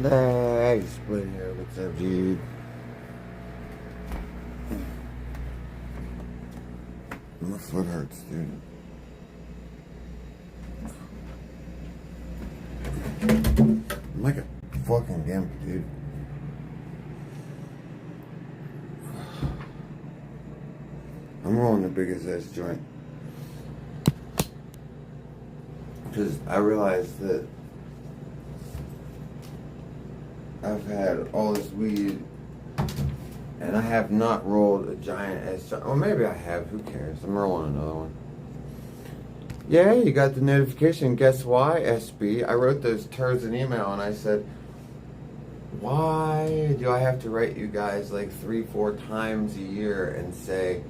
Hey, split here. What's up, dude? My foot hurts, dude. I'm like a fucking gimp, dude. I'm rolling the biggest ass joint. Because I realized that I've had all this weed and I have not rolled a giant ass joint. Well, maybe I have. Who cares? I'm rolling another one. Yeah, you got the notification. Guess why, SB? I wrote those turds an email and I said, why do I have to write you guys like 3-4 times a year and say,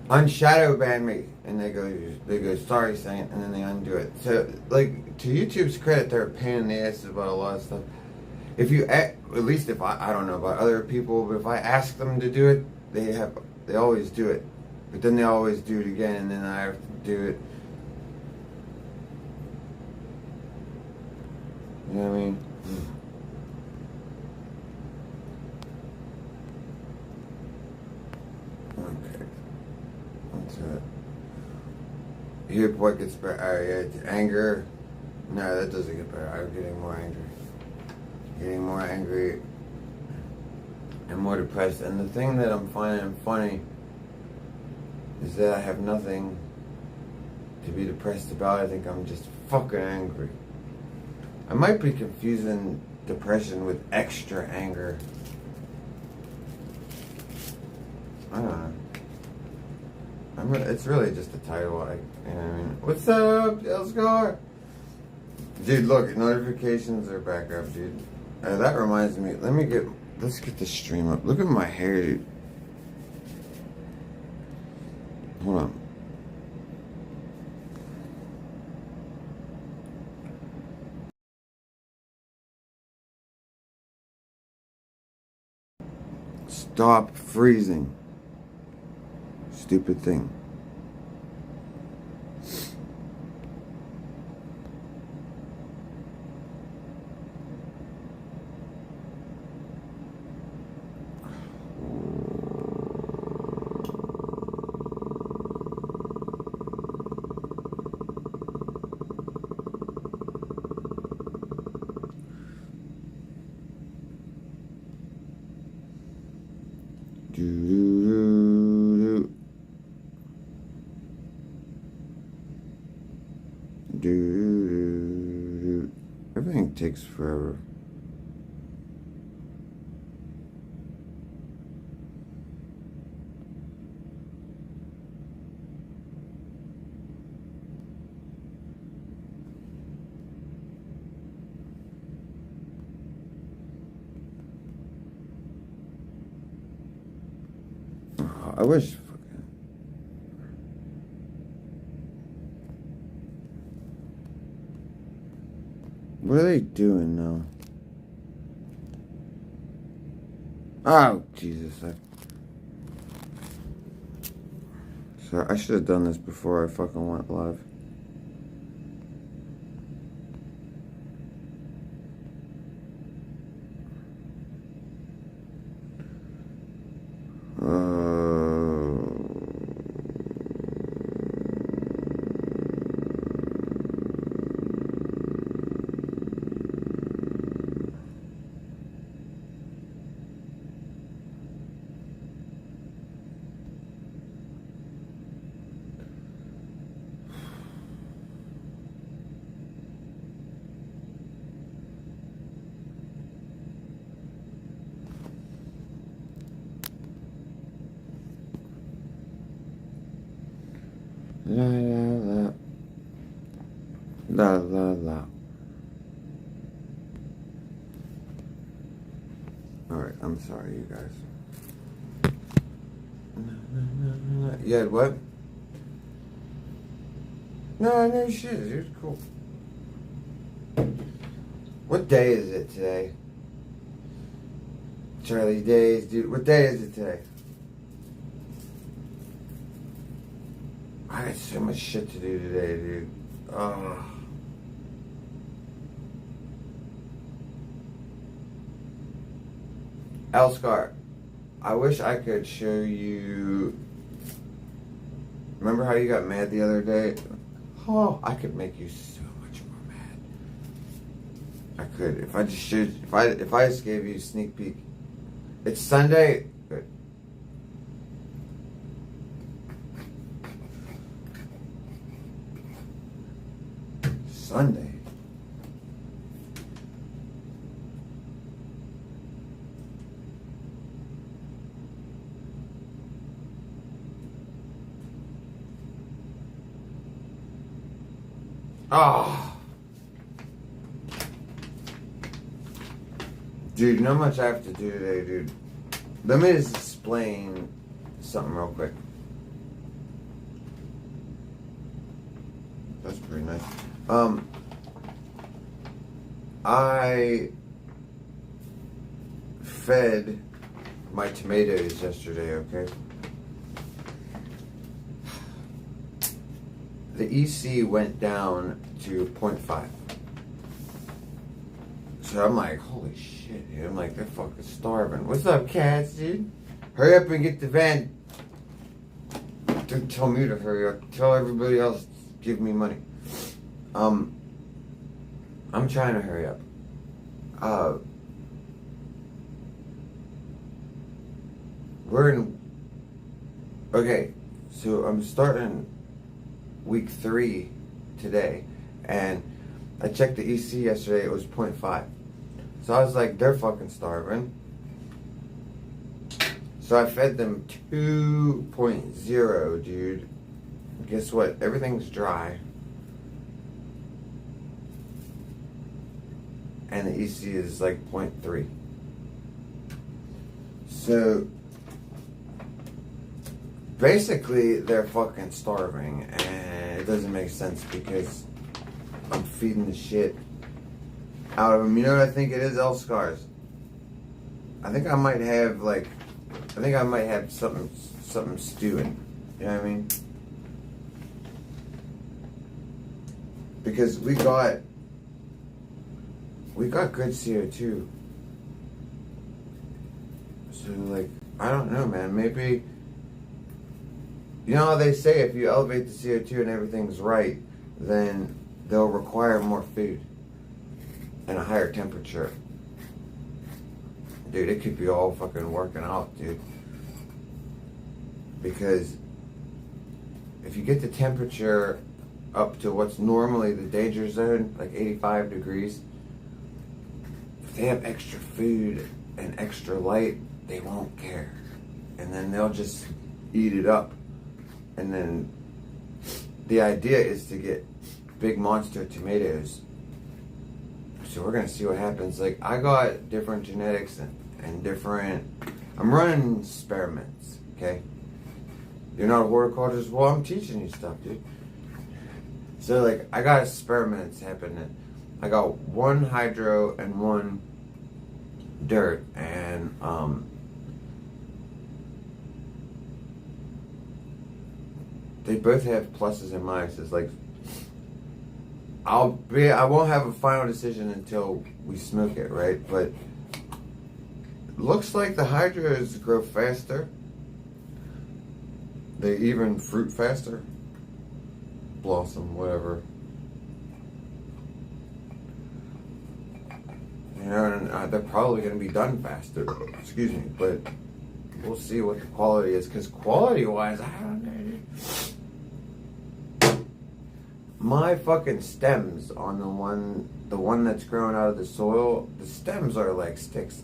unshadow ban me? And they go, sorry, Saint, and then they undo it. So, like, to YouTube's credit, they're a pain in the ass about a lot of stuff. If you, at least if I don't know about other people, but if I ask them to do it, they always do it. But then they always do it again, and then I have to do it. You know what I mean? Okay. What's that? Here, what gets better? Anger. No, that doesn't get better. I'm getting more angry. Getting more angry and more depressed. And the thing that I'm finding funny is that I have nothing to be depressed about. I think I'm just fucking angry. I might be confusing depression with extra anger. I don't know. It's really just a title. You know what I mean? What's up, Elscar? Dude, look, notifications are back up, dude. That reminds me. Let's get the stream up. Look at my hair, dude. Hold on. Stop freezing. Stupid thing. Everything takes forever. I wish. What are they doing now? Oh, Jesus. Sorry, I should have done this before I fucking went live. La la la. La la la. Alright, I'm sorry, you guys. You had what? No shit, dude. Cool. What day is it today? Charlie Days, dude. What day is it today? I got so much shit to do today, dude. Elscar, I wish I could show you. Remember how you got mad the other day? Oh, I could make you so much more mad. I could if I just showed. If I just gave you a sneak peek. It's Sunday. Good. Sunday. Oh. Dude, you know how much I have to do today, dude? Let me just explain something real quick. That's pretty nice. I fed my tomatoes yesterday, okay? The EC went down to 0.5. So I'm like, holy shit, dude. I'm like, they're fucking starving. What's up, cats, dude? Hurry up and get the van. Don't tell me to hurry up. Tell everybody else to give me money. I'm trying to hurry up. Okay, so I'm starting week 3 today, and I checked the EC yesterday, it was 0.5. So I was like, they're fucking starving. So I fed them 2.0, dude. Guess what? Everything's dry. And the EC is like 0.3. So basically, they're fucking starving, and it doesn't make sense because I'm feeding the shit out of them. You know what I think it is, Elscars? I think I might have something stewing. You know what I mean? Because we got good CO2. So like, I don't know, man. Maybe, you know how they say if you elevate the CO2 and everything's right, then they'll require more food and a higher temperature. Dude, it could be all fucking working out, dude. Because if you get the temperature up to what's normally the danger zone, like 85 degrees, if they have extra food and extra light, they won't care. And then they'll just eat it up. And then the idea is to get big monster tomatoes. So we're gonna see what happens. Like, I got different genetics and different, I'm running experiments, okay? You're not a horticulturist? Well, I'm teaching you stuff, dude. So like, I got experiments happening. I got one hydro and one dirt, and they both have pluses and minuses. Like, I won't have a final decision until we smoke it, right? But looks like the hydros grow faster. They even fruit faster. Blossom, whatever. You know, and they're probably going to be done faster. Excuse me, but we'll see what the quality is. Because quality-wise, I don't know. My fucking stems on the one that's growing out of the soil, the stems are like sticks.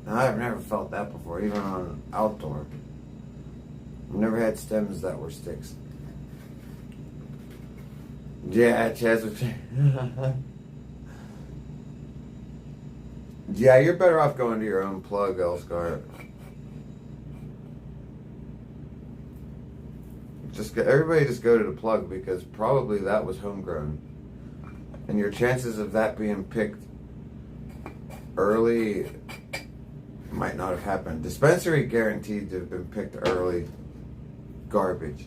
Now, I've never felt that before, even on outdoor. I've never had stems that were sticks. Yeah, Chaz. Yeah, you're better off going to your own plug, Elscar. Everybody just go to the plug, because probably that was homegrown. And your chances of that being picked early might not have happened. Dispensary guaranteed to have been picked early. Garbage.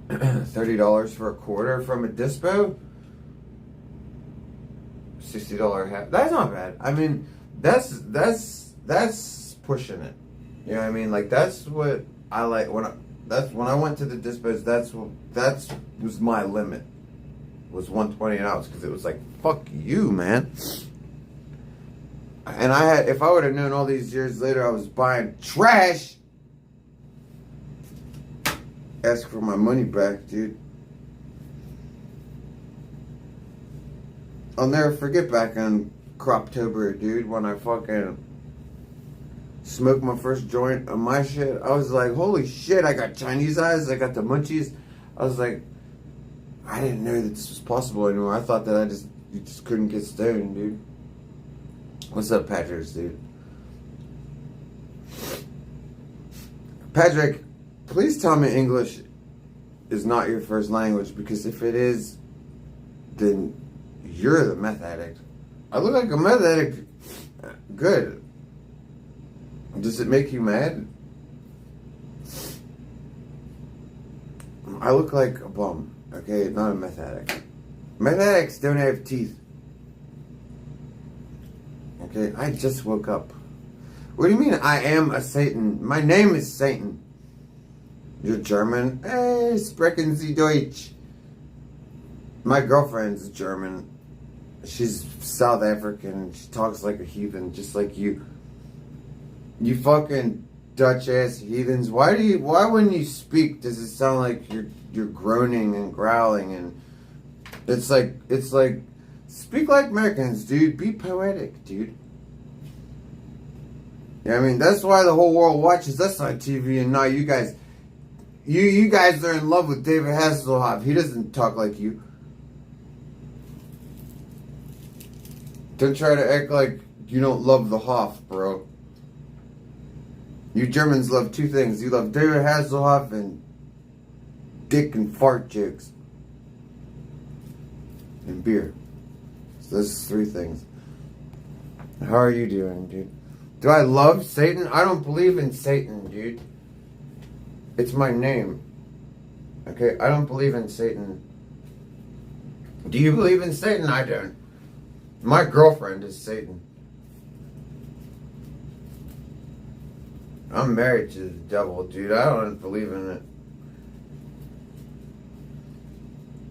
$30 for a quarter from a dispo? $60 half. That's not bad. I mean, that's pushing it. You know what I mean? Like that's what I like when I went to the dispos. That was my limit. Was 120 an ounce because it was like fuck you, man. And if I would have known all these years later I was buying trash, ask for my money back, dude. I'll never forget back in Croptober, dude, when I fucking smoked my first joint of my shit. I was like, holy shit, I got Chinese eyes, I got the munchies. I was like, I didn't know that this was possible anymore. I thought that you just couldn't get stoned, dude. What's up, Patrick, dude? Patrick, please tell me English is not your first language, because if it is, then you're the meth addict. I look like a meth addict. Good. Does it make you mad? I look like a bum, okay? Not a meth addict. Meth addicts don't have teeth. Okay, I just woke up. What do you mean I am a Satan? My name is Satan. You're German? Hey, sprechen Sie Deutsch. My girlfriend's German. She's South African. She talks like a heathen, just like you. You fucking Dutch ass heathens. Why when you speak does it sound like you're groaning and growling, and it's like speak like Americans, dude. Be poetic, dude. Yeah, I mean that's why the whole world watches us on TV and not you guys. You guys are in love with David Hasselhoff. He doesn't talk like you. Don't try to act like you don't love the Hoff, bro. You Germans love two things. You love David Hasselhoff and dick and fart jokes. And beer. So those three things. How are you doing, dude? Do I love Satan? I don't believe in Satan, dude. It's my name. Okay? I don't believe in Satan. Do you believe in Satan? I don't. My girlfriend is Satan. I'm married to the devil, dude. I don't believe in it.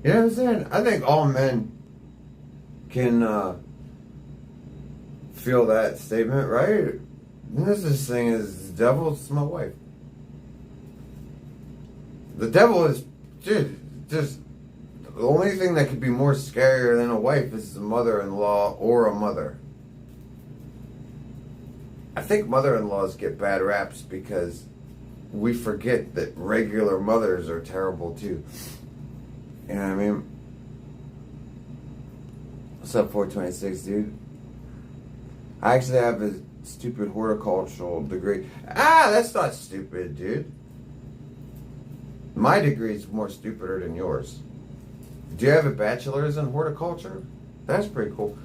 You know what I'm saying? I think all men can feel that statement, right? There's this thing is the devil's my wife. The devil is just the only thing that could be more scarier than a wife is a mother-in-law or a mother. I think mother-in-laws get bad raps because we forget that regular mothers are terrible too. You know what I mean? What's up, 426, dude? I actually have a stupid horticultural degree. That's not stupid, dude. My degree is more stupider than yours. Do you have a bachelor's in horticulture? That's pretty cool.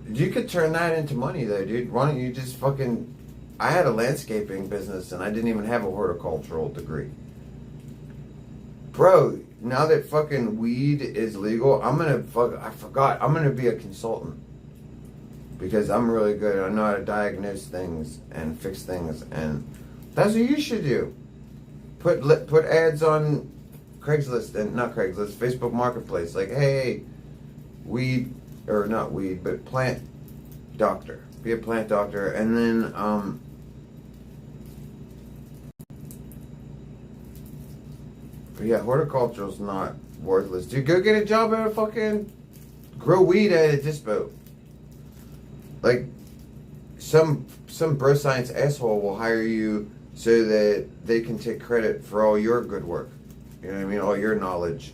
You could turn that into money though, dude. Why don't you just fucking... I had a landscaping business and I didn't even have a horticultural degree. Bro, now that fucking weed is legal, I'm gonna be a consultant. Because I'm really good. I know how to diagnose things and fix things, and that's what you should do. Put ads on Craigslist, and not Craigslist, Facebook Marketplace. Like, hey, weed, or not weed, but plant doctor. Be a plant doctor, and then but yeah, horticulture's not worthless. Dude, go get a job at a fucking grow weed at a dispo. Like, some bro science asshole will hire you so that they can take credit for all your good work. You know what I mean? All your knowledge.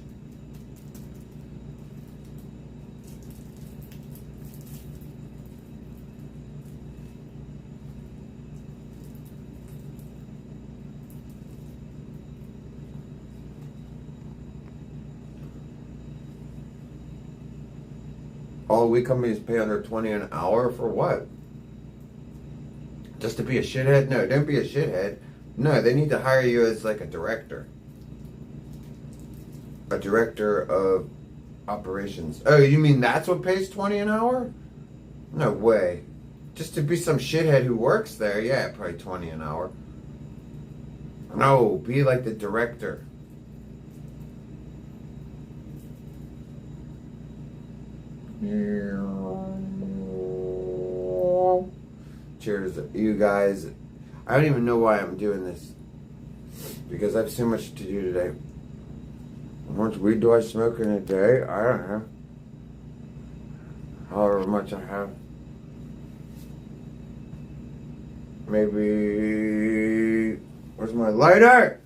All weed companies pay under 20 an hour for what? Just to be a shithead? No, don't be a shithead. No, they need to hire you as like a director. A director of operations. Oh, you mean that's what pays 20 an hour? No way. Just to be some shithead who works there, yeah, probably 20 an hour. No, be like the director. Cheers, you guys. I don't even know why I'm doing this. Because I have so much to do today. How much weed do I smoke in a day? I don't know. However much I have. Maybe... Where's my lighter?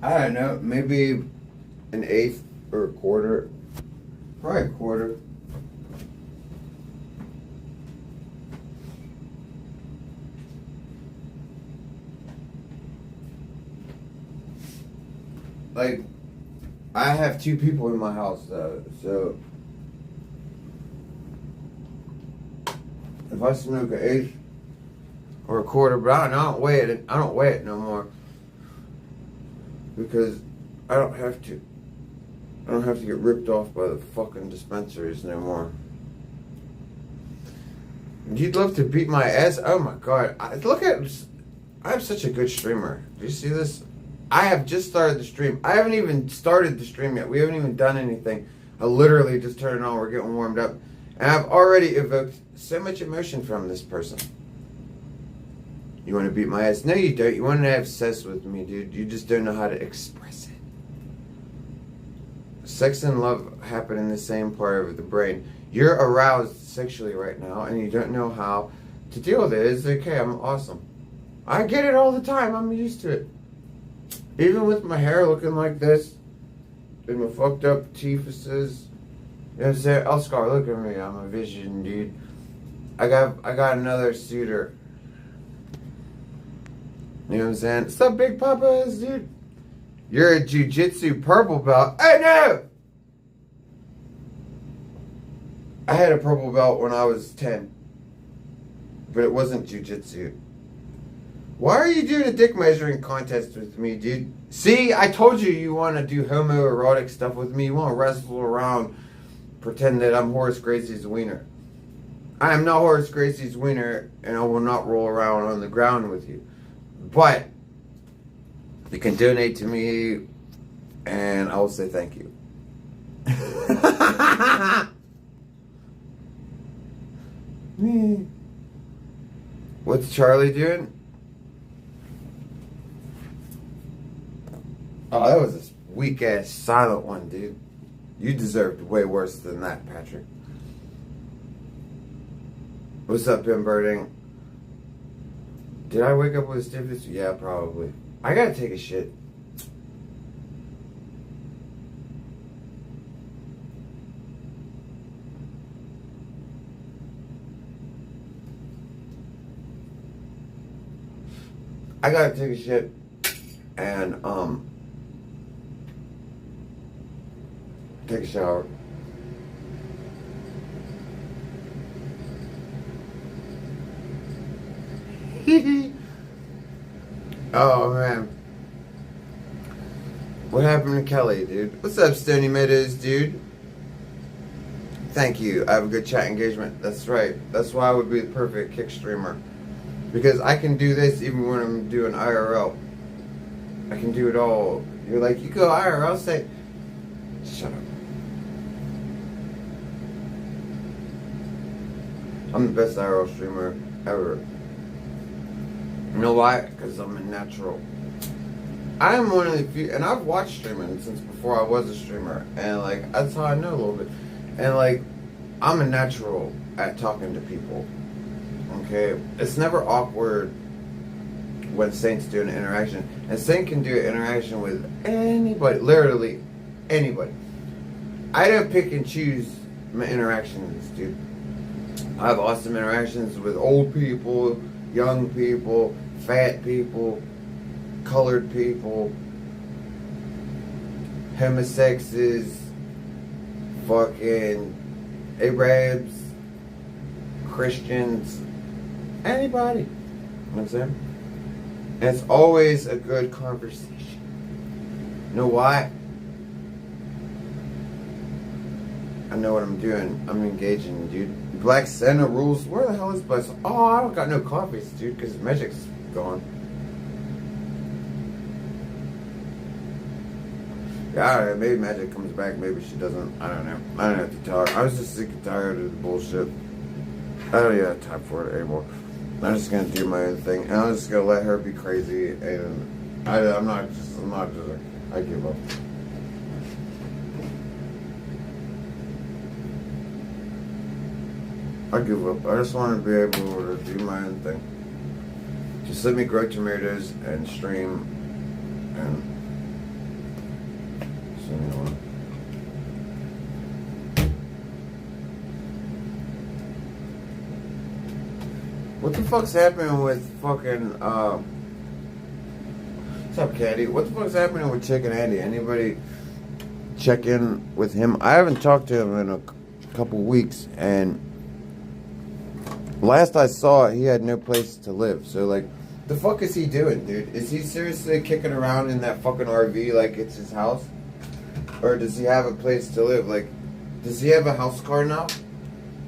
I don't know. Maybe an eighth or a quarter. Probably a quarter. Like, I have 2 people in my house though, so if I smoke an eighth or a quarter, but I don't weigh it. I don't weigh it no more because I don't have to. I don't have to get ripped off by the fucking dispensaries no more. You'd love to beat my ass? Oh my god! I'm such a good streamer. Do you see this? I have just started the stream. I haven't even started the stream yet. We haven't even done anything. I literally just turned it on. We're getting warmed up. And I've already evoked so much emotion from this person. You want to beat my ass? No, you don't. You want to have sex with me, dude. You just don't know how to express it. Sex and love happen in the same part of the brain. You're aroused sexually right now, and you don't know how to deal with it. It's okay. I'm awesome. I get it all the time. I'm used to it. Even with my hair looking like this, and my fucked up teethuses, you know what I'm saying? Oscar, look at me, I'm a vision, dude. I got another suitor. You know what I'm saying? What's up, Big Papas, dude? You're a jiu-jitsu purple belt. Hey, no! I had a purple belt when I was 10. But it wasn't jiu-jitsu. Why are you doing a dick measuring contest with me, dude? See, I told you you want to do homoerotic stuff with me. You want to wrestle around, pretend that I'm Horace Gracie's wiener. I am not Horace Gracie's wiener, and I will not roll around on the ground with you. But you can donate to me, and I will say thank you. What's Charlie doing? Oh, that was a weak-ass silent one, dude. You deserved way worse than that, Patrick. What's up, Ben Birding? Did I wake up with a stiffness? Yeah, probably. I gotta take a shit. I gotta take a shit. And, take a shower. Oh man. What happened to Kelly, dude? What's up, Stony Meadows, dude? Thank you. I have a good chat engagement. That's right. That's why I would be the perfect kick streamer. Because I can do this even when I'm doing IRL. I can do it all. You're like, you go IRL, say, shut up. I'm the best IRL streamer ever. You know why? Because I'm a natural. I'm one of the few, and I've watched streaming since before I was a streamer, and like, that's how I know a little bit. And like, I'm a natural at talking to people. Okay? It's never awkward when Saint's doing an interaction. And Saint can do an interaction with anybody, literally anybody. I don't pick and choose my interactions, dude. I have awesome interactions with old people, young people, fat people, colored people, homosexes, fucking Arabs, Christians, anybody. You know what I'm saying? And it's always a good conversation. You know why? I know what I'm doing. I'm engaging, dude. Black Senna rules. Where the hell is Black? Oh, I don't got no coffees, dude, because Magic's gone. Yeah, maybe Magic comes back. Maybe she doesn't. I don't know. I don't have to talk. I was just sick and tired of the bullshit. I don't even have time for it anymore. I'm just gonna do my own thing, and I'm just gonna let her be crazy. And I'm not just. I give up. I give up. I just want to be able to do my own thing. Just let me grow tomatoes and stream and send me on. What the fuck's happening with fucking what's up, Caddy? What the fuck's happening with Chicken Andy? Anybody check in with him? I haven't talked to him in a couple weeks, and last I saw, he had no place to live. So, like, the fuck is he doing, dude? Is he seriously kicking around in that fucking RV like it's his house? Or does he have a place to live? Like, does he have a house car now?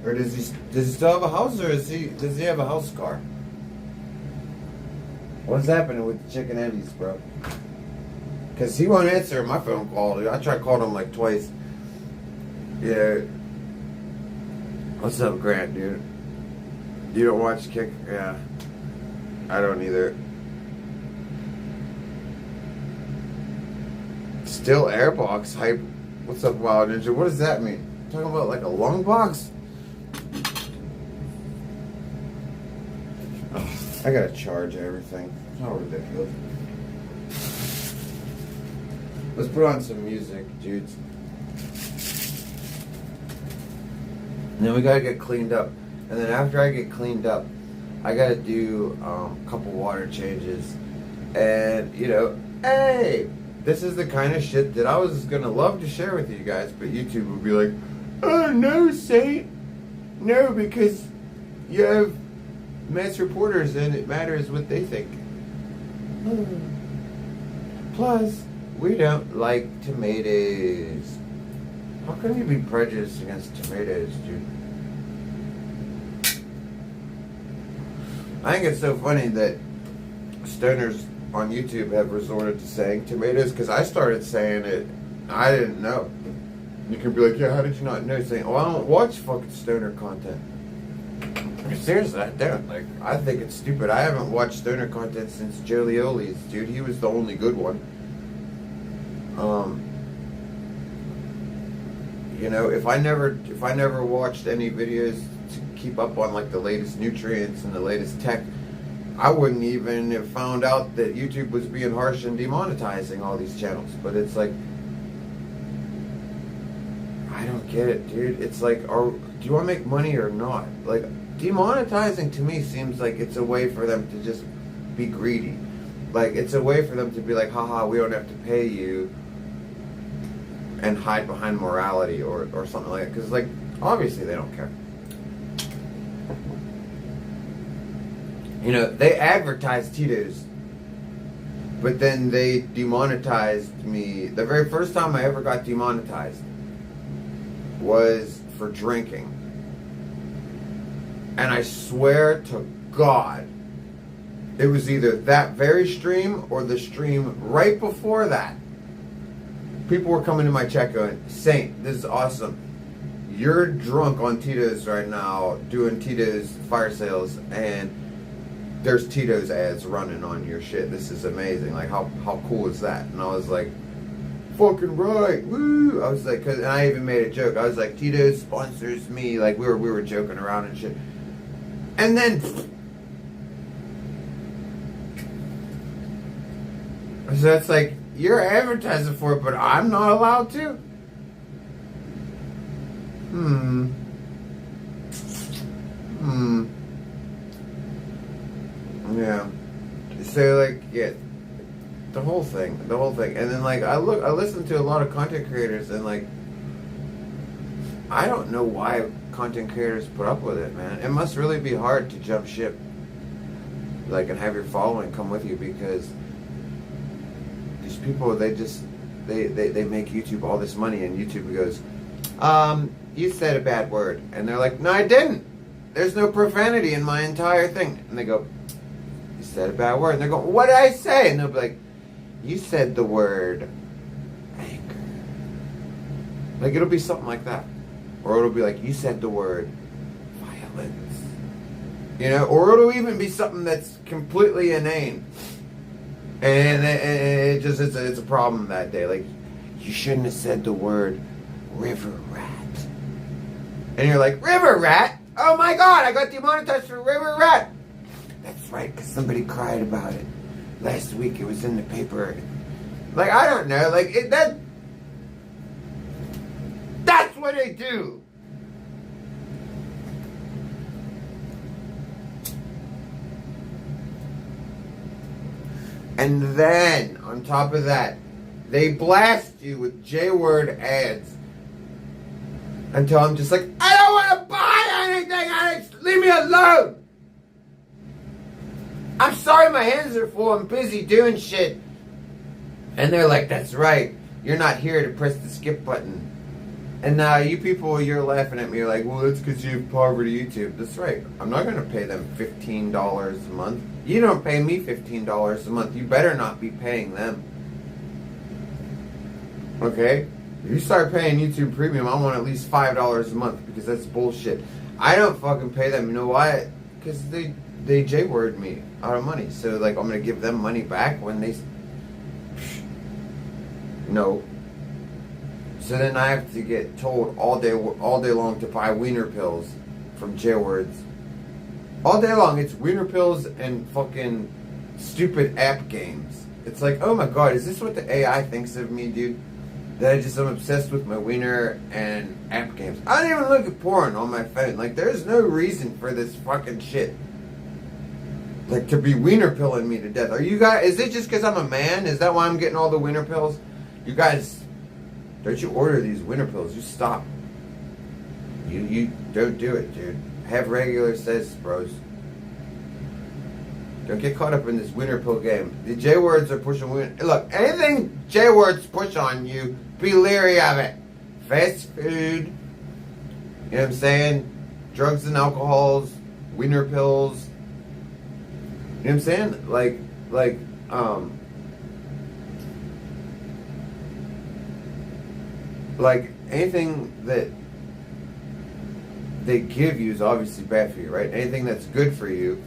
Or does he still have a house, or does he have a house car? What's happening with the Chicken Andy's, bro? Because he won't answer my phone call, dude. I tried calling him like twice. Yeah. What's up, Grant, dude? You don't watch Kick? Yeah. I don't either. Still airbox hype. What's up, Wild Ninja? What does that mean? Talking about like a lung box? Ugh, I gotta charge everything. How ridiculous. Let's put on some music, dudes. And then we gotta get cleaned up. And then after I get cleaned up, I gotta do a couple water changes. And, you know, hey, this is the kind of shit that I was gonna love to share with you guys, but YouTube would be like, oh no, Saint. No, because you have mass reporters and it matters what they think. Plus, we don't like tomatoes. How can you be prejudiced against tomatoes, dude? I think it's so funny that stoners on YouTube have resorted to saying tomatoes, because I started saying it. I didn't know. You can be like, yeah, how did you not know? Saying, oh, I don't watch fucking stoner content. Seriously, I don't. Like, I think it's stupid. I haven't watched stoner content since Jolioli's, dude. He was the only good one. You know, if I never watched any videos to keep up on like the latest nutrients and the latest tech, I wouldn't even have found out that YouTube was being harsh and demonetizing all these channels. But it's like, I don't get it, dude. It's like, do you want to make money or not? Like, demonetizing to me seems like it's a way for them to just be greedy. Like, it's a way for them to be like, haha, we don't have to pay you, and hide behind morality or something like that. Because, like, obviously they don't care. You know, they advertised Tito's, but then they demonetized me. The very first time I ever got demonetized was for drinking. And I swear to God, it was either that very stream or the stream right before that. People were coming to my chat going, Saint, this is awesome. You're drunk on Tito's right now, doing Tito's fire sales, and there's Tito's ads running on your shit. This is amazing. Like, how cool is that? And I was like, fucking right, woo! I was like, and I even made a joke. I was like, Tito's sponsors me. Like, we were joking around and shit. And then, so that's like, you're advertising for it, but I'm not allowed to? Yeah. So, like, yeah, the whole thing. And then, like, I listen to a lot of content creators, and, like, I don't know why content creators put up with it, man. It must really be hard to jump ship, like, and have your following come with you, because these people, they make YouTube all this money, and YouTube goes, You said a bad word. And they're like, no, I didn't. There's no profanity in my entire thing. And they go, you said a bad word. And they go, what did I say? And they'll be like, you said the word anger. Like, it'll be something like that. Or it'll be like, you said the word violence. You know, or it'll even be something that's completely inane. And it's a problem that day. Like, you shouldn't have said the word river rat. And you're like, river rat? Oh my God, I got demonetized for river rat. That's right, because somebody cried about it. Last week it was in the paper. Like, I don't know. Like, that's what they do. And then, on top of that, they blast you with J-word ads until I'm just like, I don't want to buy anything, Alex! Leave me alone! I'm sorry my hands are full, I'm busy doing shit. And they're like, that's right, you're not here to press the skip button. And now you people, you're laughing at me, you're like, well, that's because you have poverty YouTube. That's right, I'm not going to pay them $15 a month. You don't pay me $15 a month, you better not be paying them. Okay? If you start paying YouTube Premium, I want at least $5 a month, because that's bullshit. I don't fucking pay them. You know why? Because they J-word me out of money. So, like, I'm going to give them money back when they... No. So then I have to get told all day long to buy wiener pills from J-words. All day long, it's wiener pills and fucking stupid app games. It's like, oh my God, is this what the AI thinks of me, dude? That I'm obsessed with my wiener and app games. I don't even look at porn on my phone. Like, there's no reason for this fucking shit. Like, to be wiener pilling me to death. Are you guys, is it just because I'm a man? Is that why I'm getting all the wiener pills? You guys, don't you order these wiener pills. You stop. You don't do it, dude. Have regular sex, bros. Don't get caught up in this wiener pill game. The J-words are pushing wiener. Look, anything J-words push on you, be leery of it. Fast food, you know what I'm saying? Drugs and alcohols, wiener pills. You know what I'm saying? Like anything that they give you is obviously bad for you, right? Anything that's good for you,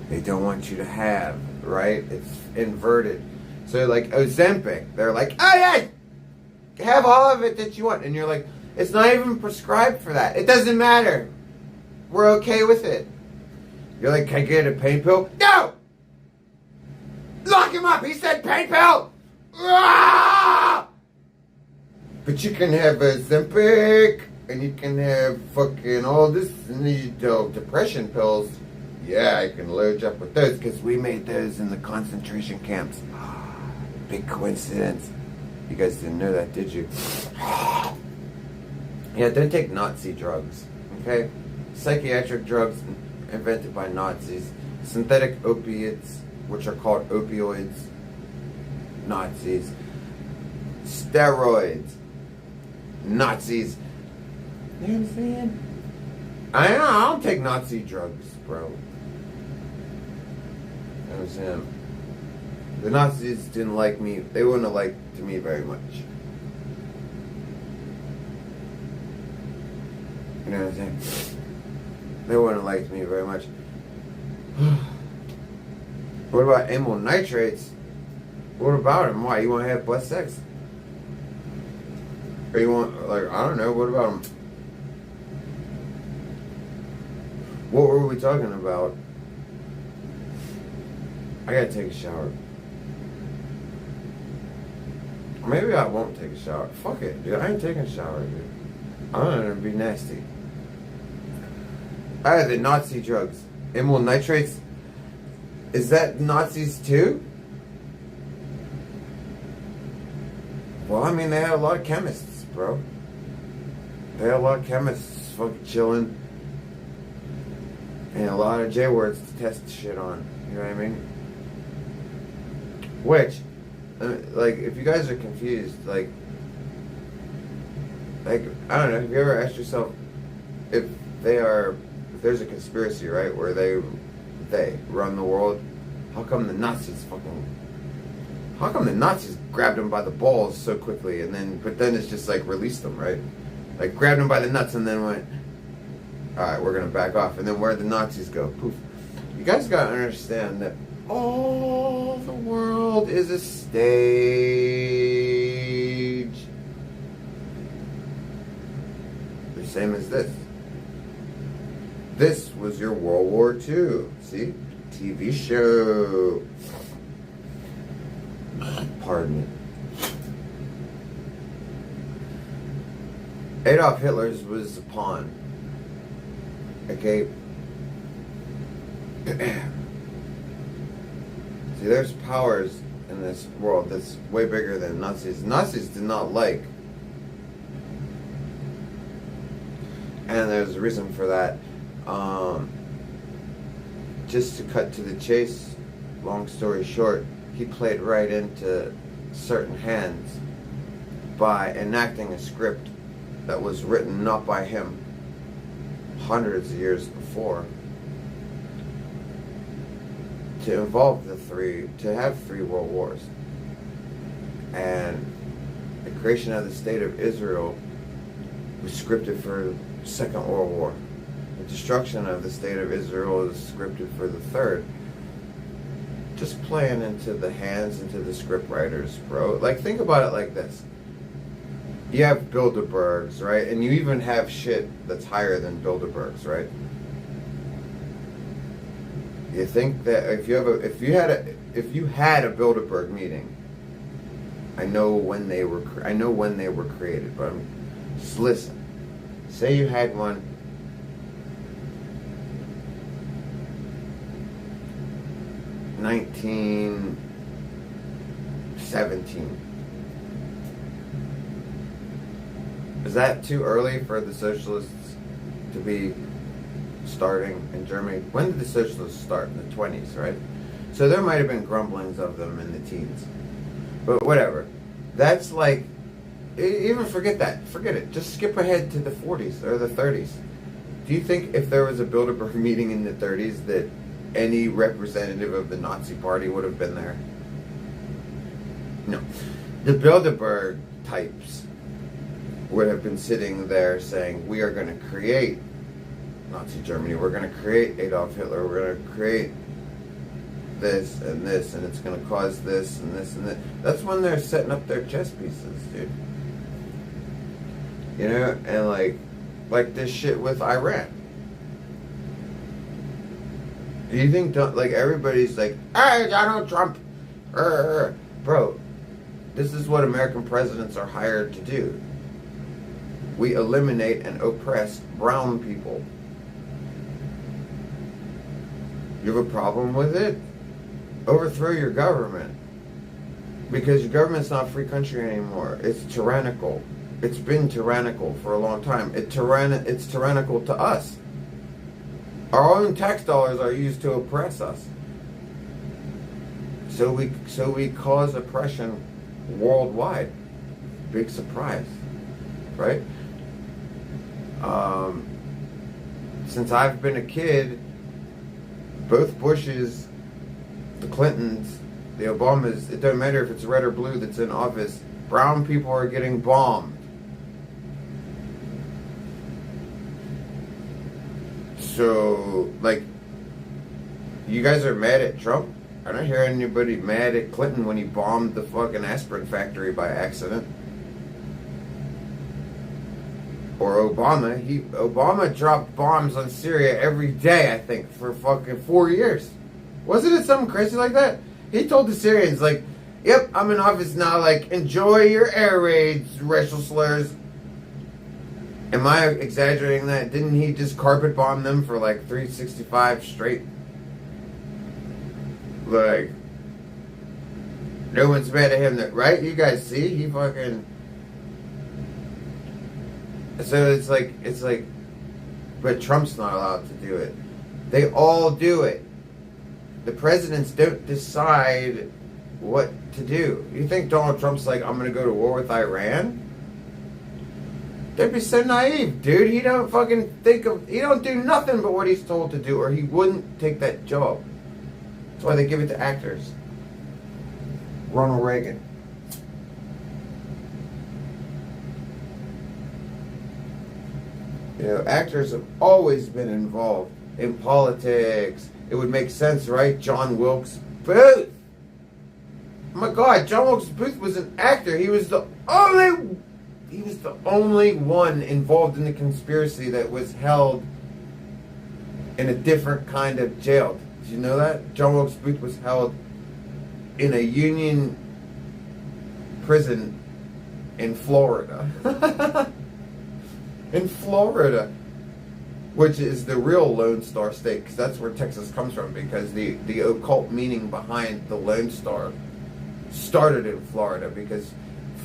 they don't want you to have, right? It's inverted. So like Ozempic, they're like, oh yeah, have all of it that you want. And you're like, it's not even prescribed for that. It doesn't matter. We're okay with it. You're like, can I get a pain pill? No! Lock him up! He said pain pill! Ah! But you can have Ozempic, and you can have fucking all this, and these depression pills. Yeah, I can load you up with those, because we made those in the concentration camps. Big coincidence. You guys didn't know that, did you? Yeah, don't take Nazi drugs, okay? Psychiatric drugs invented by Nazis. Synthetic opiates, which are called opioids. Nazis. Steroids. Nazis. You know what I'm saying? I don't take Nazi drugs, bro. You know what I'm saying? The Nazis didn't like me. They wouldn't have liked me very much. You know what I'm saying? They wouldn't have liked me very much. What about amyl nitrates? What about them? Why? You want to have butt sex? Or you want, like, I don't know, what about them? What were we talking about? I gotta take a shower. Maybe I won't take a shower. Fuck it, dude. I ain't taking a shower, dude. I'm gonna be nasty. The Nazi drugs. Amyl nitrates. Is that Nazis too? Well, I mean, they had a lot of chemists, bro. They had a lot of chemists fucking chilling. And a lot of J-words to test shit on. You know what I mean? Which, like, if you guys are confused, like, Like, I don't know, have you ever asked yourself if if there's a conspiracy, right, where they run the world, how come the Nazis grabbed them by the balls so quickly but then it's just like released them, right? Like grabbed them by the nuts and then went, alright, we're gonna back off. And then where'd the Nazis go? Poof. You guys gotta understand that all the world is a stage. The same as this. This was your World War II. See? TV show. Pardon me. Adolf Hitler's was a pawn. Okay? See, there's powers in this world that's way bigger than Nazis. Nazis did not like. And there's a reason for that. Just to cut to the chase, long story short, he played right into certain hands by enacting a script that was written not by him hundreds of years before to involve to have three world wars. And the creation of the state of Israel was scripted for the Second World War. The destruction of the state of Israel is scripted for the third. Just playing into the hands, into the script writers, bro. Like, think about it like this. You have Bilderbergs, right? And you even have shit that's higher than Bilderbergs, right? You think that if you had a Bilderberg meeting, I know when they were created, but just listen. Say you had one 1917. Is that too early for the socialists to be starting in Germany? When did the socialists start? In the 20s, right? So there might have been grumblings of them in the teens. But whatever. That's like, even forget that. Forget it. Just skip ahead to the 40s or the 30s. Do you think if there was a Bilderberg meeting in the 30s that any representative of the Nazi Party would have been there? No. The Bilderberg types would have been sitting there saying, we are going to create Nazi Germany, we're going to create Adolf Hitler, we're going to create this, and it's going to cause this and this and that. That's when they're setting up their chess pieces, dude. You know, and like this shit with Iran. Do you think, like, everybody's like, hey, Donald Trump, bro, this is what American presidents are hired to do. We eliminate and oppress brown people. You have a problem with it? Overthrow your government. Because your government's not a free country anymore. It's tyrannical. It's been tyrannical for a long time. It's tyrannical to us. Our own tax dollars are used to oppress us. So we cause oppression worldwide. Big surprise, right? Since I've been a kid, both Bushes, the Clintons, the Obamas, it doesn't matter if it's red or blue that's in office, brown people are getting bombed. So, like, you guys are mad at Trump? I don't hear anybody mad at Clinton when he bombed the fucking aspirin factory by accident. Or Obama dropped bombs on Syria every day, I think, for fucking 4 years. Wasn't it something crazy like that? He told the Syrians, like, yep, I'm in office now, like, enjoy your air raids, racial slurs. Am I exaggerating that? Didn't he just carpet bomb them for like 365 straight? Like, no one's mad at him, right? You guys see? He fucking... So it's like, but Trump's not allowed to do it. They all do it. The presidents don't decide what to do. You think Donald Trump's like, I'm going to go to war with Iran? They'd be so naive, dude. He don't he don't do nothing but what he's told to do, or he wouldn't take that job. That's why they give it to actors. Ronald Reagan. You know, actors have always been involved in politics. It would make sense, right? John Wilkes Booth. Oh my God, John Wilkes Booth was an actor. He was the only one involved in the conspiracy that was held in a different kind of jail. Did you know that? John Wilkes Booth was held in a Union prison in Florida. In Florida, which is the real Lone Star State, because that's where Texas comes from, because the occult meaning behind the Lone Star started in Florida, because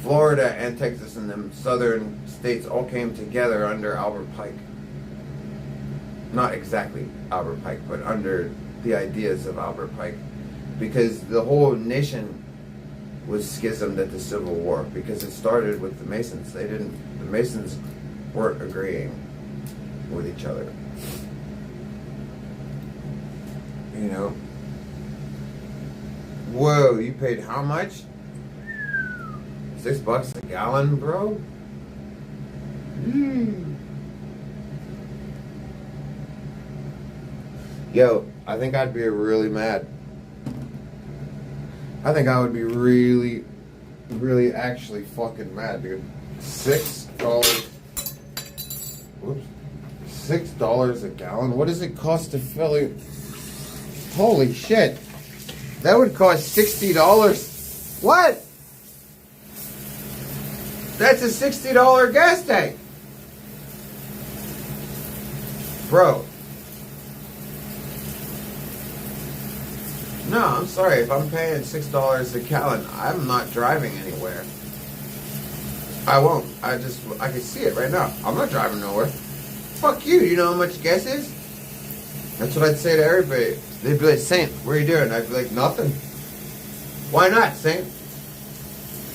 Florida and Texas and them southern states all came together under Albert Pike. Not exactly Albert Pike, but under the ideas of Albert Pike, because the whole nation was schismed at the Civil War, because it started with the Masons. The Masons weren't agreeing with each other. You know? Whoa, you paid how much? $6 a gallon, bro? Yo, I think I'd be really mad. I think I would be really, really actually fucking mad, dude. $6. Whoops. $6 a gallon? What does it cost to fill it? Holy shit. That would cost $60. What? That's a $60 gas tank. Bro. No, I'm sorry. If I'm paying $6 a gallon, I'm not driving anywhere. I won't. I can see it right now. I'm not driving nowhere. Fuck you. You know how much gas is? That's what I'd say to everybody. They'd be like, Saint, what are you doing? I'd be like, nothing. Why not, Saint?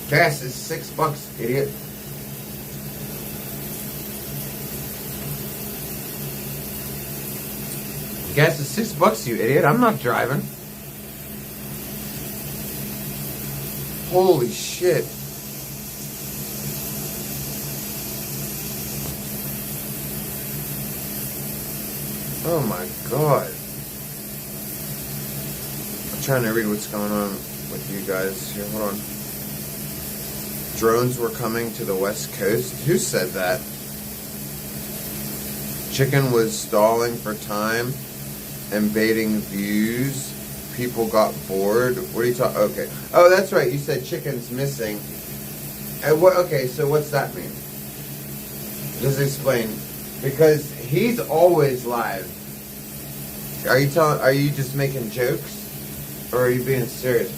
Gas is $6, idiot. Gas is $6, you idiot. I'm not driving. Holy shit. Oh my God. I'm trying to read what's going on with you guys here. Hold on. Drones were coming to the West Coast. Who said that? Chicken was stalling for time and baiting views. People got bored. What are you talking? Okay. Oh, that's right. You said chicken's missing. And what? Okay, so what's that mean? Just explain. Because he's always live. Are you just making jokes? Or are you being serious?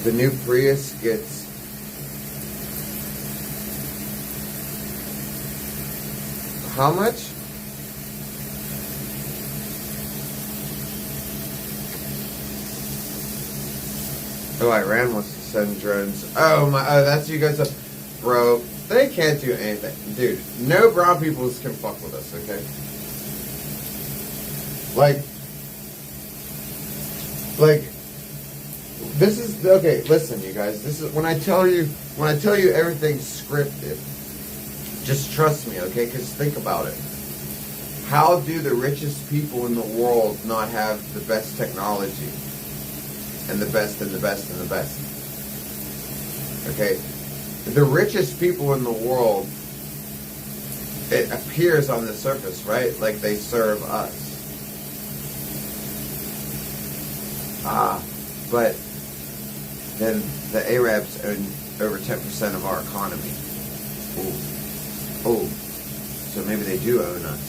The new Prius gets how much? Oh, Iran wants to send drones. Oh my! Oh, that's you guys. Bro, they can't do anything, dude. No brown peoples can fuck with us. Okay. Like, this is okay. Listen, you guys. This is when I tell you everything's scripted. Just trust me, okay? Because think about it. How do the richest people in the world not have the best technology? And the best and the best and the best. Okay? The richest people in the world, it appears on the surface, right? Like they serve us. But then the Arabs own over 10% of our economy. Oh, so maybe they do own us.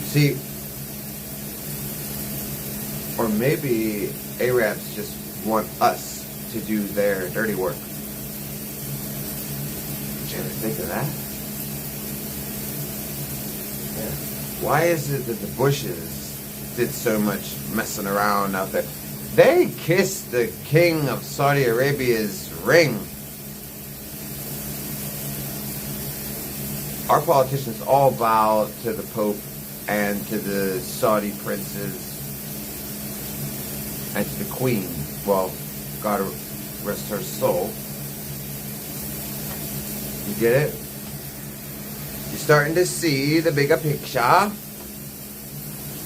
See, or maybe Arabs just want us to do their dirty work. Did you ever think of that? Yeah. Why is it that the Bushes did so much messing around out there. They kissed the king of Saudi Arabia's ring. Our politicians all bow to the Pope and to the Saudi princes and to the Queen. Well, God rest her soul. You get it? You're starting to see the bigger picture.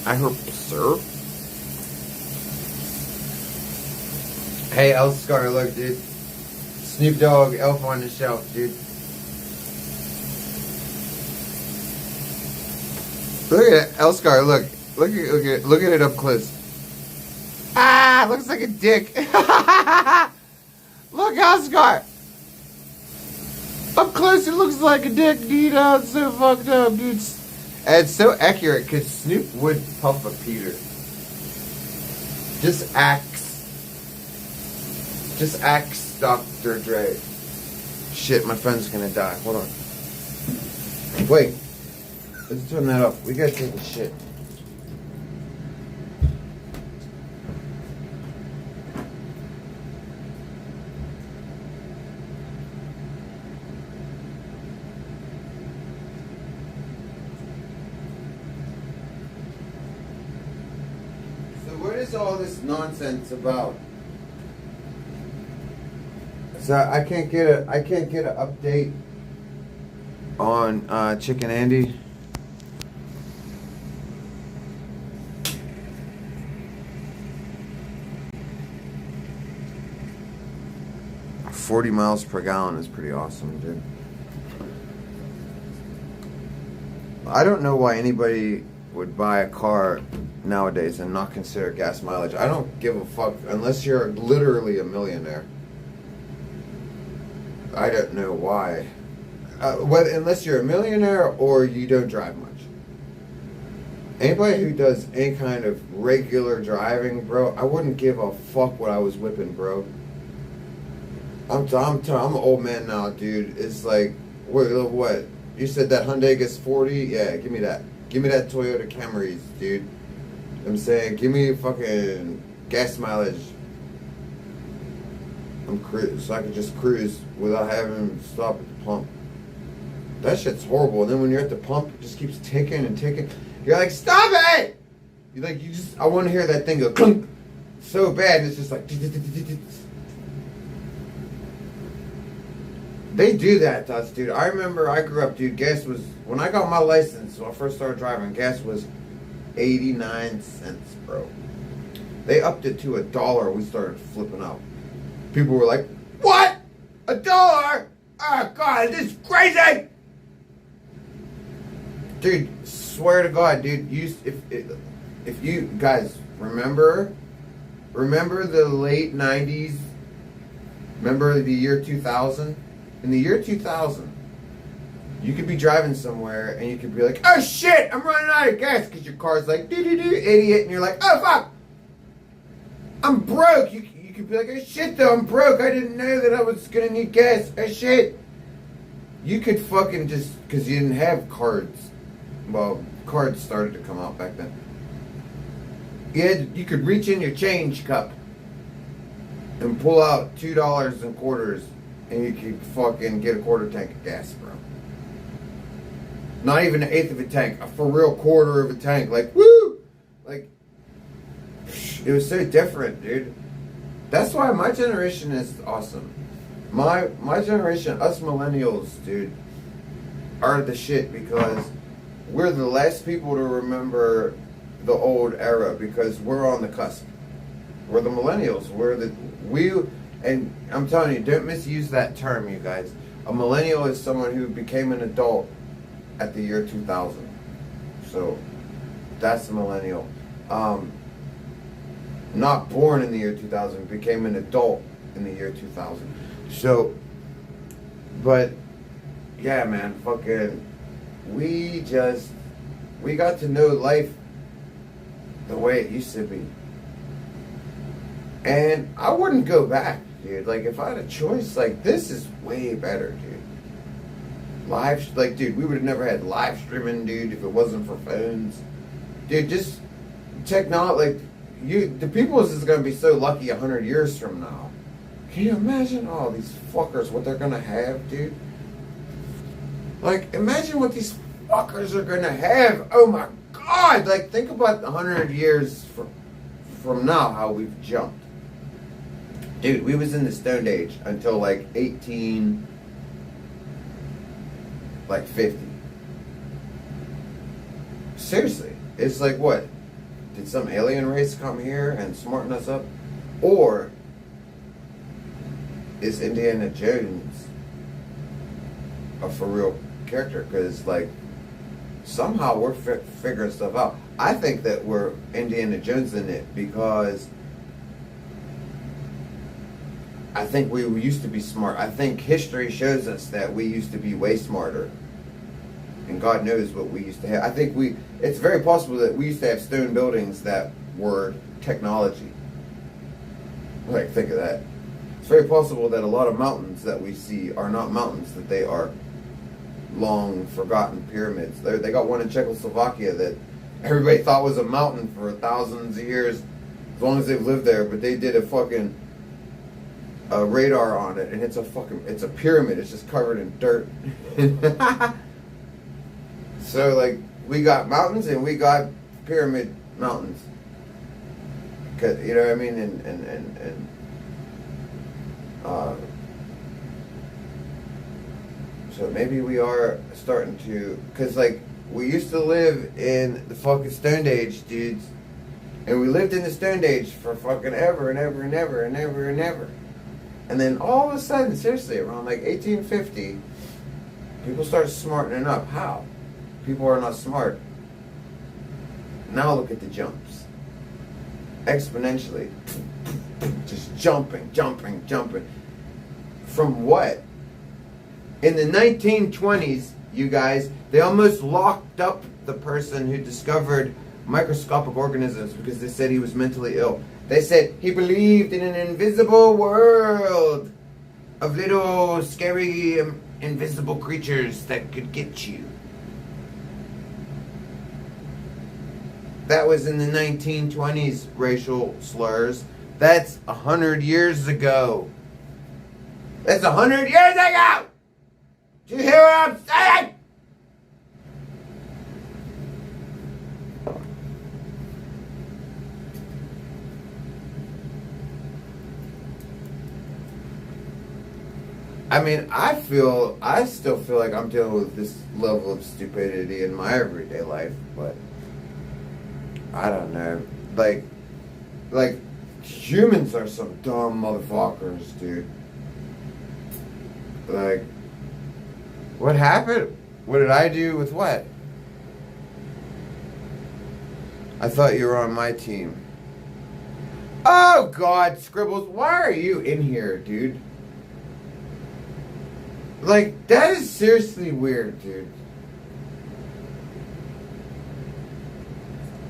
I hope, sir. Hey, Elscar, look, dude. Snoop Dogg, Elf on the Shelf, dude. Look at it, Elscar, look. Look at it up close. Ah, looks like a dick. Look, Oscar. Up close, it looks like a dick, dude. Oh, it's so fucked up, dude. And it's so accurate, because Snoop would puff a Peter. Just axe Dr. Dre. Shit, my phone's gonna die. Hold on. Wait. Let's turn that off. We gotta take a shit. What is all this nonsense about? So I can't get an update on Chicken Andy. $40 miles per gallon is pretty awesome, dude. I don't know why anybody would buy a car nowadays and not consider gas mileage. I don't give a fuck unless you're literally a millionaire. I don't know why. Unless you're a millionaire or you don't drive much. Anybody who does any kind of regular driving, bro, I wouldn't give a fuck what I was whipping, bro. I'm an old man now, dude. It's like, what? You said that Hyundai gets 40? Yeah, give me that. Give me that Toyota Camrys, dude. I'm saying, give me fucking gas mileage. So I can just cruise without having to stop at the pump. That shit's horrible. And then when you're at the pump, it just keeps ticking and ticking. You're like, stop it! I want to hear that thing go clunk so bad. And it's just like. They do that to us, dude. I remember I grew up, dude. Gas was, when I got my license, when I first started driving, gas was 89 cents, bro. They upped it to $1. We started flipping out. People were like, what? $1? Oh, God, this is crazy! Dude, swear to God, dude, if you guys remember the late 90s? Remember the year 2000? In the year 2000, you could be driving somewhere and you could be like, oh shit, I'm running out of gas, because your car's like, doo-doo-doo, idiot, and you're like, oh fuck, I'm broke. You could be like, oh shit though, I'm broke, I didn't know that I was gonna need gas, oh shit. You could fucking just, because you didn't have cards. Well, cards started to come out back then. You could reach in your change cup and pull out $2 in quarters, and you could fucking get a quarter tank of gas, bro. Not even an eighth of a tank, a for real quarter of a tank. Like, woo! Like, it was so different, dude. That's why my generation is awesome. My generation, us millennials, dude, are the shit, because we're the last people to remember the old era, because we're on the cusp. We're the millennials. And I'm telling you, don't misuse that term, you guys. A millennial is someone who became an adult at the year 2000. So, that's a millennial. Not born in the year 2000, became an adult in the year 2000. So, but, yeah, man, fucking, we got to know life the way it used to be. And I wouldn't go back, dude. Like, if I had a choice, like, this is way better, dude. Dude, we would have never had live streaming, dude, if it wasn't for phones. Dude, just technology, the peoples is gonna be so lucky 100 years from now. Can you imagine all these fuckers what they're gonna have, dude? Like, imagine what these fuckers are gonna have. Oh my god! Like, think about 100 years from now, how we've jumped. Dude, we was in the Stone Age until like 50. Seriously, it's like what? Did some alien race come here and smarten us up? Or is Indiana Jones a for real character? Because, like, somehow we're figuring stuff out. I think that we're Indiana Jones in it because I think we used to be smart. I think history shows us that we used to be way smarter. And God knows what we used to have. I think it's very possible that we used to have stone buildings that were technology. Like, think of that. It's very possible that a lot of mountains that we see are not mountains, that they are long forgotten pyramids. They got one in Czechoslovakia that everybody thought was a mountain for thousands of years, as long as they've lived there, but they did a fucking radar on it, and it's a pyramid. It's just covered in dirt. So, like, we got mountains and we got pyramid mountains. 'Cause, you know what I mean? And so maybe we are starting to, because, like, we used to live in the fucking Stone Age, dudes. And we lived in the Stone Age for fucking ever and ever and ever and ever and ever. And then all of a sudden, seriously, around like 1850, people start smartening up. How? People are not smart. Now look at the jumps. Exponentially. Just jumping. From what? In the 1920s, you guys, they almost locked up the person who discovered microscopic organisms because they said he was mentally ill. They said he believed in an invisible world of little scary invisible creatures that could get you. That was in the 1920s, racial slurs. That's 100 years ago. That's 100 years ago! Do you hear what I'm saying? I mean, I still feel like I'm dealing with this level of stupidity in my everyday life, but I don't know. Like humans are some dumb motherfuckers, dude. Like, what happened? What did I do with what? I thought you were on my team. Oh, God, Scribbles, why are you in here, dude? Like, that is seriously weird, dude.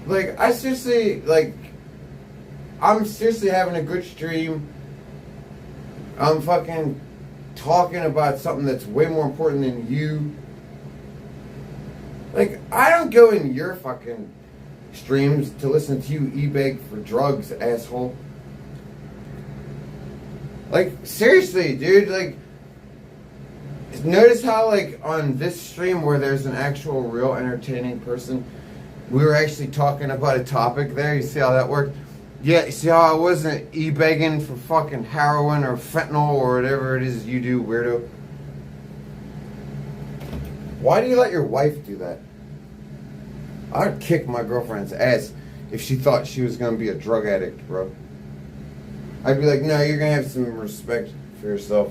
Like, I'm seriously having a good stream. I'm fucking talking about something that's way more important than you. Like, I don't go in your fucking streams to listen to you e-beg for drugs, asshole. Like, seriously, dude, like, notice how, like, on this stream where there's an actual real entertaining person, we were actually talking about a topic there. You see how that worked? Yeah, you see how I wasn't e-begging for fucking heroin or fentanyl or whatever it is you do, weirdo? Why do you let your wife do that? I'd kick my girlfriend's ass if she thought she was going to be a drug addict, bro. I'd be like, no, you're going to have some respect for yourself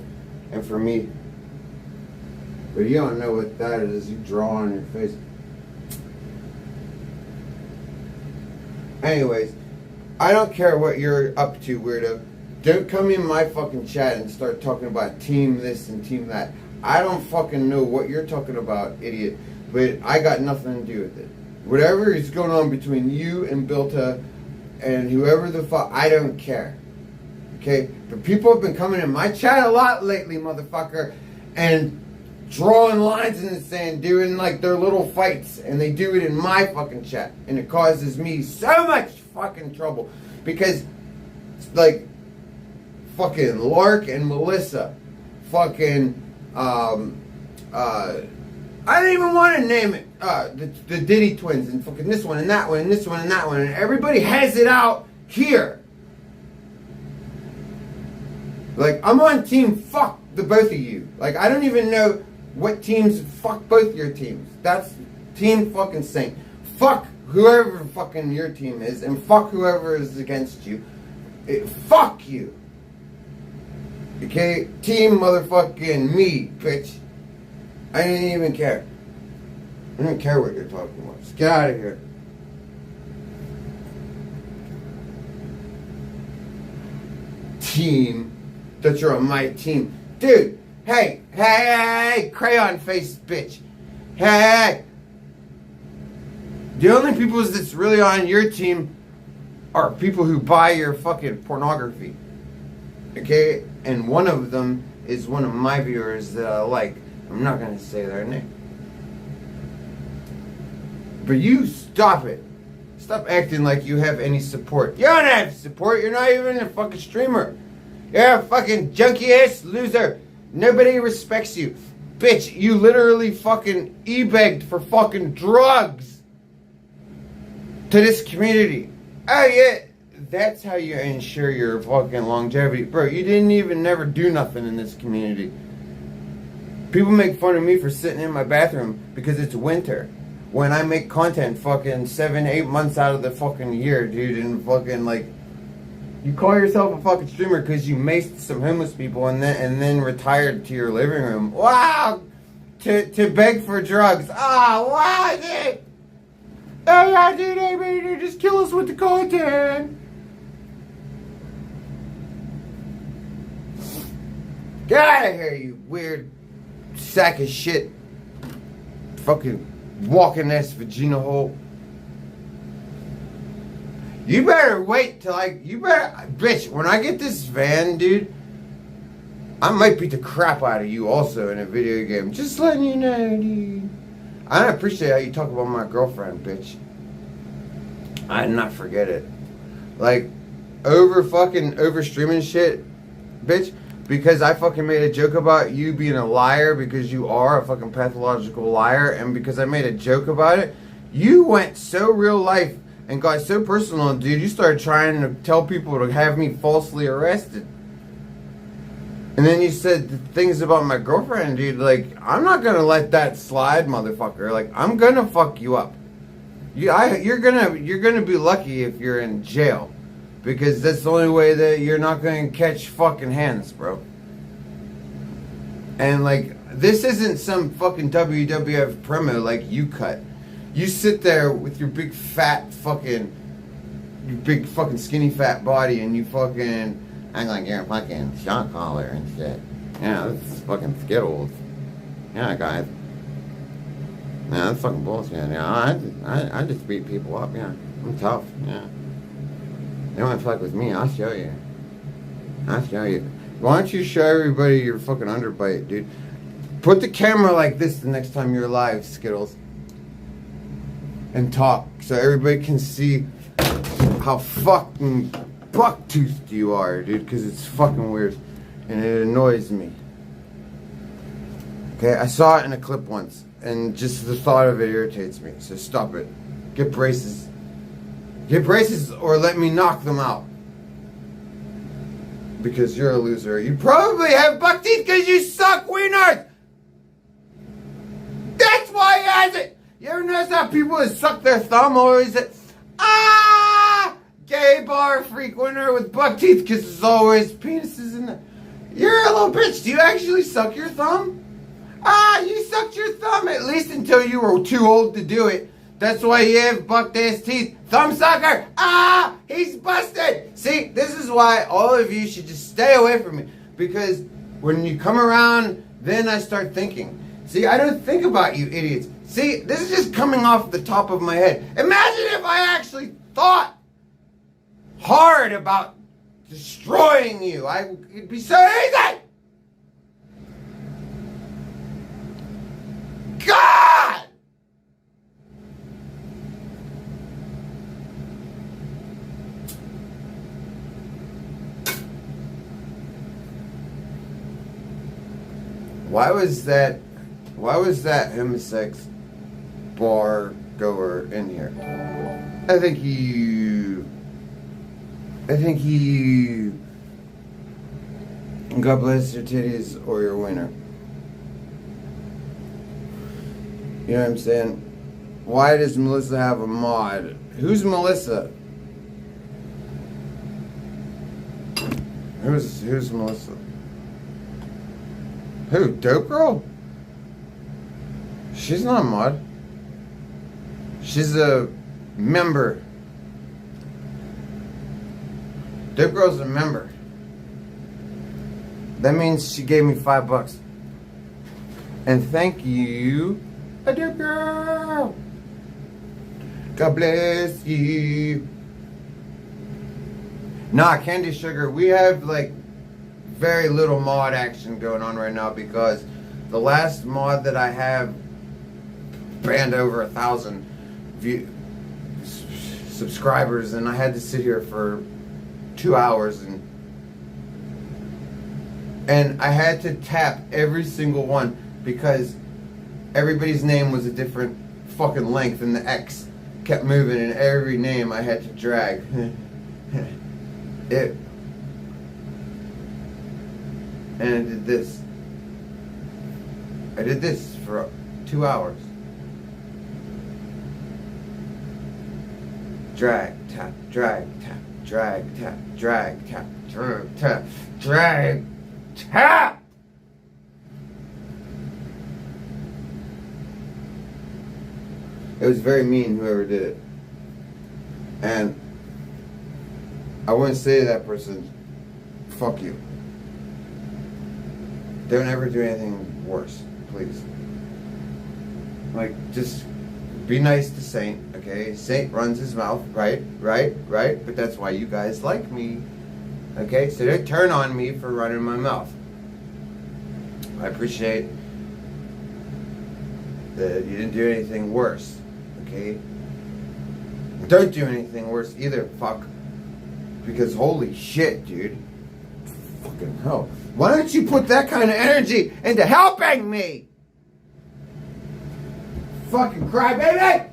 and for me. But you don't know what that is. You draw on your face. Anyways, I don't care what you're up to, weirdo. Don't come in my fucking chat and start talking about team this and team that. I don't fucking know what you're talking about, idiot. But I got nothing to do with it. Whatever is going on between you and Bilta and whoever the fuck, I don't care. Okay? But people have been coming in my chat a lot lately, motherfucker, and drawing lines in the sand, doing like their little fights, and they do it in my fucking chat, and it causes me so much fucking trouble because, like, fucking Lark and Melissa, fucking, I don't even want to name it, the Diddy twins, and fucking this one and that one and this one and that one, and everybody has it out here. Like, I'm on team fuck the both of you. Like, I don't even know what teams, fuck both your teams. That's team fucking Saint. Fuck whoever fucking your team is, and fuck whoever is against you. Fuck you. Okay? Team motherfucking me, bitch. I didn't even care. I don't care what you're talking about. Just get out of here. Team. That you're on my team. Dude, hey, crayon faced bitch. Hey. The only people that's really on your team are people who buy your fucking pornography. Okay? And one of them is one of my viewers that I like. I'm not going to say their name. But you stop it. Stop acting like you have any support. You don't have support. You're not even a fucking streamer. You're a fucking junkie-ass loser. Nobody respects you. Bitch, you literally fucking e-begged for fucking drugs to this community. Oh yeah, that's how you ensure your fucking longevity. Bro, you didn't even never do nothing in this community. People make fun of me for sitting in my bathroom because it's winter. When I make content fucking 7-8 months out of the fucking year, dude, and fucking like, you call yourself a fucking streamer because you maced some homeless people and then retired to your living room. Wow! To beg for drugs. Ah, wow, dude! Oh yeah, dude, hey, man, just kill us with the content. Get out of here, you weird sack of shit. Fucking walking ass vagina hole. You better wait till bitch, when I get this van, dude, I might beat the crap out of you also in a video game. Just letting you know, dude. I don't appreciate how you talk about my girlfriend, bitch. I did not forget it. Like, over streaming shit, bitch, because I fucking made a joke about you being a liar because you are a fucking pathological liar, and because I made a joke about it, you went so real life and got so personal, dude, you started trying to tell people to have me falsely arrested. And then you said things about my girlfriend, dude, like, I'm not gonna let that slide, motherfucker. Like, I'm gonna fuck you up. You're gonna be lucky if you're in jail. Because that's the only way that you're not gonna catch fucking hands, bro. And, like, this isn't some fucking WWF promo like you cut. You sit there with your big fucking skinny fat body, and you fucking act like you're a fucking shot caller and shit. Yeah, this is fucking Skittles. Yeah, guys. Yeah, that's fucking bullshit. Yeah, I just beat people up. Yeah, I'm tough. Yeah. You want to fuck with me? I'll show you. I'll show you. Why don't you show everybody your fucking underbite, dude? Put the camera like this the next time you're live, Skittles. And talk so everybody can see how fucking buck-toothed you are, dude, because it's fucking weird and it annoys me. Okay, I saw it in a clip once and just the thought of it irritates me, so stop it. Get braces. Get braces or let me knock them out. Because you're a loser. You probably have buck teeth because you suck wieners! That's why he has it! You ever notice how people that suck their thumb always say, gay bar freak winner with buck teeth because there's always penises in there. You're a little bitch. Do you actually suck your thumb? You sucked your thumb at least until you were too old to do it. That's why you have bucked ass teeth. Thumb sucker. He's busted. See, this is why all of you should just stay away from me. Because when you come around, then I start thinking. See, I don't think about you idiots. See, this is just coming off the top of my head. Imagine if I actually thought hard about destroying you. It'd be so easy. Why was that homosex bar goer in here? I think God bless your titties or your winner. You know what I'm saying? Why does Melissa have a mod? Who's Melissa? Who's Melissa? Who? Dope Girl? She's not a mod. She's a member. Dope Girl's a member. That means she gave me $5. And thank you, a Dope Girl. God bless you. Nah, Candy Sugar, we have like very little mod action going on right now because the last mod that I have banned over 1,000 subscribers, and I had to sit here for 2 hours and I had to tap every single one because everybody's name was a different fucking length and the X kept moving and every name I had to drag. And I did this. I did this for 2 hours. Drag, tap, drag, tap, drag, tap, drag, tap, drag, tap, drag, tap! It was very mean, whoever did it. And I wouldn't say to that person, fuck you. Don't ever do anything worse, please. Like, just be nice to Saint, okay? Saint runs his mouth, right, but that's why you guys like me, okay? So don't turn on me for running my mouth. I appreciate that you didn't do anything worse, okay? Don't do anything worse either, fuck. Because holy shit, dude. Fucking hell. Why don't you put that kind of energy into helping me? Fucking crybaby!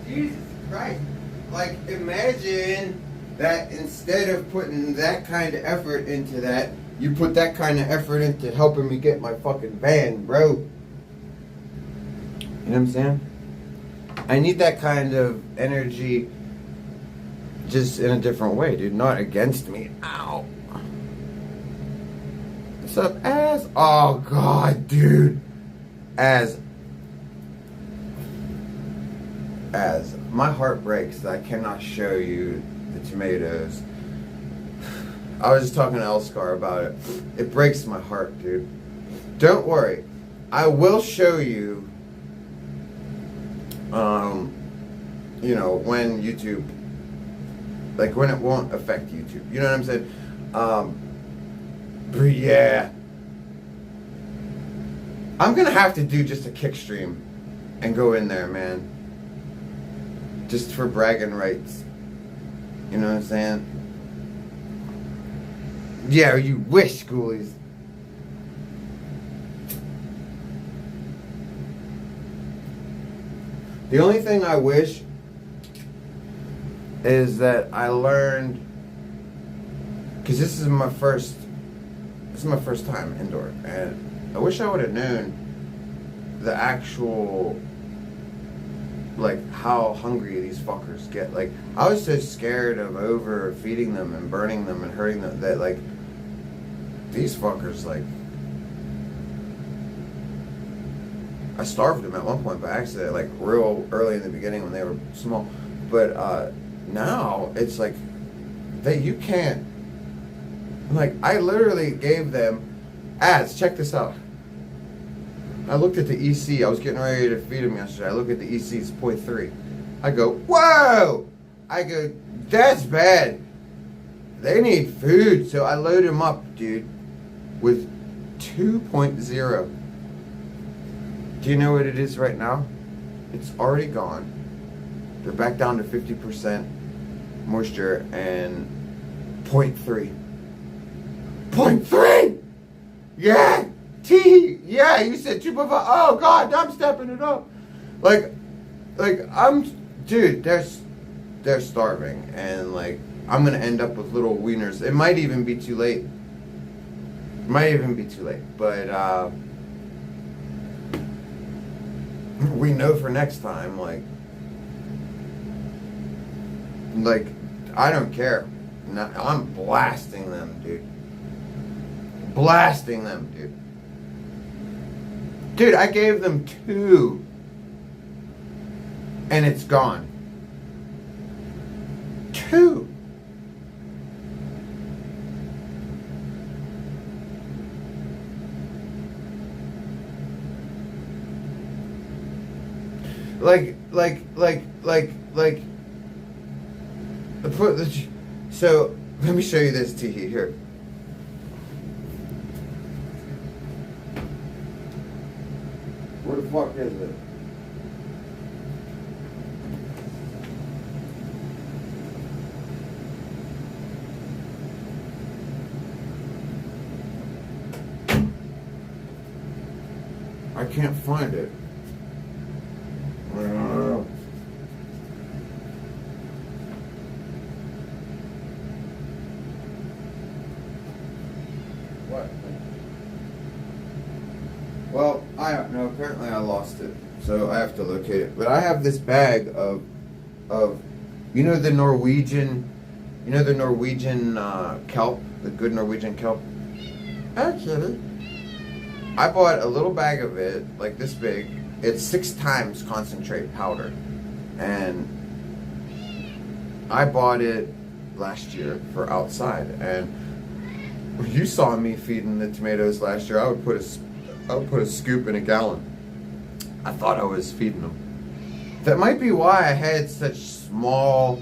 Jesus Christ. Like, imagine that instead of putting that kind of effort into that, you put that kind of effort into helping me get my fucking van, bro. You know what I'm saying? I need that kind of energy just in a different way, dude. Not against me. Ow. What's up, Az? Oh, God, dude. Az. My heart breaks that I cannot show you the tomatoes. I was just talking to Elscar about it. It breaks my heart, dude. Don't worry. I will show you you know, when YouTube, like when it won't affect YouTube, you know what I'm saying? But yeah, I'm gonna have to do just a kick stream and go in there, man, just for bragging rights, you know what I'm saying? Yeah, you wish, ghoulies. The only thing I wish is that I learned, because this is my first time indoor, and I wish I would have known the actual, like, how hungry these fuckers get. Like, I was so scared of overfeeding them and burning them and hurting them that, like, these fuckers, like, I starved them at one point by accident, like real early in the beginning when they were small. But now it's like you can't. Like, I literally gave them ads. Check this out. I looked at the EC. I was getting ready to feed them yesterday. I look at the EC. It's 0.3. I go, whoa! I go, that's bad. They need food. So I load them up, dude, with 2.0. Do you know what it is right now? It's already gone. They're back down to 50% moisture, and .3. .3! Yeah! T! Yeah, you said 2.5. Oh, God, I'm stepping it up. Like, dude, they're starving. And, like, I'm going to end up with little wieners. It might even be too late. But, we know for next time, like, I don't care. I'm blasting them, dude. Dude, I gave them 2. And it's gone. 2. So let me show you this to you here. Where the fuck is it? I can't find it. What? Well, I don't know. Apparently I lost it. So I have to locate it. But I have this bag of the Norwegian kelp, the good Norwegian kelp. Actually, I bought a little bag of it, like this big. It's 6 times concentrate powder. And I bought it last year for outside. And you saw me feeding the tomatoes last year. I would put a scoop in a gallon. I thought I was feeding them. That might be why I had such small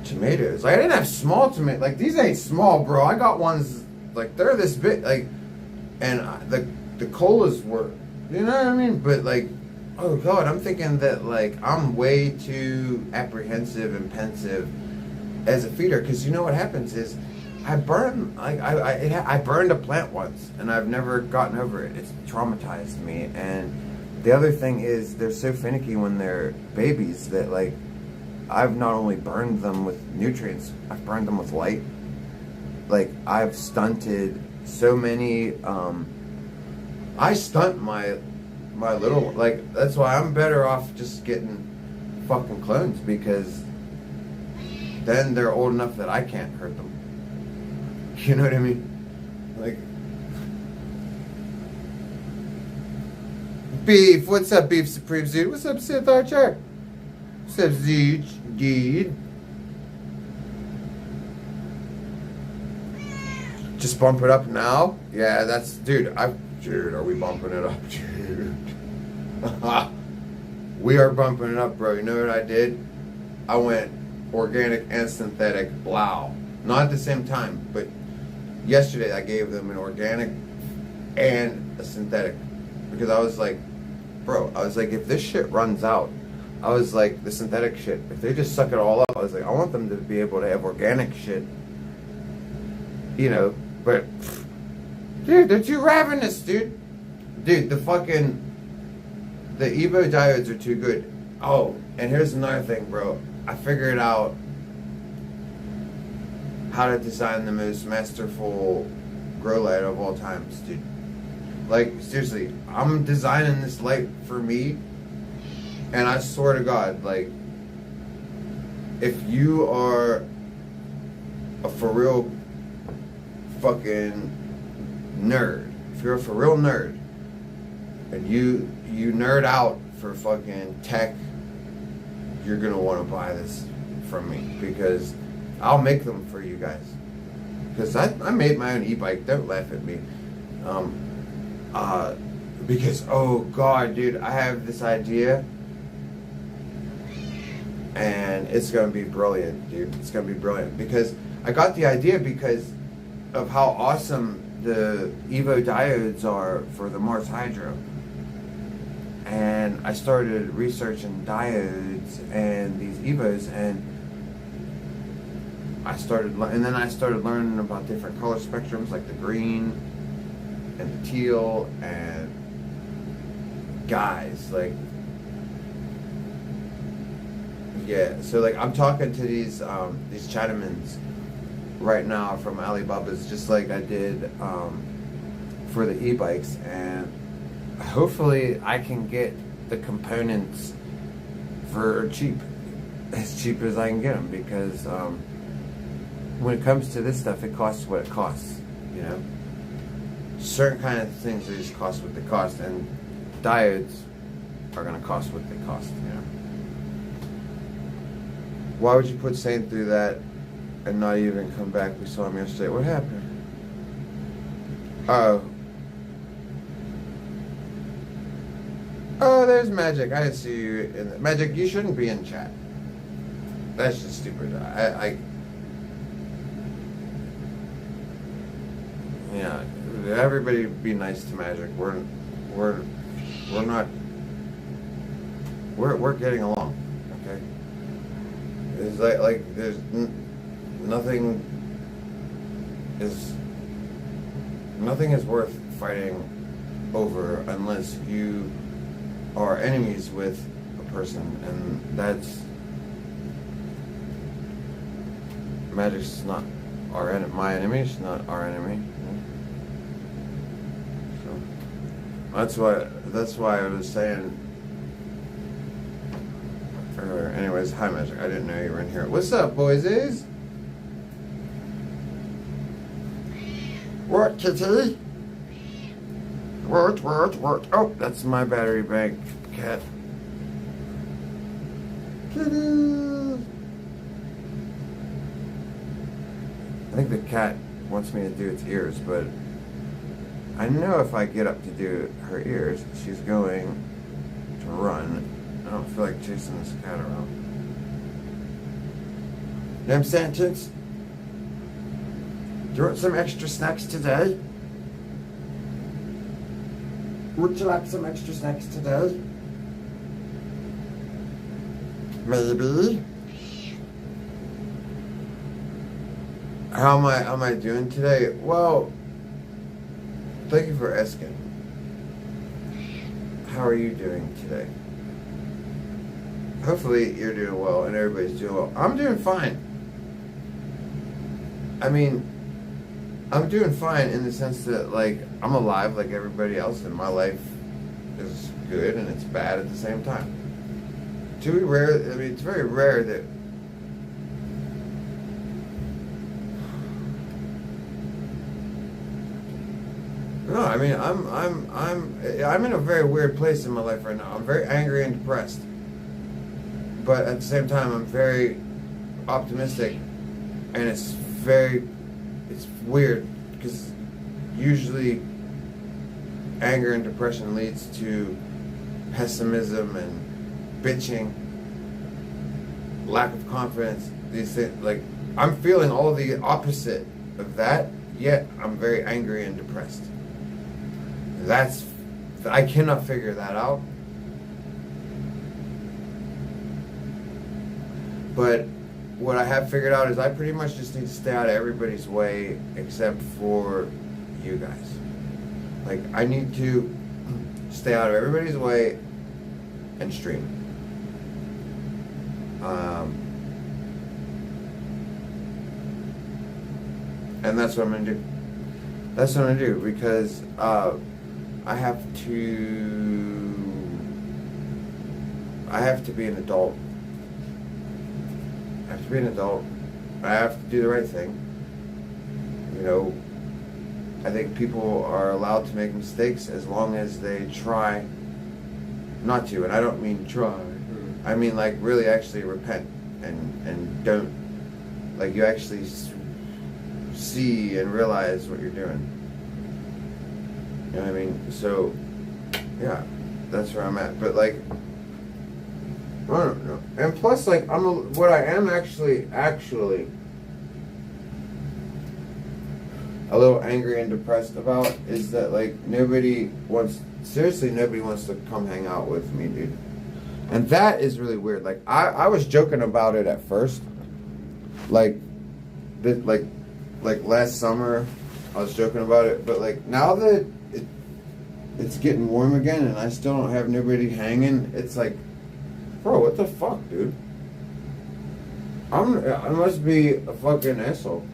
tomatoes. Like, I didn't have small tomatoes. Like, these ain't small, bro. I got ones, like, they're this big. Like, and the colas were, you know what I mean? But, like, oh, God, I'm thinking that, like, I'm way too apprehensive and pensive as a feeder. Because you know what happens is, I burned a plant once, and I've never gotten over it. It's traumatized me. And the other thing is, they're so finicky when they're babies that, like, I've not only burned them with nutrients, I've burned them with light. Like, I've stunted so many. I stunt my little, like, that's why I'm better off just getting fucking clones, because then they're old enough that I can't hurt them. You know what I mean? Like, Beef, what's up, Beef Supreme Dude? What's up, Sith Archer? What's up, dude? Just bump it up now? Yeah, that's, dude, are we bumping it up, dude? We are bumping it up, bro. You know what I did? I went organic and synthetic, blow. Not at the same time, but yesterday I gave them an organic and a synthetic, because I was like, bro, if this shit runs out, I was like, the synthetic shit, if they just suck it all up, I was like, I want them to be able to have organic shit, you know. But dude, they're too ravenous, dude. Dude, the Evo diodes are too good. Oh, and here's another thing, bro. I figured out how to design the most masterful grow light of all times, dude. Like, seriously, I'm designing this light for me, and I swear to God, like, if you are a for real fucking nerd, if you're a for real nerd, and you nerd out for fucking tech, you're gonna want to buy this from me, because I'll make them for you guys. Because I made my own e-bike. Don't laugh at me. Because, oh God, dude, I have this idea, and it's gonna be brilliant, dude. It's gonna be brilliant, because I got the idea because of how awesome the Evo diodes are for the Mars Hydro. And I started researching diodes and these Evos, and and then I started learning about different color spectrums, like the green and the teal, and guys, like, yeah. So like, I'm talking to these Chinamans right now from Alibaba's, just like I did for the e-bikes, and hopefully I can get the components for cheap, as cheap as I can get them, because when it comes to this stuff, it costs what it costs, you know. Certain kind of things, they just cost what they cost, and diodes are going to cost what they cost, you know. Why would you put Satan through that and not even come back? We saw him yesterday. What happened? Oh, there's Magic. I didn't see you in the... Magic, you shouldn't be in chat. That's just stupid. Yeah, everybody be nice to Magic. We're not... We're getting along, okay? It's like there's nothing is worth fighting over unless you are enemies with a person, and that's... Magic's not my enemy. She's not our enemy. So that's why I was saying. Anyways, hi Magic. I didn't know you were in here. What's up, boysies? What, kitty? What? Oh, that's my battery bank, cat. Kitty. I think the cat wants me to do its ears, but I know if I get up to do her ears, she's going to run. I don't feel like chasing this cat around. Them sentence? Do you want some extra snacks today? Would you like some extra snacks today? Maybe. How am I doing today? Well, thank you for asking. How are you doing today? Hopefully you're doing well and everybody's doing well. I'm doing fine. I mean, I'm doing fine in the sense that, like, I'm alive like everybody else, and my life is good and it's bad at the same time. To be rare, I mean, it's very rare that no, I mean, I'm in a very weird place in my life right now. I'm very angry and depressed, but at the same time, I'm very optimistic, and it's weird because usually anger and depression leads to pessimism and bitching, lack of confidence. These things, like, I'm feeling all the opposite of that, yet I'm very angry and depressed. I cannot figure that out. But what I have figured out is I pretty much just need to stay out of everybody's way except for you guys. Like, I need to stay out of everybody's way and stream. And that's what I'm going to do. That's what I'm going to do, because I have to be an adult. I have to be an adult. I have to do the right thing. You know, I think people are allowed to make mistakes as long as they try not to. And I don't mean try. I mean, like, really actually repent and don't, like, you actually see and realize what you're doing. You know what I mean? So, yeah, that's where I'm at. But, like, I don't know. And plus, like, what I am actually a little angry and depressed about is that, like, nobody wants to come hang out with me, dude. And that is really weird. Like, I was joking about it at first. Like, that like last summer, I was joking about it, but like now that it's getting warm again and I still don't have nobody hanging, it's like, bro, what the fuck, dude? I must be a fucking asshole.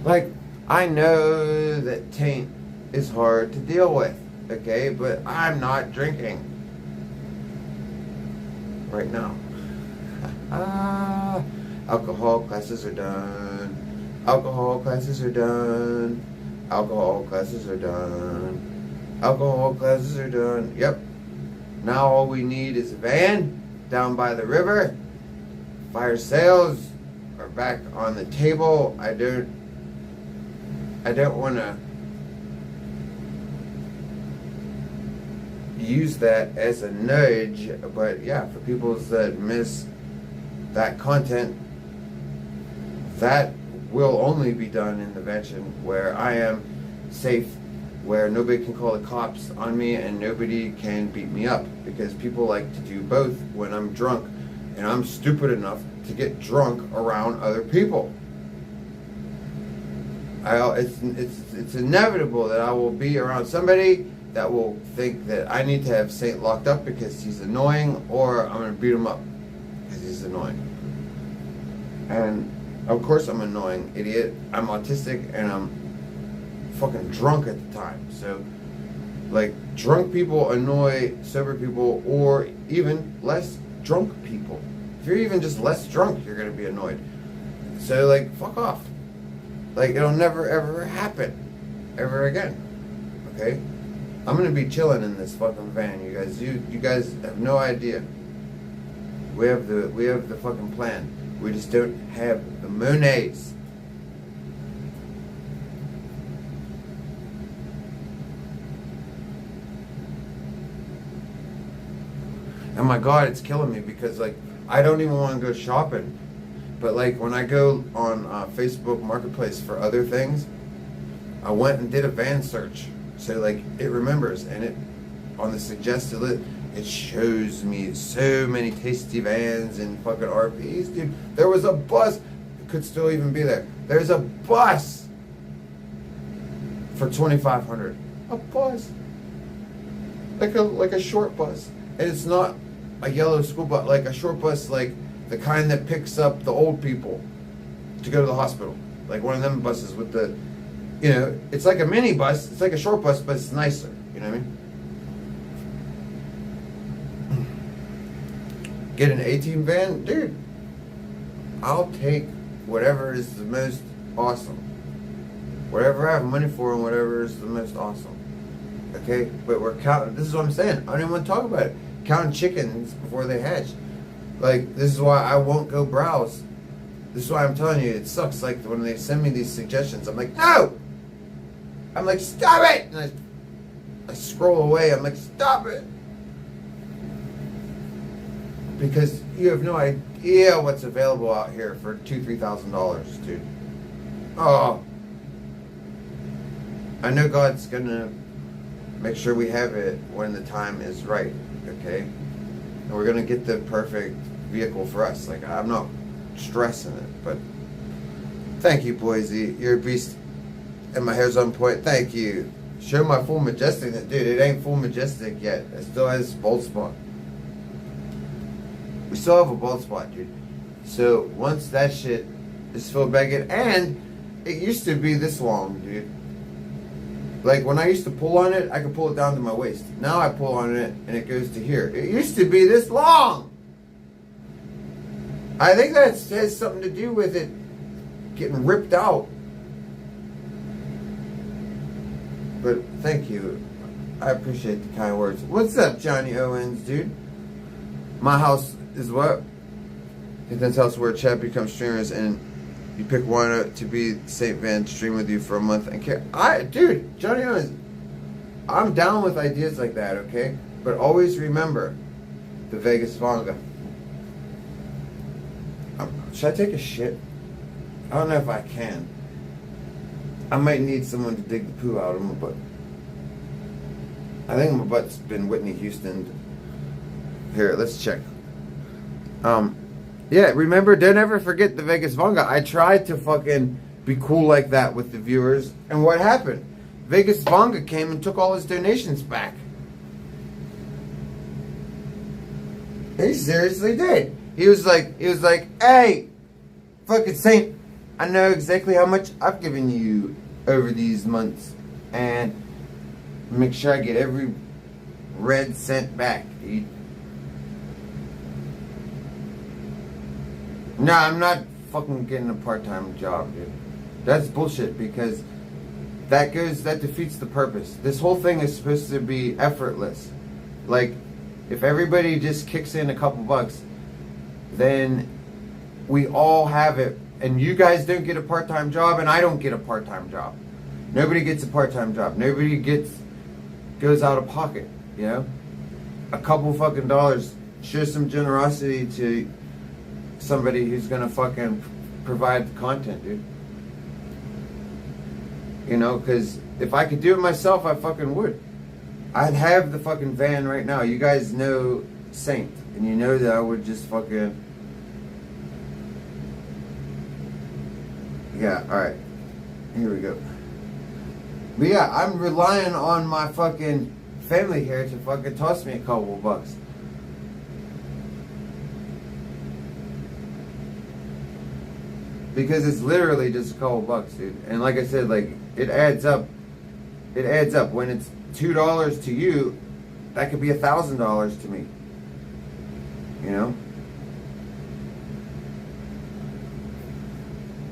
Like, I know that taint is hard to deal with, okay? But I'm not drinking right now. Alcohol classes are done. Alcohol classes are done. Alcohol classes are done. Alcohol classes are done. Yep. Now all we need is a van down by the river. Fire sales are back on the table. I don't want to use that as a nudge, but yeah, for people that miss that content, that will only be done in the vention where I am safe, where nobody can call the cops on me and nobody can beat me up, because people like to do both when I'm drunk, and I'm stupid enough to get drunk around other people. It's inevitable that I will be around somebody that will think that I need to have Saint locked up because he's annoying, or I'm going to beat him up because he's annoying. And of course I'm an annoying idiot. I'm autistic and I'm fucking drunk at the time. So, like, drunk people annoy sober people, or even less drunk people. If you're even just less drunk, you're going to be annoyed. So, like, fuck off. Like, it'll never ever happen ever again. Okay? I'm gonna be chilling in this fucking van, you guys. You guys have no idea. We have the fucking plan. We just don't have the monies. And my God, it's killing me because, like, I don't even want to go shopping. But, like, when I go on Facebook Marketplace for other things, I went and did a van search. So, like, it remembers, and it, on the suggested list, it shows me so many tasty vans and fucking RPs, dude. There was a bus, it could still even be there. There's a bus for $2,500. A bus. Like a short bus. And it's not a yellow school bus, like a short bus, like the kind that picks up the old people to go to the hospital. Like one of them buses with the, you know, it's like a mini bus. It's like a short bus, but it's nicer. You know what I mean? Get an 18 van? Dude, I'll take whatever is the most awesome. Whatever I have money for and whatever is the most awesome. Okay? But we're counting. This is what I'm saying. I don't even want to talk about it. Counting chickens before they hatch. Like, this is why I won't go browse. This is why I'm telling you, it sucks. Like, when they send me these suggestions, I'm like, no! I'm like, stop it! And I scroll away. I'm like, stop it! Because you have no idea what's available out here for $2,000-$3,000, dude. Oh. I know God's gonna make sure we have it when the time is right, okay? And we're gonna get the perfect vehicle for us. Like, I'm not stressing it, but thank you, Boise. You're a beast, and my hair's on point. Thank you. Show my full majestic. Dude, it ain't full majestic yet. It still has bald spot. We still have a bald spot, dude. So once that shit is filled back in, and it used to be this long, dude. Like, when I used to pull on it, I could pull it down to my waist. Now I pull on it and it goes to here. It used to be this long. I think that has something to do with it getting ripped out. But thank you. I appreciate the kind words. What's up, Johnny Owens, dude? My house is what? Ethan's house where chat becomes streamers and you pick one to be Saint Van, stream with you for a month and care. Dude, Johnny Owens, I'm down with ideas like that, okay? But always remember the Vegas Vanga. Should I take a shit? I don't know if I can. I might need someone to dig the poo out of my butt. I think my butt's been Whitney Houston. Here, let's check. Yeah, remember, don't ever forget the Vegas Vonga. I tried to fucking be cool like that with the viewers, and what happened? Vegas Vonga came and took all his donations back. He seriously did. He was like, hey, fucking Saint, I know exactly how much I've given you over these months, and make sure I get every red cent back, dude. No, I'm not fucking getting a part-time job, dude. That's bullshit, because that defeats the purpose. This whole thing is supposed to be effortless. Like, if everybody just kicks in a couple bucks, then we all have it, and you guys don't get a part-time job, and I don't get a part-time job. Nobody gets a part-time job. Nobody goes out of pocket, you know? A couple fucking dollars, show some generosity to somebody who's gonna fucking provide the content, dude. You know, because if I could do it myself, I fucking would. I'd have the fucking van right now. You guys know Saint, and you know that I would just fucking... Yeah, alright. Here we go. But yeah, I'm relying on my fucking family here to fucking toss me a couple bucks. Because it's literally just a couple bucks, dude. And like I said, like, it adds up. It adds up. When it's $2 to you, that could be $1,000 to me. You know?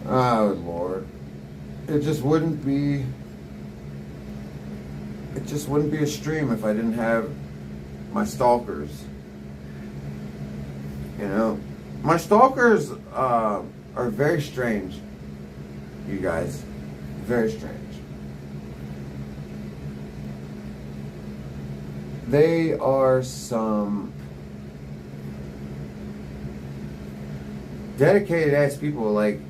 Oh, Lord. It just wouldn't be a stream if I didn't have my stalkers. You know? My stalkers are very strange, you guys. Very strange. They are some dedicated ass people. Like,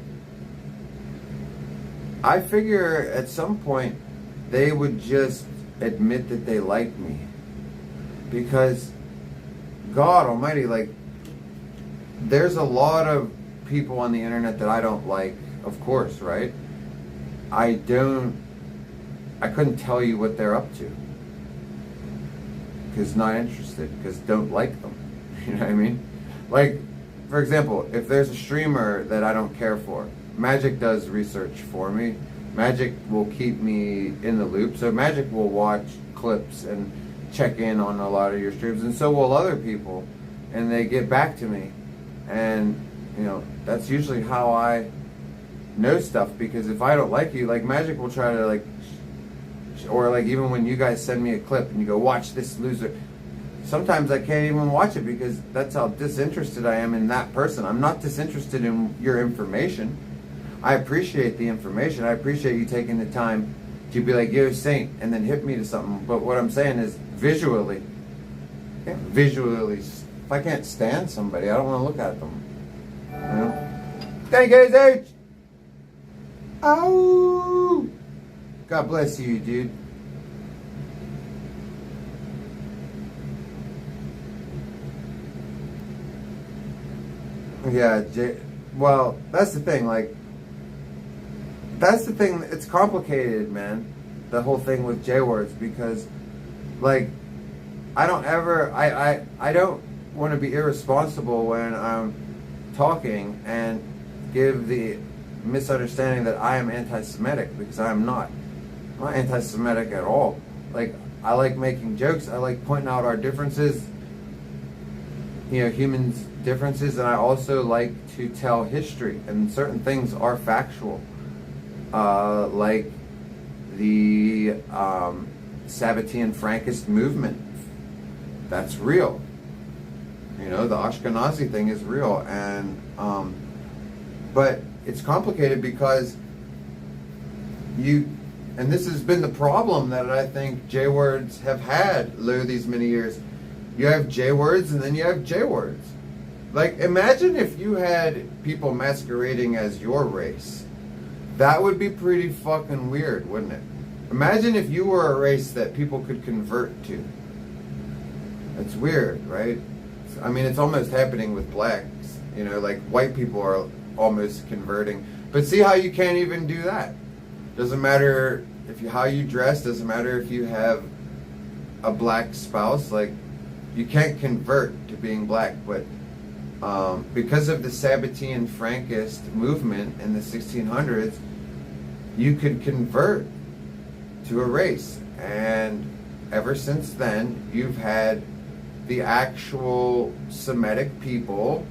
I figure at some point they would just admit that they like me, because God Almighty, like, there's a lot of people on the internet that I don't like, of course, right? I couldn't tell you what they're up to, because not interested, because don't like them. You know what I mean? Like, for example, if there's a streamer that I don't care for, Magic does research for me. Magic will keep me in the loop. So Magic will watch clips and check in on a lot of your streams, and so will other people, and they get back to me. And, you know, that's usually how I know stuff, because if I don't like you, like, Magic will try to, like, or like even when you guys send me a clip and you go, watch this loser, sometimes I can't even watch it, because that's how disinterested I am in that person. I'm not disinterested in your information. I appreciate the information. I appreciate you taking the time to be like, yo, Saint, and then hit me to something. But what I'm saying is, visually, if I can't stand somebody, I don't want to look at them. You know? Thank you, H. Oh, God bless you, dude. Yeah, well, that's the thing, like, that's the thing, it's complicated, man, the whole thing with J-words, because, like, I don't want to be irresponsible when I'm talking and give the misunderstanding that I am anti-Semitic, because I'm not. I'm not anti-Semitic at all. Like, I like making jokes, I like pointing out our differences, you know, humans' differences, and I also like to tell history, and certain things are factual. Like the Sabbatean Frankist movement. That's real. You know, the Ashkenazi thing is real, and but it's complicated because and this has been the problem that I think J-words have had through these many years. You have J-words and then you have J-words. Like, imagine if you had people masquerading as your race. That would be pretty fucking weird, wouldn't it? Imagine if you were a race that people could convert to. It's weird, right? I mean, it's almost happening with blacks You know, like white people are almost converting. But see how you can't even do that. Doesn't matter how you dress, doesn't matter if you have a black spouse, like you can't convert to being black. But because of the Sabbatean Frankist movement in the 1600s, you could convert to a race. And ever since then, you've had the actual Semitic people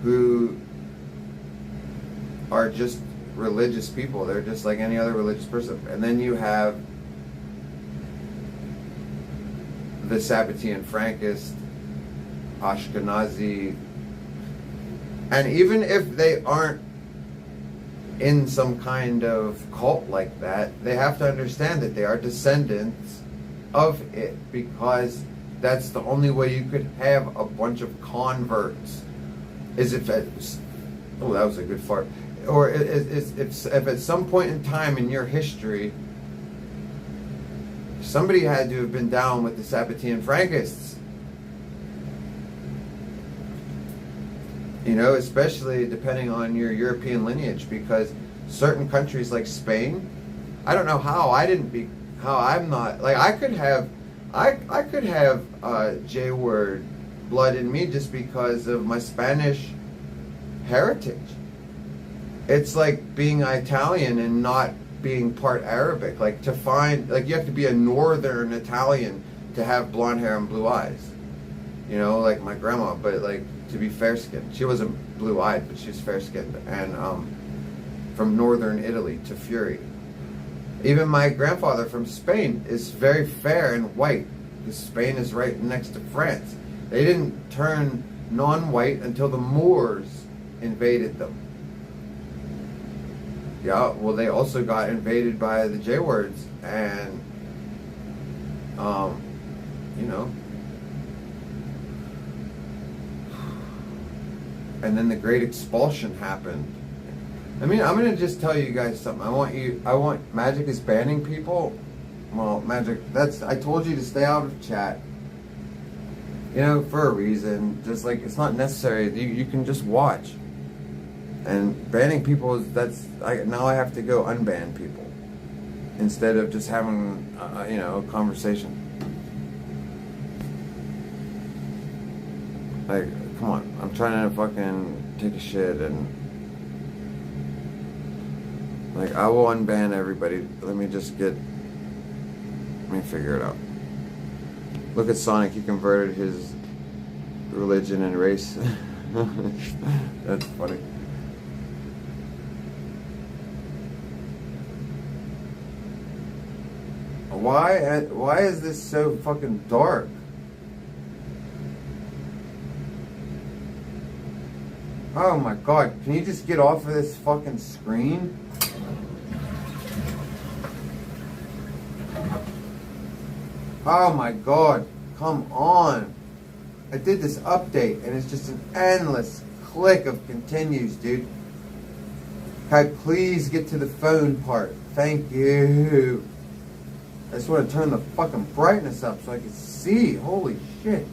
who are just religious people. They're just like any other religious person. And then you have the Sabbatean Frankist, Ashkenazi, and even if they aren't in some kind of cult like that, they have to understand that they are descendants of it, because that's the only way you could have a bunch of converts, is if it's, oh, that was a good fart, or if at some point in time in your history somebody had to have been down with the Sabbatean Frankists. You know, especially depending on your European lineage, because certain countries like Spain, I don't know how I'm not, like I could have J-word blood in me just because of my Spanish heritage. It's like being Italian and not being part Arabic. Like to find, like you have to be a northern Italian to have blonde hair and blue eyes. You know, like my grandma, but like to be fair-skinned. She wasn't blue-eyed, but she was fair-skinned. And from northern Italy to Fury. Even my grandfather from Spain is very fair and white, because Spain is right next to France. They didn't turn non-white until the Moors invaded them. Yeah, well, they also got invaded by the J-words, and, you know, and then the Great Expulsion happened. I mean, I'm gonna just tell you guys something. I want Magic is banning people. Well, Magic, I told you to stay out of chat. You know, for a reason. Just like, it's not necessary. You can just watch. And banning people now I have to go unban people instead of just having you know, a conversation. Like, come on, I'm trying to fucking take a shit, and like I will unban everybody. Let me figure it out. Look at Sonic, he converted his religion and race. That's funny. Why is this so fucking dark? Oh my god, can you just get off of this fucking screen? Oh my god, come on. I did this update and it's just an endless click of continues, dude. Can I please get to the phone part? Thank you. I just want to turn the fucking brightness up so I can see. Holy shit.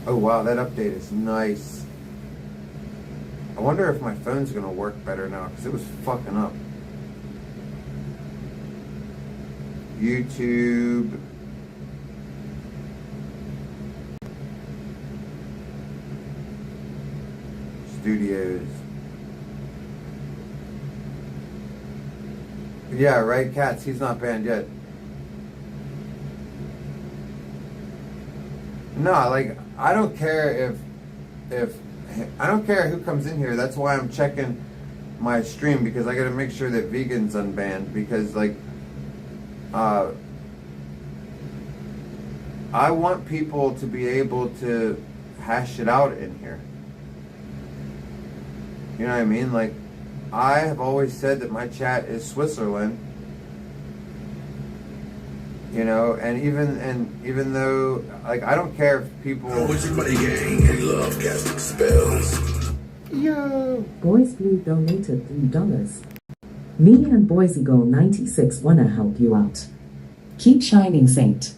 Oh wow, that update is nice. I wonder if my phone's going to work better now, because it was fucking up. YouTube. Studios. Yeah, right, Cats. He's not banned yet. No, like, I don't care if I don't care who comes in here. That's why I'm checking my stream, because I got to make sure that vegan's unbanned, because like I want people to be able to hash it out in here. You know what I mean? Like, I have always said that my chat is Switzerland. You know, and even though, like, I don't care if people. What's your buddy gang and love casting spells? Yo. Boys Blue donated $3. Me and Boise Girl 96 wanna help you out. Keep shining, Saint.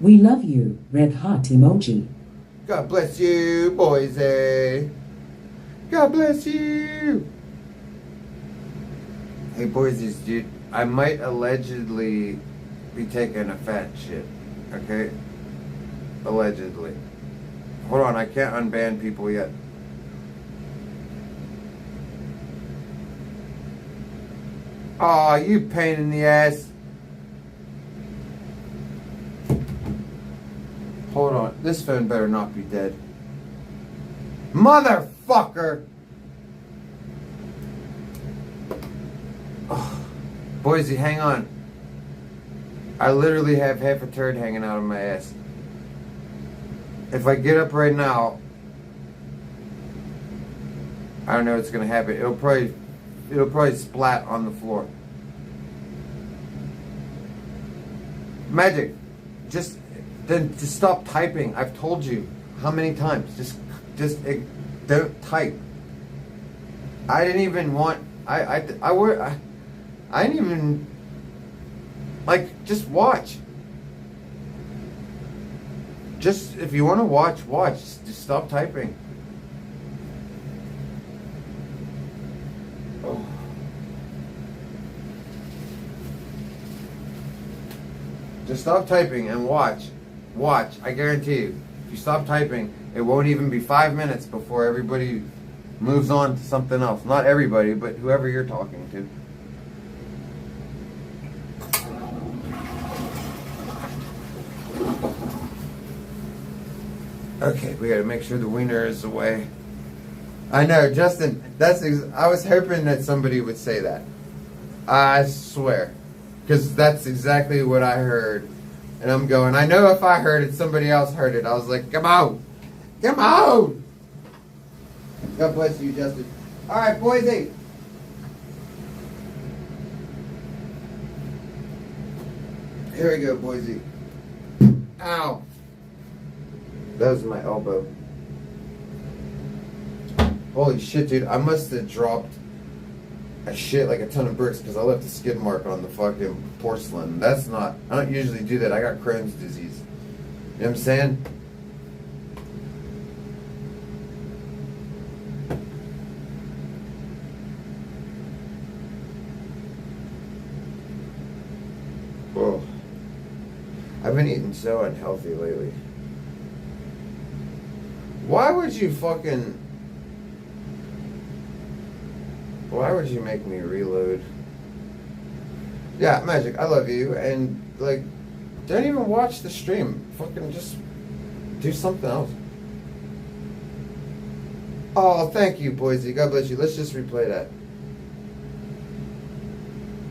We love you. Red heart emoji. God bless you, Boise. God bless you. Hey, Boise's, dude. I might allegedly be taking a fat shit. Okay? Allegedly. Hold on, I can't unban people yet. Aw, you pain in the ass. Hold on, this phone better not be dead. Motherfucker! Oh, Boise, hang on. I literally have half a turd hanging out of my ass. If I get up right now, I don't know what's gonna happen. It'll probably splat on the floor. Magic, just stop typing. I've told you how many times. Just don't type. I didn't even want. I didn't even like. Just watch. Just if you want to watch. Just stop typing. Oh. Just stop typing and watch. Watch. I guarantee you. If you stop typing, it won't even be 5 minutes before everybody moves on to something else. Not everybody, but whoever you're talking to. Okay, we gotta make sure the wiener is away. I know, Justin, I was hoping that somebody would say that. I swear. Because that's exactly what I heard. And I'm going, I know if I heard it, somebody else heard it. I was like, come on. Come on. God bless you, Justin. All right, Boise. Here we go, Boise. Ow. That was my elbow. Holy shit, dude. I must have dropped a shit like a ton of bricks because I left a skid mark on the fucking porcelain. That's not, I don't usually do that. I got Crohn's disease. You know what I'm saying? Oh. I've been eating so unhealthy lately. Why would you make me reload? Yeah, Magic, I love you, and like, don't even watch the stream. Fucking just do something else. Oh, thank you, Boise. God bless you. Let's just replay that.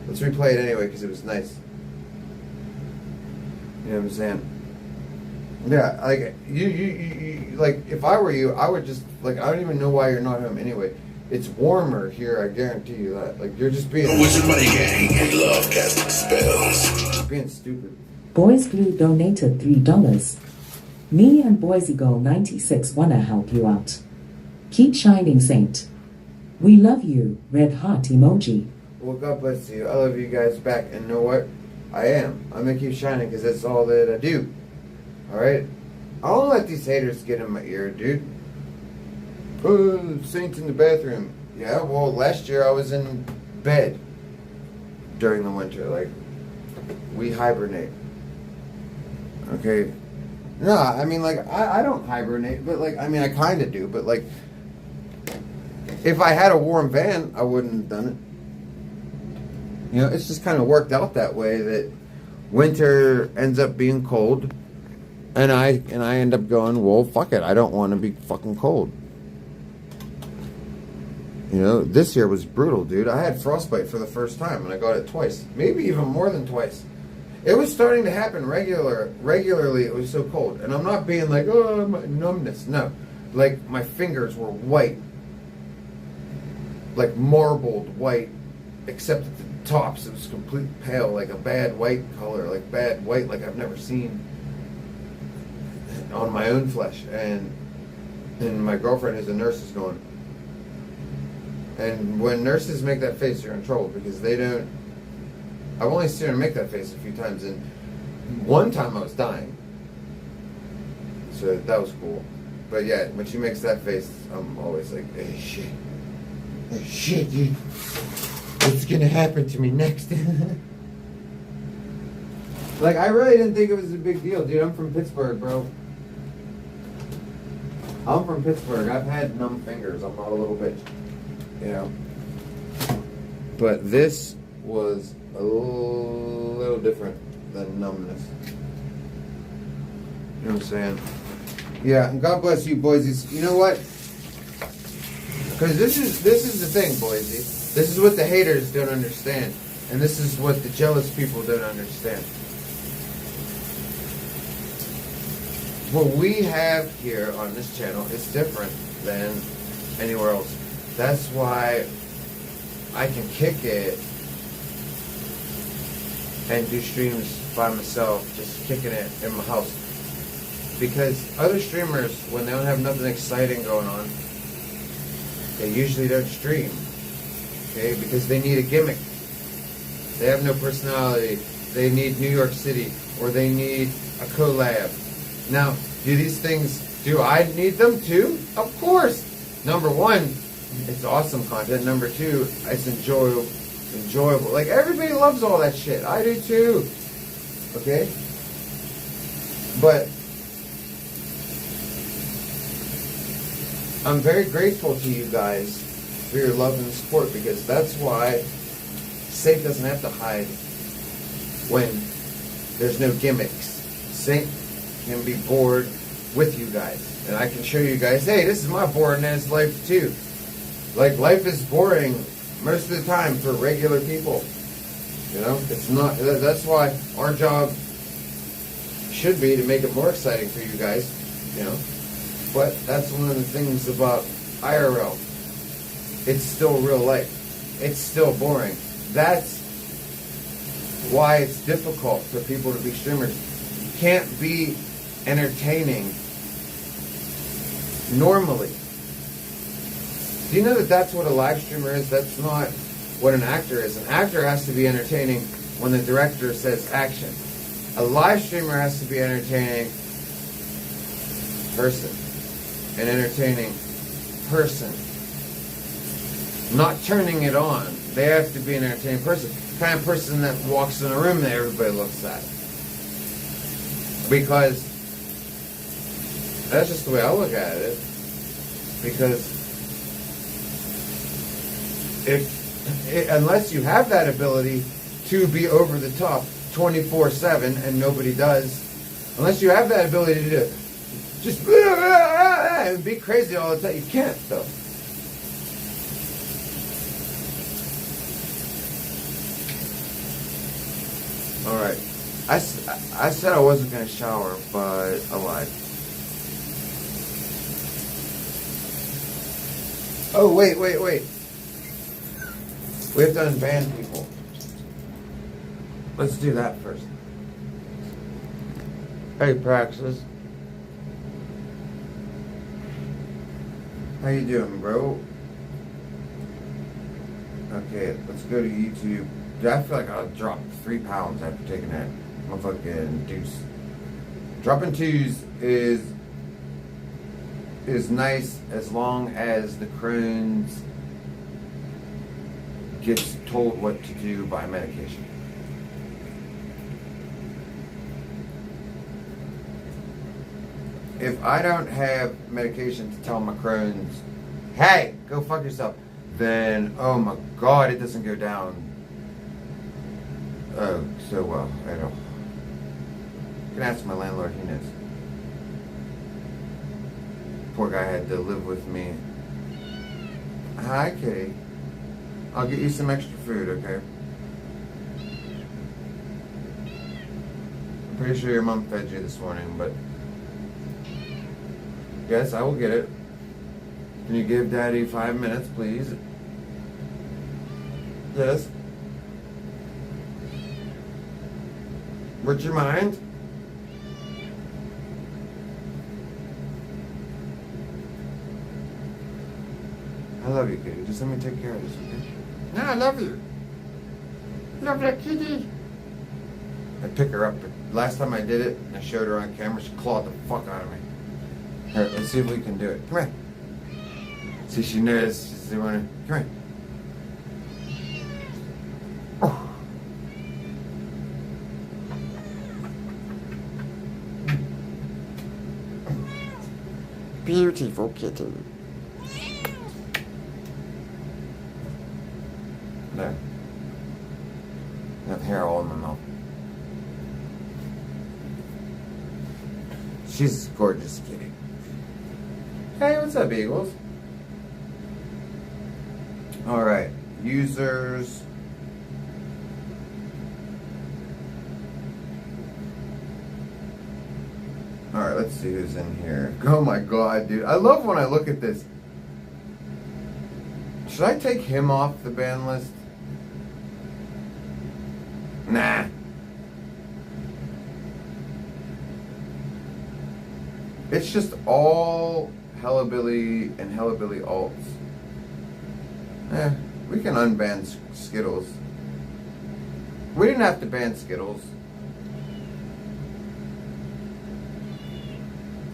Let's replay it anyway, because it was nice. You know what I'm saying? Yeah, like, you, like, if I were you, I would just, like, I don't even know why you're not home anyway. It's warmer here, I guarantee you that. Like, you're just being... Wizard Money Gang and love casting spells. Being stupid. Boys Blue donated $3. Me and Boise Girl 96 wanna help you out. Keep shining, Saint. We love you, red heart emoji. Well, God bless you. I love you guys back. And you know what? I am. I'm going to keep shining because that's all that I do. Alright? I don't let these haters get in my ear, dude. Oh, Saint in the bathroom. Yeah, well, last year I was in bed during the winter. Like, we hibernate. Okay? No, I mean, like, I don't hibernate, but, like, I mean, I kind of do, but, like, if I had a warm van, I wouldn't have done it. You know, it's just kind of worked out that way that winter ends up being cold, and I end up going, well, fuck it, I don't want to be fucking cold. You know, this year was brutal, dude. I had frostbite for the first time, and I got it twice. Maybe even more than twice. It was starting to happen regularly. It was so cold. And I'm not being like, oh, my numbness. No. Like, my fingers were white. Like, marbled white. Except at the tops, it was complete pale. Like a bad white color. Like, bad white like I've never seen on my own flesh. And my girlfriend, who's a nurse, is going... And when nurses make that face, you're in trouble because they don't... I've only seen her make that face a few times, and one time I was dying. So that was cool. But yeah, when she makes that face, I'm always like, hey, shit. Hey, shit, dude. What's gonna happen to me next? Like, I really didn't think it was a big deal, dude. I'm from Pittsburgh, bro. I'm from Pittsburgh. I've had numb fingers. I'm not a little bitch. You know? But this was a little different than numbness. You know what I'm saying? Yeah, and God bless you, Boise. You know what? Because this is the thing, Boise. This is what the haters don't understand. And this is what the jealous people don't understand. What we have here on this channel is different than anywhere else. That's why I can kick it and do streams by myself, just kicking it in my house. Because other streamers, when they don't have nothing exciting going on, they usually don't stream. Okay? Because they need a gimmick. They have no personality. They need New York City, or they need a collab. Now, do these things, do I need them too? Of course. Number one, it's awesome content. Number two, it's enjoyable. Like, everybody loves all that shit. I do too. Okay? But I'm very grateful to you guys for your love and support, because that's why Saint doesn't have to hide when there's no gimmicks. Saint can be bored with you guys. And I can show you guys, hey, this is my boredness life too. Like, life is boring most of the time for regular people. You know, it's not, that's why our job should be to make it more exciting for you guys, you know. But that's one of the things about IRL. It's still real life. It's still boring. That's why it's difficult for people to be streamers. You can't be entertaining normally. Do you know that that's what a live streamer is? That's not what an actor is. An actor has to be entertaining when the director says action. A live streamer has to be entertaining person. An entertaining person. Not turning it on. They have to be an entertaining person. The kind of person that walks in a room that everybody looks at. Because that's just the way I look at it. Because unless you have that ability to be over the top 24/7, and nobody does, unless you have that ability to do it, just and be crazy all the time, you can't though. All right, I said I wasn't going to shower, but I lied. Oh, wait. We have to unban people. Let's do that first. Hey, Praxis. How you doing, bro? Okay, let's go to YouTube. Dude, I feel like I dropped 3 pounds after taking that motherfucking deuce. Dropping twos is nice as long as the Crohn's gets told what to do by medication. If I don't have medication to tell my Crohn's, hey, go fuck yourself, then, oh my God, it doesn't go down so well. I don't. You can ask my landlord, he knows. Poor guy had to live with me. Hi, Kitty. I'll get you some extra food, okay? I'm pretty sure your mom fed you this morning, but yes, I will get it. Can you give Daddy 5 minutes, please? Yes. Would you mind? I love you, kitty. Just let me take care of this, okay? No, I love you. Love that kitty. I pick her up. Last time I did it, and I showed her on camera, she clawed the fuck out of me. Here, let's see if we can do it. Come here. See, she knows. She's the one. Come here. Oh. Beautiful kitten. There. I have hair all in my mouth. She's a gorgeous kitty. Hey, what's up, Eagles? Alright, users. Alright, let's see who's in here. Oh my god, dude. I love when I look at this. Should I take him off the ban list? Nah. It's just all Hellabilly and Hellabilly alts. We can unban Skittles. We didn't have to ban Skittles.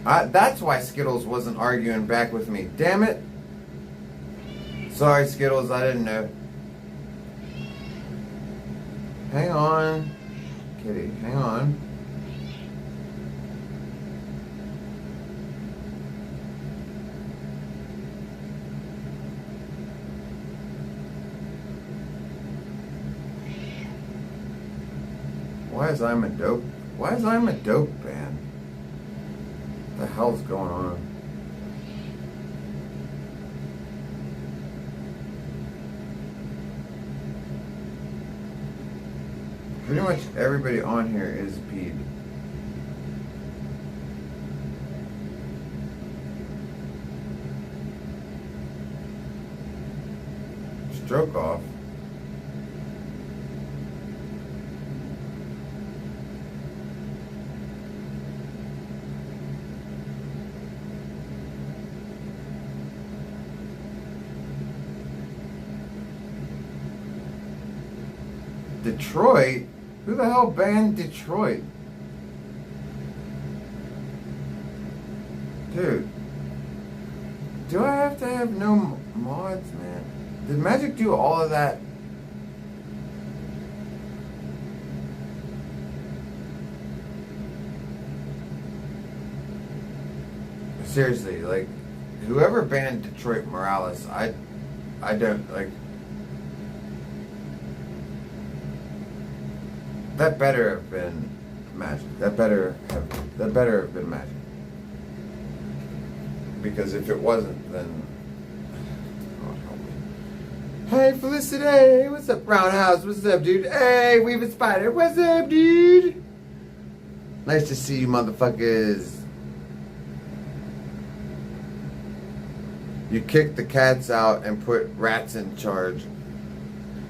That's why Skittles wasn't arguing back with me. Damn it. Sorry, Skittles, I didn't know. Hang on. Kitty, hang on. Why is I'm a dope? Why is I'm a dope band? What the hell's going on? Pretty much everybody on here is peed. Stroke off. Detroit? Who the hell banned Detroit? Dude. Do I have to have no mods, man? Did Magic do all of that? Seriously, like, whoever banned Detroit Morales, I don't, like, that better have been Magic. That better have been Magic. Because if it wasn't, then God help me. Hey Felicity, what's up, Roundhouse? What's up, dude? Hey, Weaving Spider, what's up, dude? Nice to see you, motherfuckers. You kicked the cats out and put rats in charge.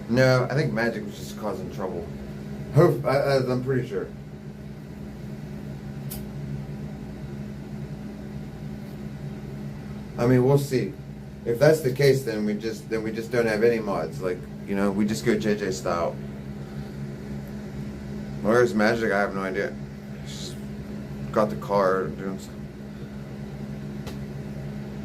No, I think Magic was just causing trouble. I'm pretty sure. I mean, we'll see. If that's the case, then we just don't have any mods. Like, you know, we just go JJ style. Where's Magic? I have no idea. She's got the car doing something.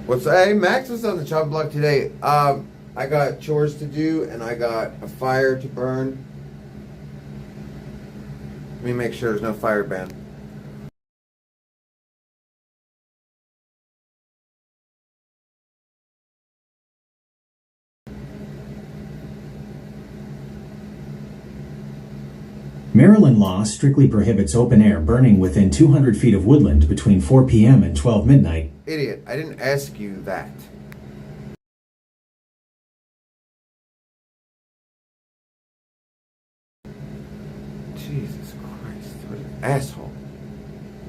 Hey Max, what's on the chop block today? I got chores to do and I got a fire to burn. Let me make sure there's no fire ban. Maryland law strictly prohibits open-air burning within 200 feet of woodland between 4 p.m. and 12 midnight. Idiot, I didn't ask you that. Jesus Christ, what an asshole.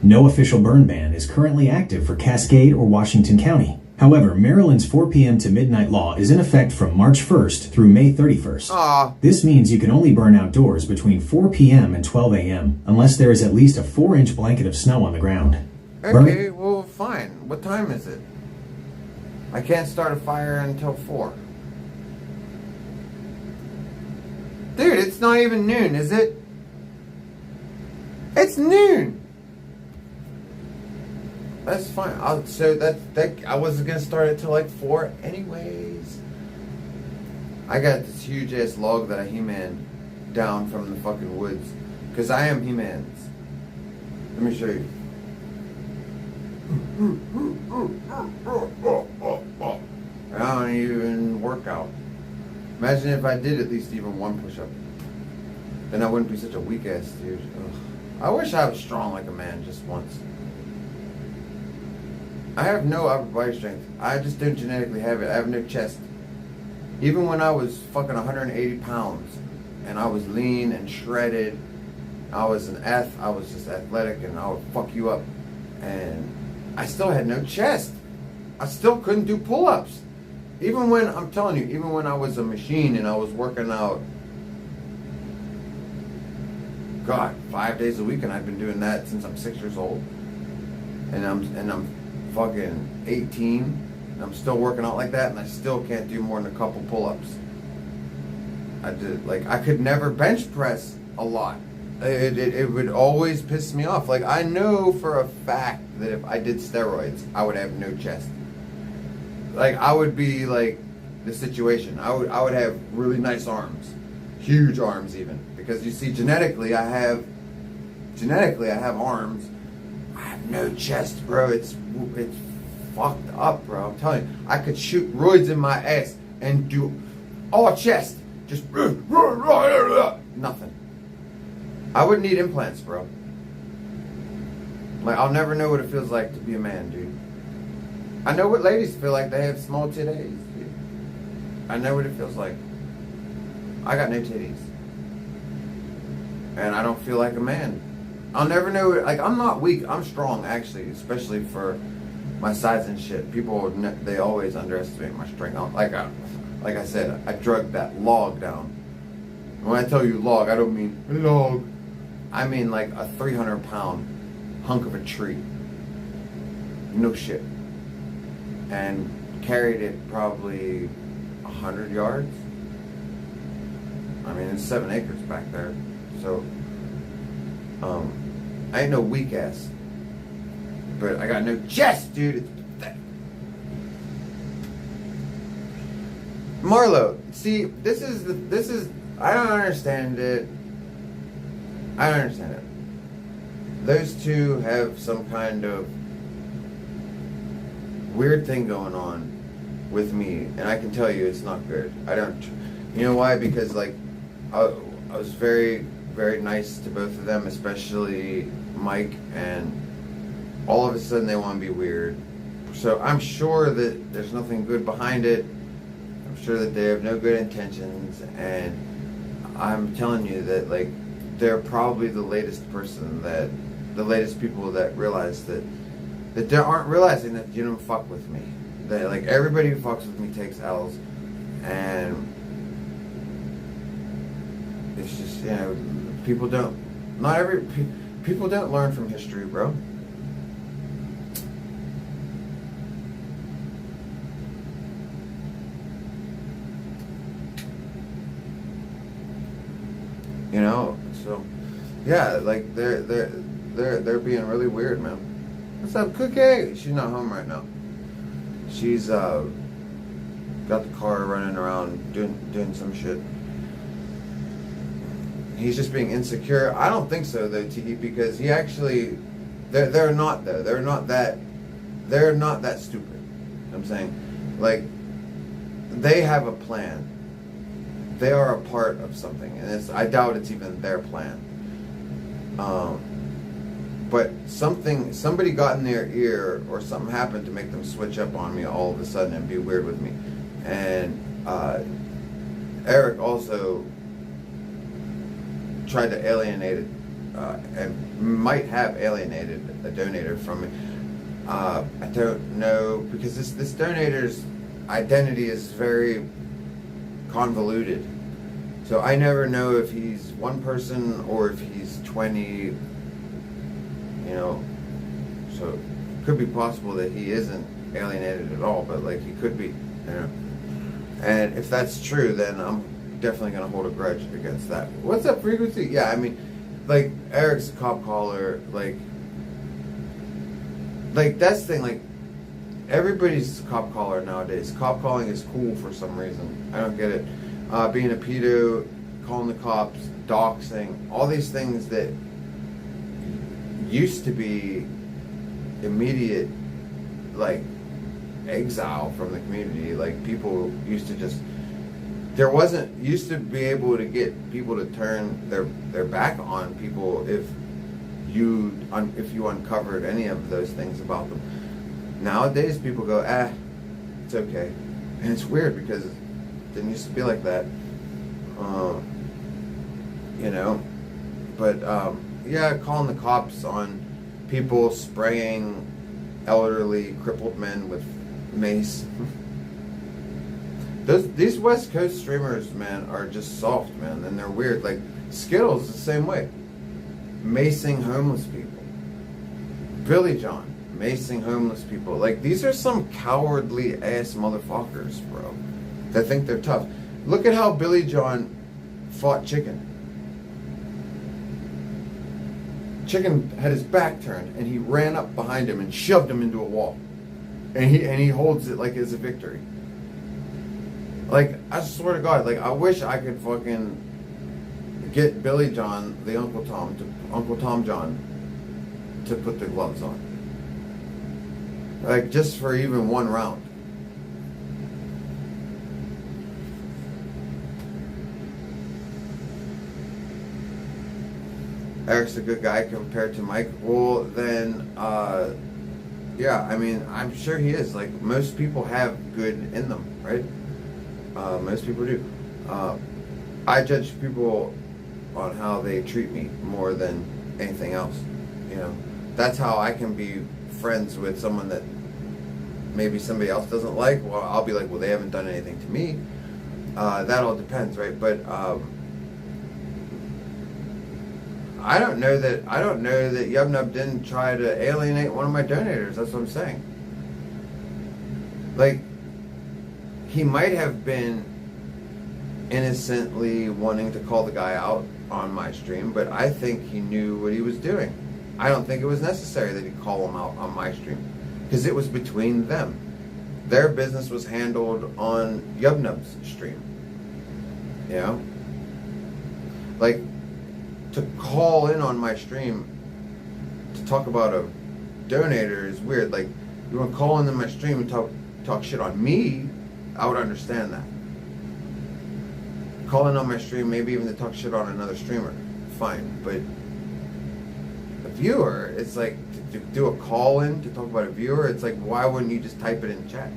No official burn ban is currently active for Cascade or Washington County. However, Maryland's 4 p.m. to midnight law is in effect from March 1st through May 31st. Aww. This means you can only burn outdoors between 4 p.m. and 12 a.m. unless there is at least a 4-inch blanket of snow on the ground. Okay, well, fine. What time is it? I can't start a fire until 4. Dude, it's not even noon, is it? It's noon! That's fine. I wasn't gonna start it till like 4 anyways. I got this huge ass log that I He-Man down from the fucking woods. Cause I am He-Man's. Let me show you. I don't even work out. Imagine if I did at least even one push-up. Then I wouldn't be such a weak ass dude. Ugh. I wish I was strong like a man just once. I have no upper body strength. I just don't genetically have it. I have no chest. Even when I was fucking 180 pounds and I was lean and shredded, I was just athletic and I would fuck you up. And I still had no chest. I still couldn't do pull-ups. Even when, I'm telling you, even when I was a machine and I was working out, God, 5 days a week, and I've been doing that since I'm 6 years old. And I'm fucking 18, and I'm still working out like that, and I still can't do more than a couple pull-ups. I could never bench press a lot. It would always piss me off. Like, I know for a fact that if I did steroids, I would have no chest. Like, I would be like the situation. I would have really nice arms, huge arms even, because you see, genetically I have arms. I have no chest, bro. It's fucked up, bro. I'm telling you, I could shoot roids in my ass and do all chest, just nothing. I would need implants, bro. Like, I'll never know what it feels like to be a man, dude. I know what ladies feel like. They have small titties, dude. I know what it feels like. I got no titties. And I don't feel like a man. I'll never know it. Like, I'm not weak. I'm strong, actually, especially for my size and shit. People, they always underestimate my strength. Like I said, I drugged that log down. When I tell you log, I don't mean log. I mean like a 300-pound hunk of a tree. No shit. And carried it probably 100 yards. I mean, it's 7 acres back there. So, I ain't no weak ass. But I got no chest, dude. It's pathetic. Marlo, see, this is, I don't understand it. I don't understand it. Those two have some kind of weird thing going on with me, and I can tell you it's not good. You know why? Because, like, I was very, very nice to both of them, especially Mike, and all of a sudden they want to be weird. So I'm sure that there's nothing good behind it. I'm sure that they have no good intentions, and I'm telling you that, like, they're probably the latest people that realize that they aren't realizing that you don't fuck with me. That, like, everybody who fucks with me takes L's, and it's just, you know, people don't learn from history, bro. You know, so yeah, like they're being really weird, man. What's up, Cookie? She's not home right now. She's got the car running around doing some shit. He's just being insecure. I don't think so though, T, because he actually, they're not though. They're not that stupid. I'm saying, like, they have a plan. They are a part of something, and I doubt it's even their plan. But somebody got in their ear, or something happened to make them switch up on me all of a sudden and be weird with me. And Eric also tried to alienate it, and might have alienated a donator from me. I don't know, because this donator's identity is very convoluted. So I never know if he's one person or if he's 20, you know. So it could be possible that he isn't alienated at all, but, like, he could be, you know. And if that's true, then I'm definitely going to hold a grudge against that. What's up, Frequency? Yeah, I mean, like, Eric's a cop caller. Like, like that's the thing. Like everybody's a cop caller nowadays. Cop calling is cool for some reason. I don't get it. Being a pedo, calling the cops, doxing, all these things that used to be immediate, like exile from the community. Like people used to just, there wasn't used to be able to get people to turn their back on people if you uncovered any of those things about them. Nowadays people go, it's okay. And it's weird because it didn't used to be like that. You know, but yeah, calling the cops on people spraying elderly crippled men with mace. These West Coast streamers, man, are just soft, man, and they're weird. Like Skittles the same way, macing homeless people. Billy John macing homeless people. Like these are some cowardly ass motherfuckers, bro, that think they're tough. Look at how Billy John fought Chicken. Chicken had his back turned and he ran up behind him and shoved him into a wall. And he holds it like as a victory. Like, I swear to God, like I wish I could fucking get Billy John, the Uncle Tom John, to put the gloves on. Like just for even one round. Eric's a good guy compared to Mike. Well, then, yeah, I mean, I'm sure he is. Like, most people have good in them, right? Most people do. I judge people on how they treat me more than anything else. You know, that's how I can be friends with someone that maybe somebody else doesn't like. Well, I'll be like, well, they haven't done anything to me. That all depends, right? But I don't know that Yubnub didn't try to alienate one of my donators. That's what I'm saying. Like, he might have been innocently wanting to call the guy out on my stream, but I think he knew what he was doing. I don't think it was necessary that he call him out on my stream, because it was between them. Their business was handled on Yubnub's stream. You know? Like, to call in on my stream to talk about a donator is weird. Like, you want to call in on my stream and talk shit on me, I would understand that. Call in on my stream, maybe even to talk shit on another streamer, fine. But a viewer, it's like, to do a call in to talk about a viewer, it's like, why wouldn't you just type it in chat?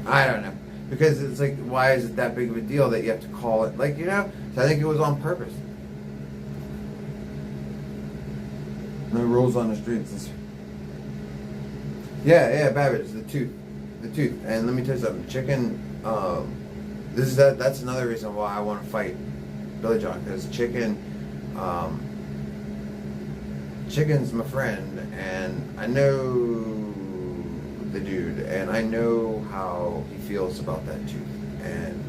I don't know. Because it's like, why is it that big of a deal that you have to call it? Like, you know? So I think it was on purpose. No rules on the streets. Yeah, Babbage, the tooth. And let me tell you something, Chicken, that's another reason why I want to fight Billy John, because Chicken's my friend, and I know the dude, and I know how he feels about that tooth, and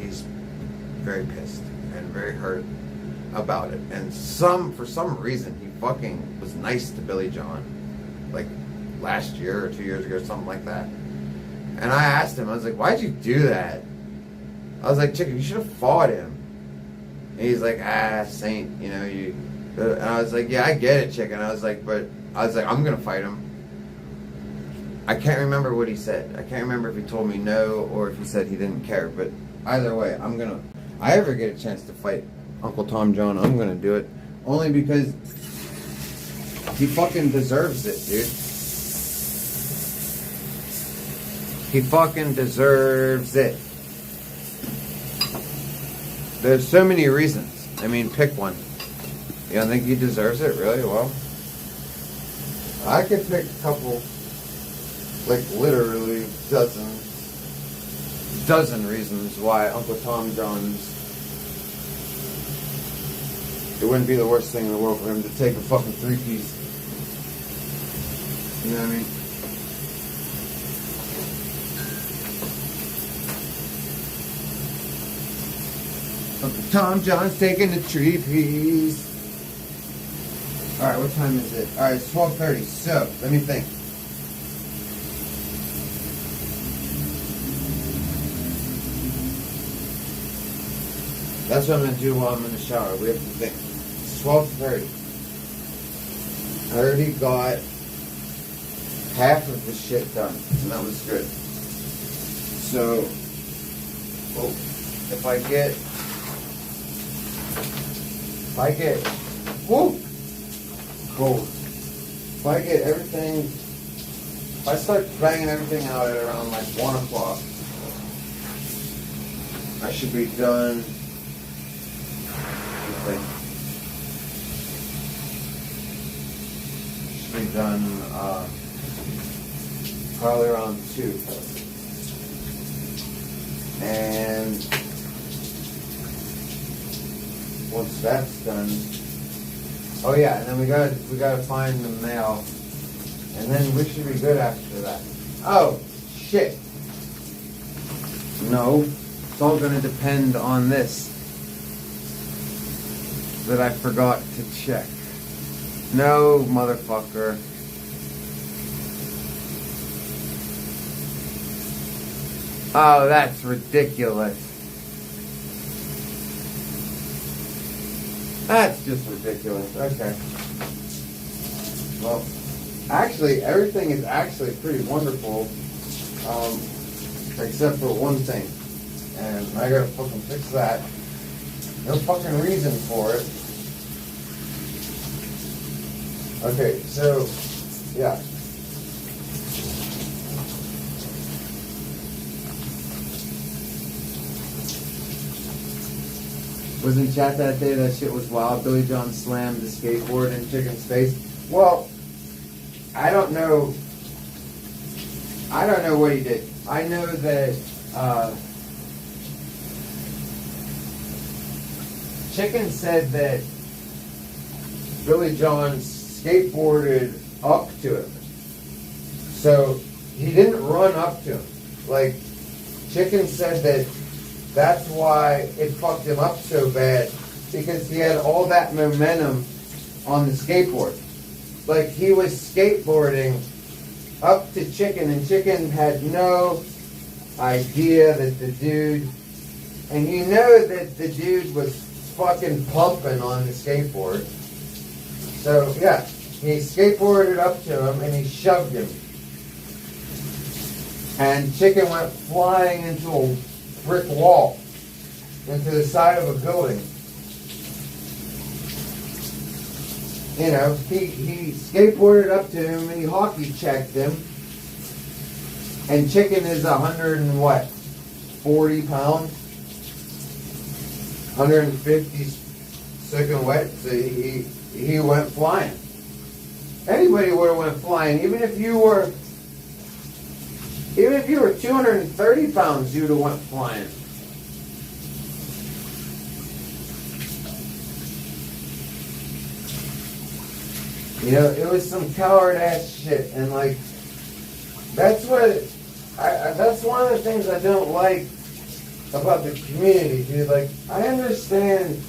he's very pissed and very hurt about it. And for some reason, he fucking was nice to Billy John, like last year or 2 years ago, something like that. And I asked him, I was like, why'd you do that? I was like, Chicken, you should have fought him. And he's like, Saint, you know, you. And I was like, yeah, I get it, Chicken. I was like, I'm gonna fight him. I can't remember what he said. I can't remember if he told me no or if he said he didn't care. But either way, I ever get a chance to fight Uncle Tom John, I'm gonna do it. Only because he fucking deserves it, dude. He fucking deserves it. There's so many reasons. I mean, pick one. You don't think he deserves it? Really? Well, I could pick a couple, like literally dozen reasons why Uncle Tom John's, it wouldn't be the worst thing in the world for him to take a fucking 3-piece. You know what I mean? Uncle Tom John's taking the 3-piece. Alright, what time is it? Alright, it's 12:30. So, let me think. That's what I'm going to do while I'm in the shower. We have to think. It's 12:30. I already got half of the shit done, and that was good. So, if I get, whoa, cold. If I get everything, if I start banging everything out at around like 1 o'clock, I should be done. Should be done probably around 2. And once that's done, oh yeah, and then we gotta find the mail, and then we should be good after that. Oh shit! No, it's all gonna depend on this that I forgot to check. No, motherfucker. Oh, that's ridiculous. That's just ridiculous. Okay. Well, actually, everything is actually pretty wonderful, except for one thing. And I gotta fucking fix that. No fucking reason for it. Okay, so, yeah. Was in chat that day, that shit was wild. Billy John slammed the skateboard in Chicken's face. Well, I don't know what he did. I know that Chicken said that Billy John skateboarded up to him. So he didn't run up to him. Like, Chicken said that that's why it fucked him up so bad, because he had all that momentum on the skateboard. Like, he was skateboarding up to Chicken, and Chicken had no idea that the dude, and you know that the dude was fucking pumping on the skateboard. So, yeah, he skateboarded up to him and he shoved him. And Chicken went flying into a brick wall, into the side of a building. You know, he skateboarded up to him and he hockey checked him. And Chicken is 40 pounds, 150 soaking wet. So he went flying. Anybody would have went flying, even if you were 230 pounds, you'd have went flying. You know, it was some coward ass shit, and like, that's one of the things I don't like about the community, dude. Like, I understand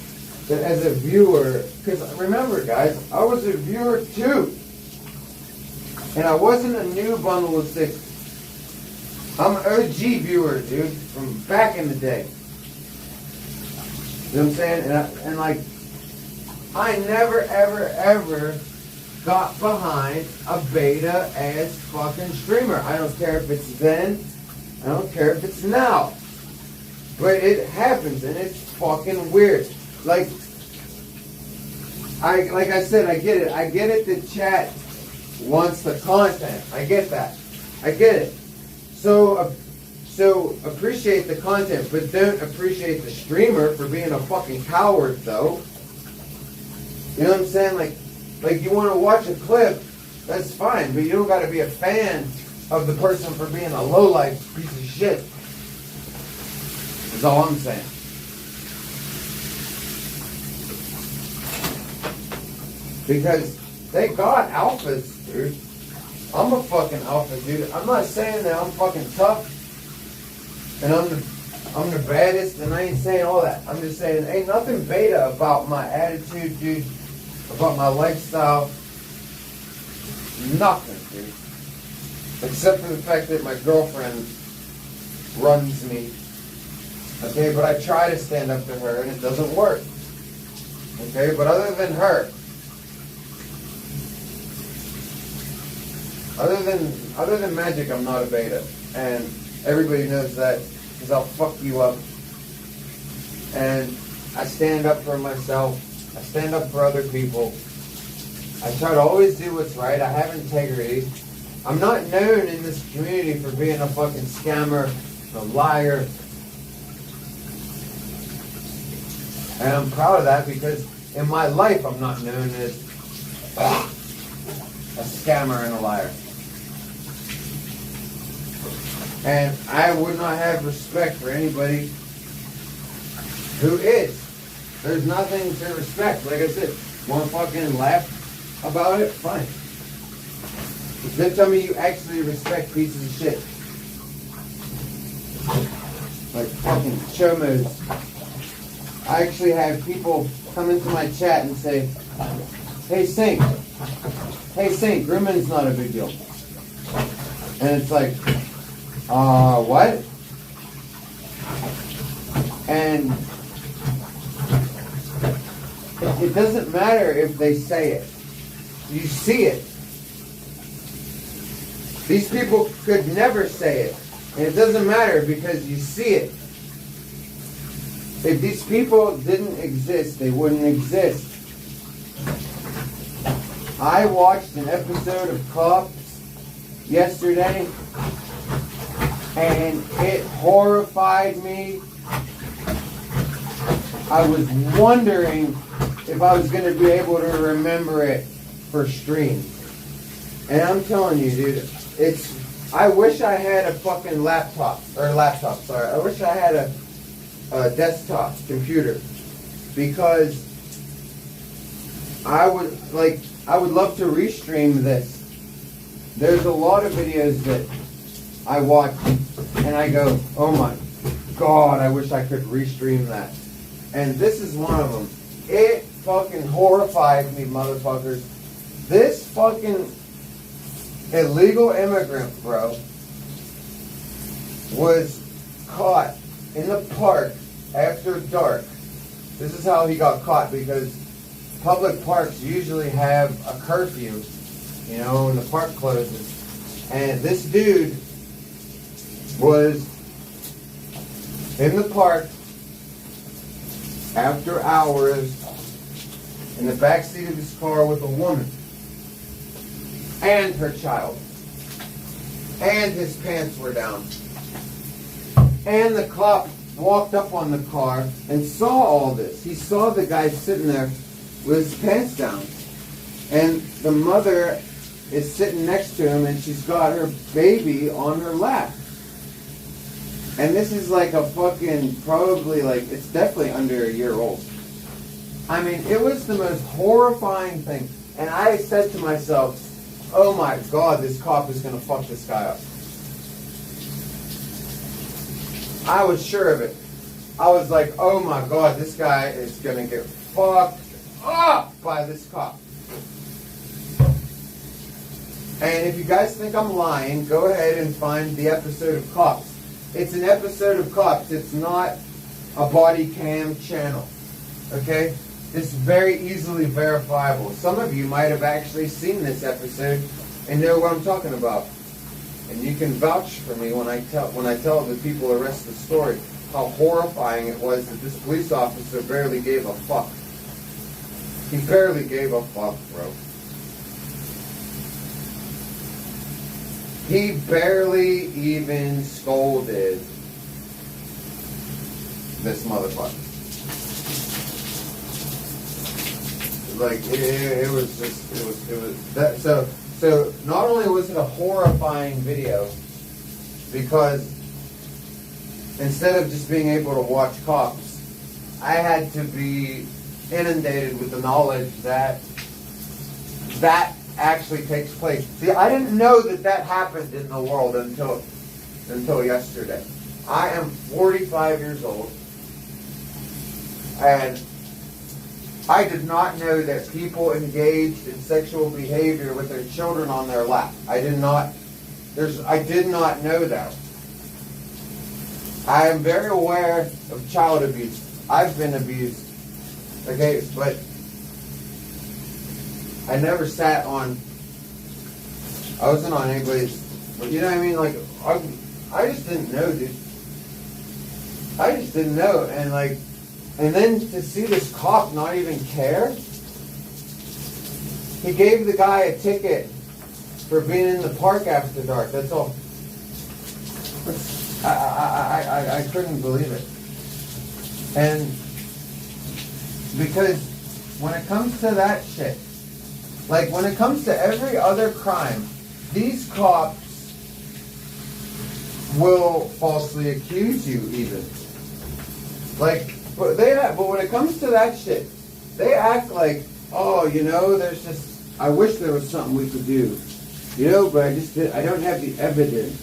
that as a viewer, because remember, guys, I was a viewer too, and I wasn't a new bundle of sticks. I'm an OG viewer, dude, from back in the day. You know what I'm saying? And like, I never, ever, ever got behind a beta ass fucking streamer. I don't care if it's then, I don't care if it's now. But it happens, and it's fucking weird. Like I said, I get it. I get it that chat wants the content. I get that. I get it. So appreciate the content, but don't appreciate the streamer for being a fucking coward, though. You know what I'm saying? Like you want to watch a clip, that's fine, but you don't got to be a fan of the person for being a lowlife piece of shit. That's all I'm saying. Because they got alphas, dude. I'm a fucking alpha, dude. I'm not saying that I'm fucking tough and I'm the baddest, and I ain't saying all that. I'm just saying ain't nothing beta about my attitude, dude. about my lifestyle. Nothing, dude. Except for the fact that my girlfriend runs me. Okay, but I try to stand up to her and it doesn't work. Okay, but other than her, other than magic, I'm not a beta. And everybody knows that because I'll fuck you up. And I stand up for myself. I stand up for other people. I try to always do what's right. I have integrity. I'm not known in this community for being a fucking scammer, a liar. And I'm proud of that because in my life I'm not known as a scammer and a liar. And I would not have respect for anybody who is. There's nothing to respect. Like I said, want to fucking laugh about it? Fine. Then tell me you actually respect pieces of shit. Like fucking chomos. I actually have people come into my chat and say, hey Saint, grooming's not a big deal. And it's like, what? And it doesn't matter if they say it. You see it. These people could never say it. And it doesn't matter because you see it. If these people didn't exist, they wouldn't exist. I watched an episode of Cops yesterday and it horrified me. I was wondering if I was going to be able to remember it for stream. And I'm telling you, dude, I wish I had a fucking laptop. I wish I had a desktop computer. Because I would love to restream this. There's a lot of videos that I watch and I go, oh my God, I wish I could restream that. And this is one of them. It fucking horrified me, motherfuckers. This fucking illegal immigrant, bro, was caught in the park after dark. This is how he got caught because public parks usually have a curfew, you know, when the park closes. And this dude was in the park after hours in the backseat of his car with a woman and her child. And his pants were down. And the cop walked up on the car and saw all this. He saw the guy sitting there with his pants down. And the mother is sitting next to him and she's got her baby on her lap. And this is like a fucking, probably like, it's definitely under a year old. I mean, it was the most horrifying thing. And I said to myself, oh my God, this cop is going to fuck this guy up. I was sure of it. I was like, oh my God, this guy is going to get fucked up by this cop. And if you guys think I'm lying, go ahead and find the episode of Cops. It's an episode of Cops. It's not a body cam channel. Okay? It's very easily verifiable. Some of you might have actually seen this episode and know what I'm talking about. And you can vouch for me when I tell the people the rest of the story how horrifying it was that this police officer barely gave a fuck. He barely gave a fuck, bro. He barely even scolded this motherfucker. Like it was that. So not only was it a horrifying video, because instead of just being able to watch Cops, I had to be inundated with the knowledge that that actually takes place. See, I didn't know that happened in the world until yesterday. I am 45 years old, and I did not know that people engaged in sexual behavior with their children on their lap. I did not know that. I am very aware of child abuse. I've been abused. Okay, but I never sat on, I wasn't on anybody's, you know what I mean? Like, I just didn't know, dude. I just didn't know. And then to see this cop not even care, he gave the guy a ticket for being in the park after dark. That's all. I couldn't believe it. And because when it comes to that shit, like when it comes to every other crime, these cops will falsely accuse you even. Like, but when it comes to that shit, they act like, oh, there's just, I wish there was something we could do, but I don't have the evidence,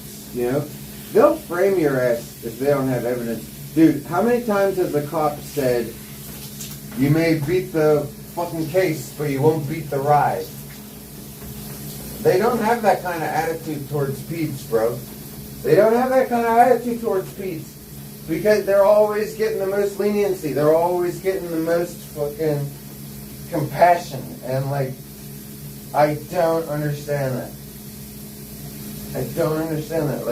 They'll frame your ass if they don't have evidence. Dude, how many times has a cop said, you may beat the fucking case, but you won't beat the ride? They don't have that kind of attitude towards peds, bro. They don't have that kind of attitude towards peds. Because they're always getting the most leniency. They're always getting the most fucking compassion. And I don't understand that. I don't understand that.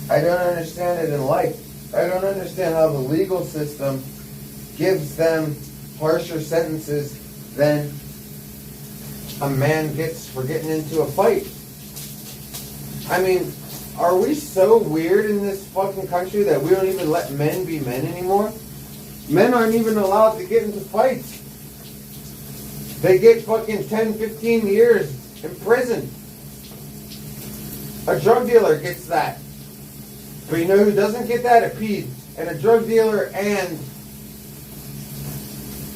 I don't understand it in life. I don't understand how the legal system gives them harsher sentences than a man gets for getting into a fight. I mean, are we so weird in this fucking country that we don't even let men be men anymore? Men aren't even allowed to get into fights. They get fucking 10, 15 years in prison. A drug dealer gets that. But you know who doesn't get that? A ped. And a drug dealer and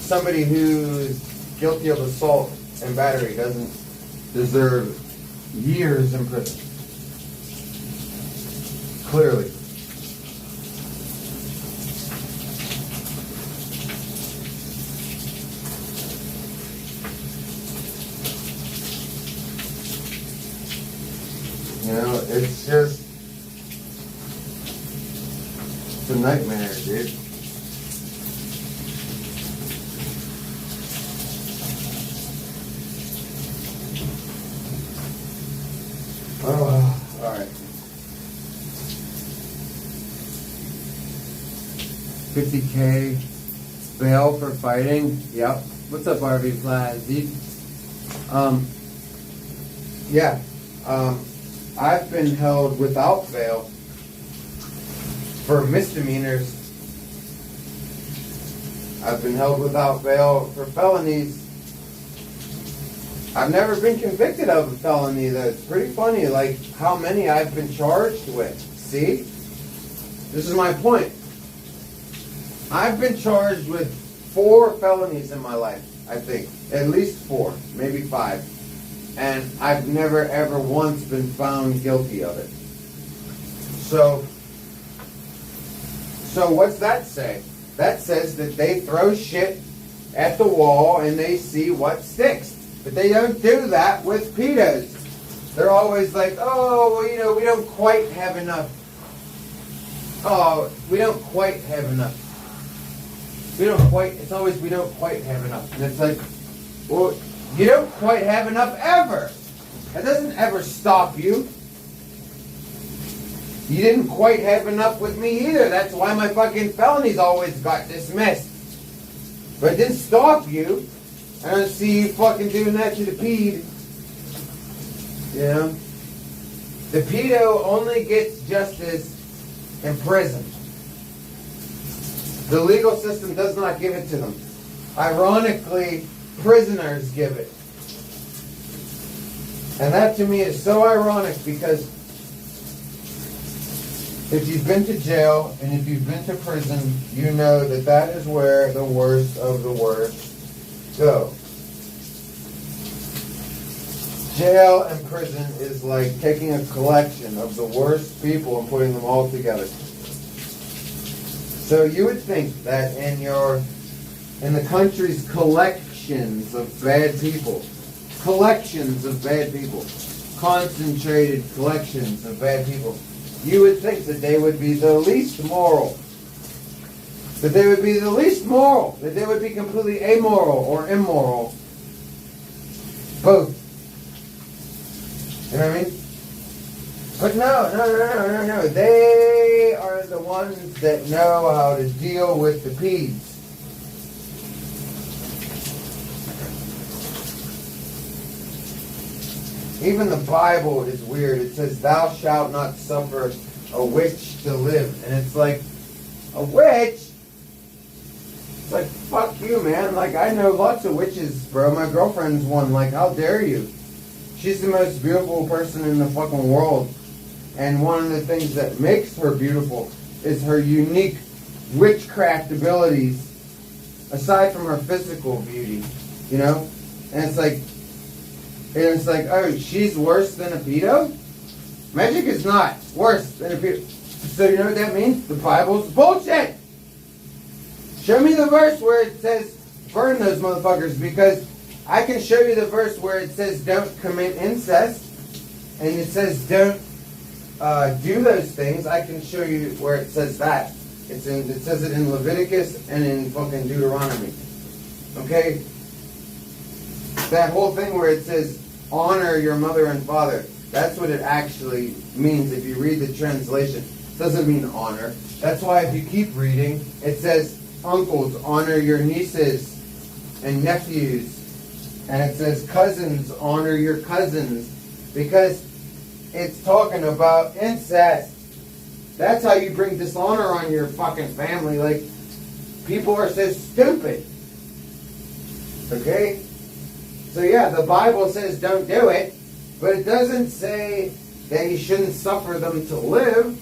somebody who's guilty of assault and battery doesn't deserve years in prison. Clearly. It's just, it's a nightmare, dude. Oh, alright. 50K bail for fighting. Yep. What's up, RV Flash? I've been held without bail for misdemeanors. I've been held without bail for felonies. I've never been convicted of a felony, though. It's pretty funny, how many I've been charged with. See? This is my point. I've been charged with 4 felonies in my life, I think. At least 4, maybe 5. And I've never ever once been found guilty of it. So what's that say? That says that they throw shit at the wall and they see what sticks. But they don't do that with pedos. They're always like, oh, well, we don't quite have enough. Oh, we don't quite have enough. It's always, we don't quite have enough. And it's like, well, you don't quite have enough ever. That doesn't ever stop you. You didn't quite have enough with me either. That's why my fucking felonies always got dismissed. But it didn't stop you. I don't see you fucking doing that to the ped. The pedo only gets justice in prison. The legal system does not give it to them. Ironically, prisoners give it. And that to me is so ironic because if you've been to jail and if you've been to prison, you know that that is where the worst of the worst go. Jail and prison is like taking a collection of the worst people and putting them all together. So you would think that in your in the country's collections of bad people. Collections of bad people. Concentrated collections of bad people. You would think that they would be the least moral. That they would be the least moral. That they would be completely amoral or immoral. Both. You know what I mean? But no. They are the ones that know how to deal with the peds. Even the Bible is weird. It says, thou shalt not suffer a witch to live. And it's like, a witch? It's like, fuck you, man. Like, I know lots of witches, bro. My girlfriend's one. Like, how dare you? She's the most beautiful person in the fucking world. And one of the things that makes her beautiful is her unique witchcraft abilities, aside from her physical beauty, you know? And it's like, oh, she's worse than a pedo? Magic is not worse than a pedo. So you know what that means? The Bible's bullshit! Show me the verse where it says, burn those motherfuckers, because I can show you the verse where it says don't commit incest, and it says don't do those things. I can show you where it says that. It says it in Leviticus and in fucking Deuteronomy. Okay? That whole thing where it says honor your mother and father, that's what it actually means if you read the translation. It doesn't mean honor. That's why if you keep reading, it says uncles, honor your nieces and nephews. And it says cousins, honor your cousins. Because it's talking about incest. That's how you bring dishonor on your fucking family. Like, people are so stupid. Okay? So yeah, the Bible says don't do it, but it doesn't say that you shouldn't suffer them to live.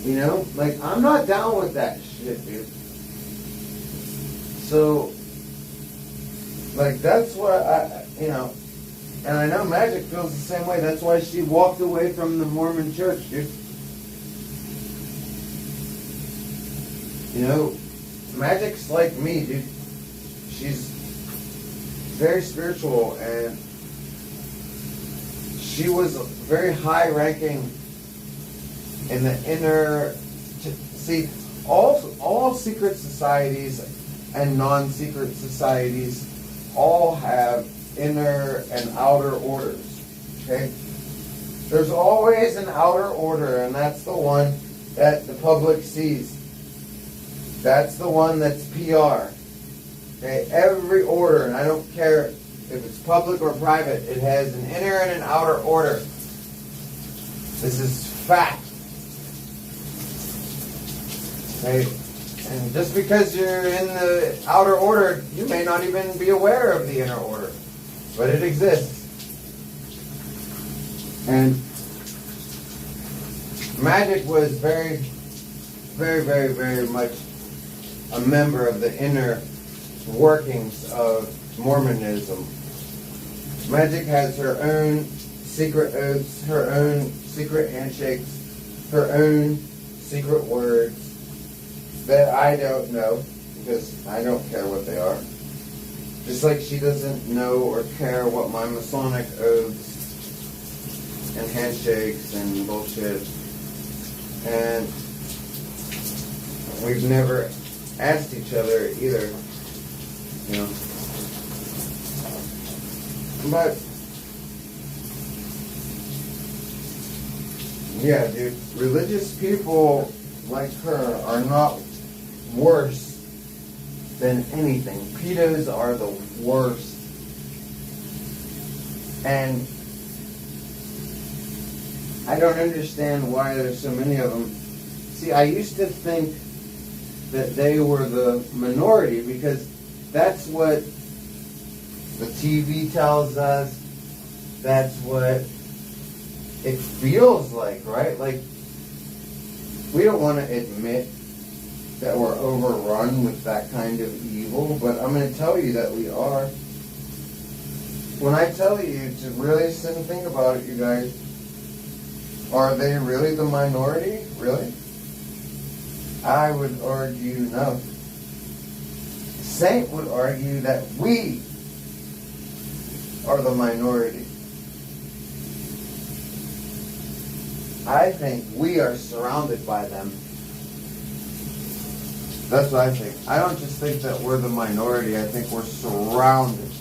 You know? Like, I'm not down with that shit, dude. So, like, that's what I, you know, and I know Magic feels the same way. That's why she walked away from the Mormon church, dude. You know, Magic's like me, dude. She's very spiritual, and she was very high ranking in the inner. See, all secret societies and non-secret societies all have inner and outer orders. Okay, there's always an outer order, and that's the one that the public sees. That's the one that's PR. Okay, every order, and I don't care if it's public or private, it has an inner and an outer order. This is fact. Okay, and just because you're in the outer order, you may not even be aware of the inner order, but it exists. And Magic was very, very, very, very much a member of the inner workings of Mormonism. Magic has her own secret oaths, her own secret handshakes, her own secret words that I don't know, because I don't care what they are. Just like she doesn't know or care what my Masonic oaths and handshakes and bullshit. And we've never asked each other either. You know. But yeah, dude, religious people like her are not worse than anything. Pedos are the worst. And I don't understand why there's so many of them. See, I used to think that they were the minority because that's what the TV tells us. That's what it feels like, right? Like, we don't want to admit that we're overrun with that kind of evil, but I'm going to tell you that we are. When I tell you to really sit and think about it, you guys, are they really the minority? Really? I would argue no. Saint would argue that we are the minority. I think we are surrounded by them. That's what I think. I don't just think that we're the minority. I think we're surrounded.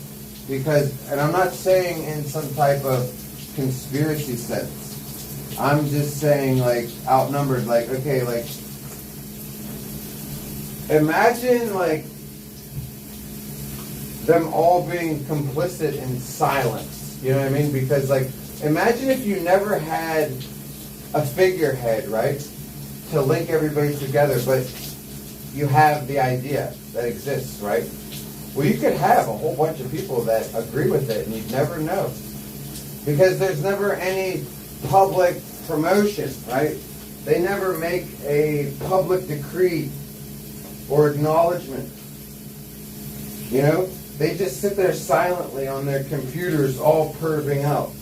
Because, and I'm not saying in some type of conspiracy sense. I'm just saying, like, outnumbered. Like, okay, like, imagine, like, them all being complicit in silence. You know what I mean? Because, like, imagine if you never had a figurehead, right, to link everybody together, but you have the idea that exists, right? Well, you could have a whole bunch of people that agree with it, and you'd never know. Because there's never any public promotion, right? They never make a public decree or acknowledgement. You know? They just sit there silently on their computers all perving out.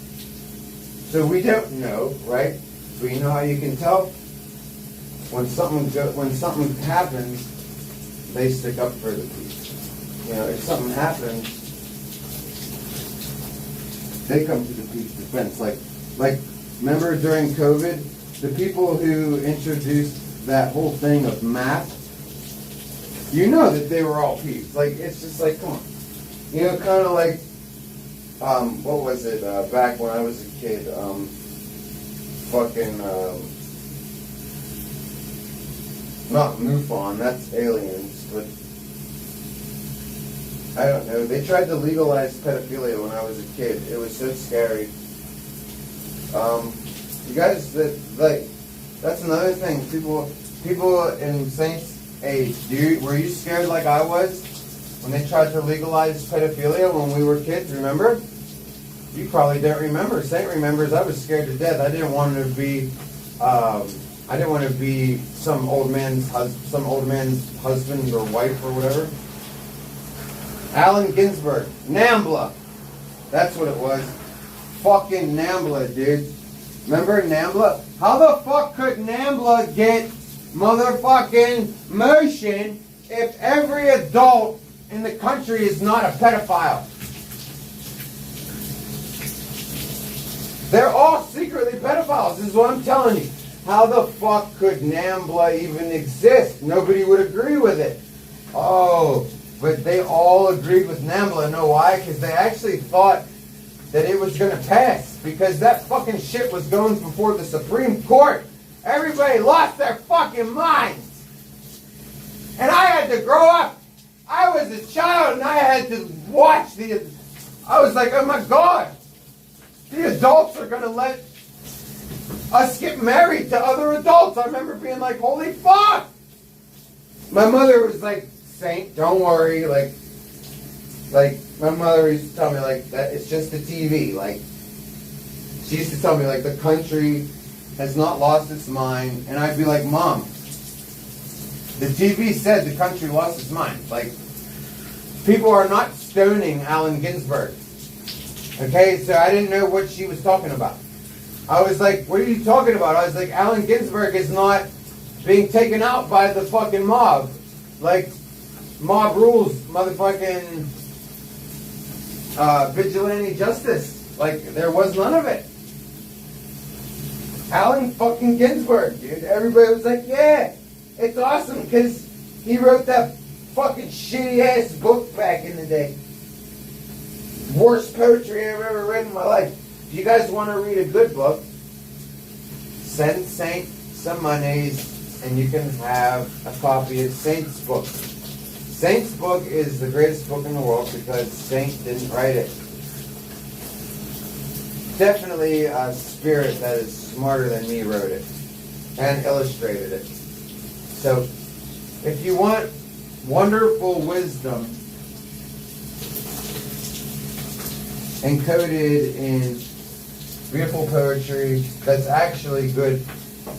So we don't know, right? But you know how you can tell? When something happens, they stick up for the peace. You know, if something happens, they come to the peace defense. Like remember during COVID, the people who introduced that whole thing of masks, you know that they were all peace. Like, it's just like, come on. You know, kind of like, what was it, back when I was a kid, not MUFON, that's aliens, but I don't know. They tried to legalize pedophilia when I was a kid. It was so scary. You guys, that's another thing. People in Saint's age, were you scared like I was when they tried to legalize pedophilia when we were kids? Remember? You probably don't remember. Saint remembers. I was scared to death. I didn't want to be. I didn't want to be some old man's husband or wife or whatever. Allen Ginsberg, NAMBLA. That's what it was. Fucking NAMBLA, dude. Remember NAMBLA? How the fuck could NAMBLA get motherfucking motion if every adult in the country is not a pedophile? They're all secretly pedophiles. This is what I'm telling you. How the fuck could NAMBLA even exist? Nobody would agree with it. Oh, but they all agreed with NAMBLA. Know why? Because they actually thought that it was going to pass. Because that fucking shit was going before the Supreme Court. Everybody lost their fucking minds. And I had to grow up. I was a child and I had to watch I was like, oh my God. The adults are going to let us get married to other adults. I remember being like, holy fuck. My mother was like, Saint, don't worry. Like my mother used to tell me like that it's just the TV. Like she used to tell me like the country has not lost its mind, and I'd be like, Mom, the TV said the country lost its mind. Like people are not stoning Allen Ginsberg. Okay, so I didn't know what she was talking about. I was like, what are you talking about? I was like, Allen Ginsberg is not being taken out by the fucking mob. Like, mob rules, motherfucking vigilante justice. Like, there was none of it. Allen fucking Ginsberg, dude. Everybody was like, yeah, it's awesome because he wrote that fucking shitty ass book back in the day. Worst poetry I've ever read in my life. If you guys want to read a good book, send Saint some monies and you can have a copy of Saint's book. Saint's book is the greatest book in the world because Saint didn't write it. Definitely a spirit that is smarter than me wrote it and illustrated it. So if you want wonderful wisdom encoded in beautiful poetry that's actually good.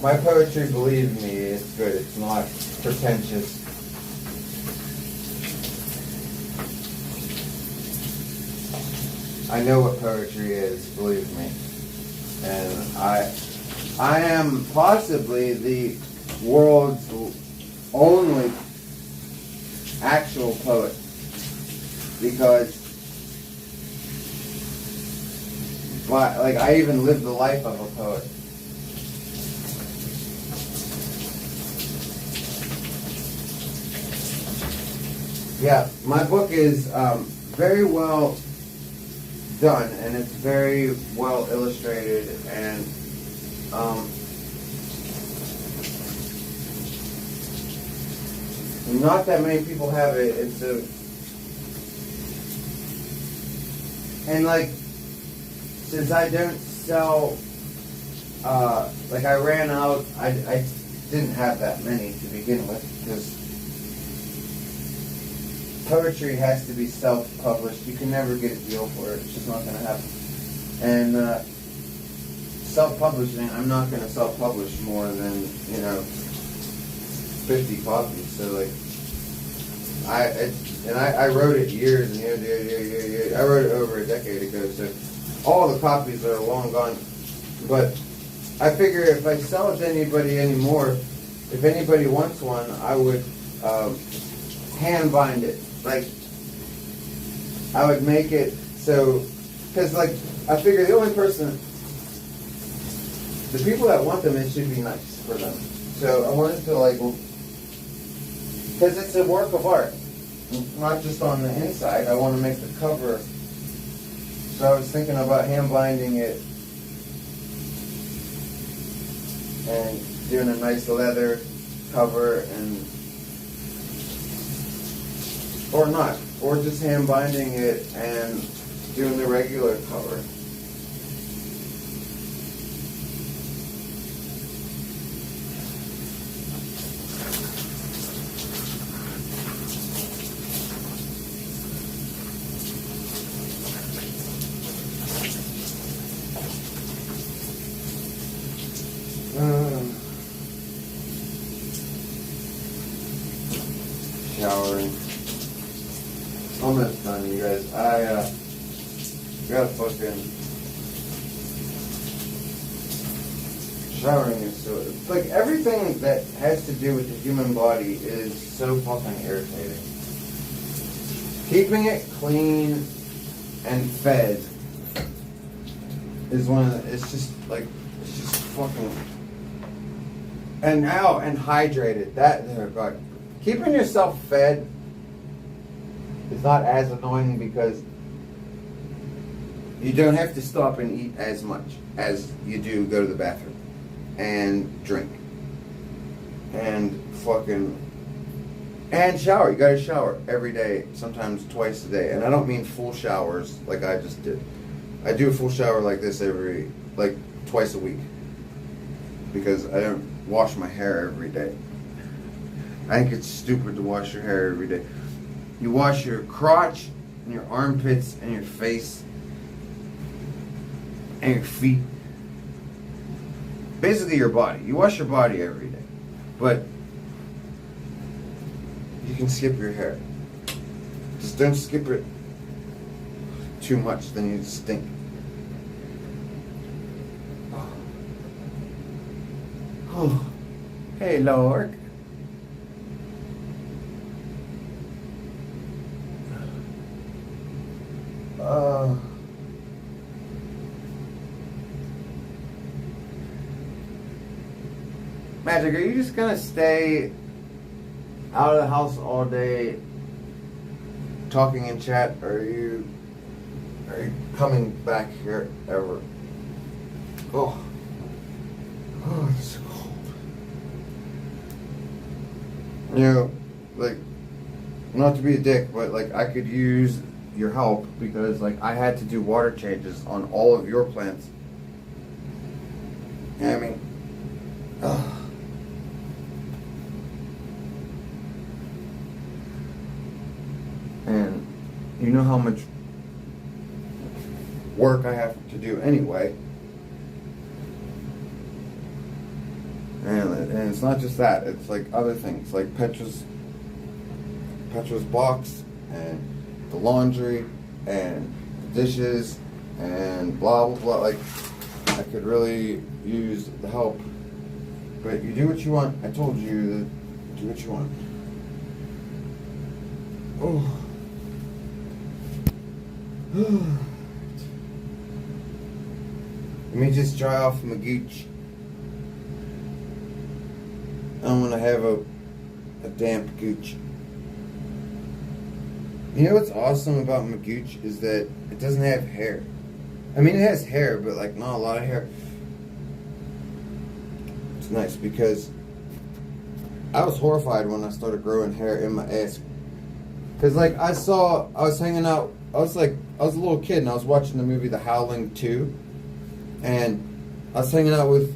My poetry, believe me, it's good. It's not pretentious. I know what poetry is, believe me. And I am possibly the world's only actual poet, because like I even lived the life of a poet. Yeah, my book is very well done, and it's very well illustrated, and not that many people have it. It's a, and like, since I don't sell, like I ran out, I didn't have that many to begin with, because poetry has to be self-published. You can never get a deal for it. It's just not going to happen. And self-publishing, I'm not going to self-publish more than, 50 copies. So like, I wrote it years and years. I wrote it over a decade ago. So all the copies are long gone. But I figure if I sell it to anybody anymore, if anybody wants one, I would hand bind it. Like, I would make it so, because like, I figure the only person, the people that want them, it should be nice for them. So I wanted to like, because it's a work of art, not just on the inside. I want to make the cover. So I was thinking about hand binding it and doing a nice leather cover, and or not, or just hand binding it and doing the regular cover. Showering. Almost done, you guys. I gotta fucking showering is so, it's like everything that has to do with the human body is so fucking irritating. Keeping it clean and fed is one of the, it's just like, it's just fucking, and now, and hydrated, that, oh God. Keeping yourself fed is not as annoying because you don't have to stop and eat as much as you do go to the bathroom and drink and fucking and shower. You gotta shower every day, sometimes twice a day. And I don't mean full showers like I just did. I do a full shower like this like twice a week, because I don't wash my hair every day. I think it's stupid to wash your hair every day. You wash your crotch and your armpits and your face and your feet. Basically your body. You wash your body every day. But you can skip your hair. Just don't skip it too much, then you stink. Oh. Hey, Lord. Magic, are you just gonna stay out of the house all day talking in chat, or are you coming back here ever? Oh, it's so cold. You know, like, not to be a dick, but like I could use your help, because like I had to do water changes on all of your plants. You know what I mean? Ugh. And you know how much work I have to do anyway. And it's not just that, it's like other things, like Petra's box, and the laundry, and the dishes, and blah blah blah. Like, I could really use the help. But you do what you want. I told you Do what you want. Oh. Let me just dry off my gooch. I don't want to have a damp gooch. You know what's awesome about my gooch is that it doesn't have hair. I mean, it has hair, but like not a lot of hair. It's nice because I was horrified when I started growing hair in my ass. Cause like I was hanging out. I was a little kid and I was watching the movie The Howling 2, and I was hanging out with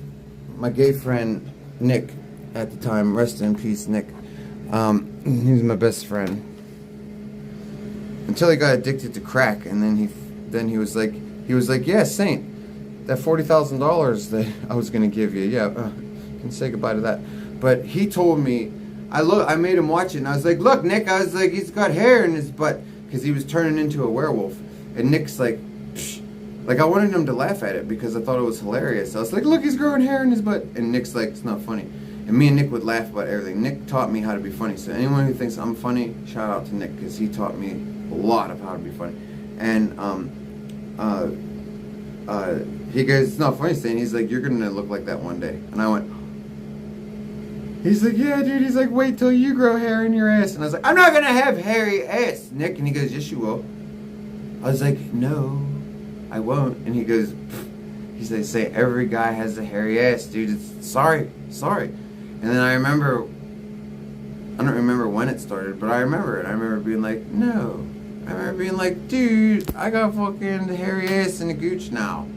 my gay friend Nick at the time. Rest in peace, Nick. He was my best friend until he got addicted to crack, and then he was like, yeah, Saint, that $40,000 that I was gonna give you, yeah, can say goodbye to that. But he told me, I made him watch it, and I was like, look, Nick, I was like, he's got hair in his butt, because he was turning into a werewolf, and Nick's like, psh. Like I wanted him to laugh at it because I thought it was hilarious. I was like, look, he's growing hair in his butt, and Nick's like, it's not funny. And me and Nick would laugh about everything. Nick taught me how to be funny. So anyone who thinks I'm funny, shout out to Nick, because he taught me a lot of how to be funny. And he goes, it's not funny, Stan. He's like, you're gonna look like that one day. And I went, he's like, yeah, dude. He's like, wait till you grow hair in your ass. And I was like, I'm not gonna have hairy ass, Nick. And he goes, yes, you will. I was like, no, I won't. And he goes, pfft. He's like, say every guy has a hairy ass, dude. It's sorry. And then I don't remember when it started, but I remember it. I remember being like, no. I remember being like, dude, I got fucking hairy ass and a gooch now.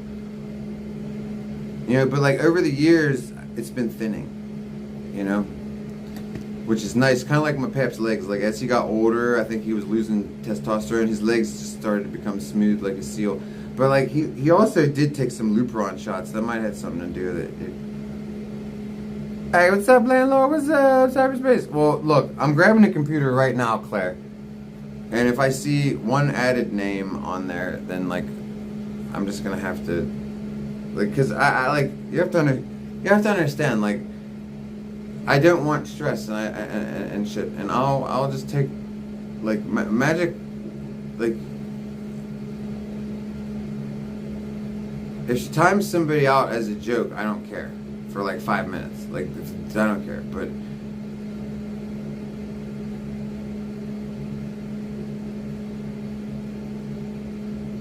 You know, but like over the years, it's been thinning, you know, which is nice. Kind of like my pap's legs. Like as he got older, I think he was losing testosterone. His legs just started to become smooth like a seal. But like he also did take some Lupron shots. That might have something to do with it. Hey, what's up, landlord? What's up, cyberspace? Well, look, I'm grabbing the computer right now, Claire. And if I see one added name on there, then like, I'm just gonna have to, like, cause I like you have to understand, like, I don't want stress and shit, and I'll just take, like, magic, like. If she times somebody out as a joke, I don't care. For like 5 minutes. Like, I don't care. But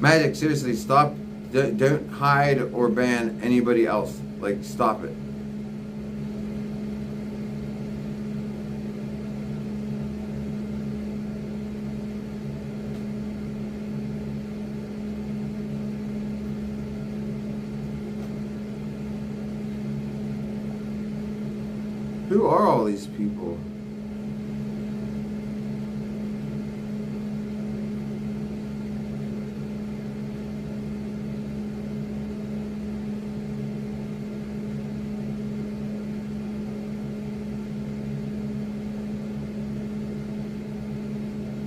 Magic, seriously, stop. Don't hide or ban anybody else. Like, stop it. Who are all these people?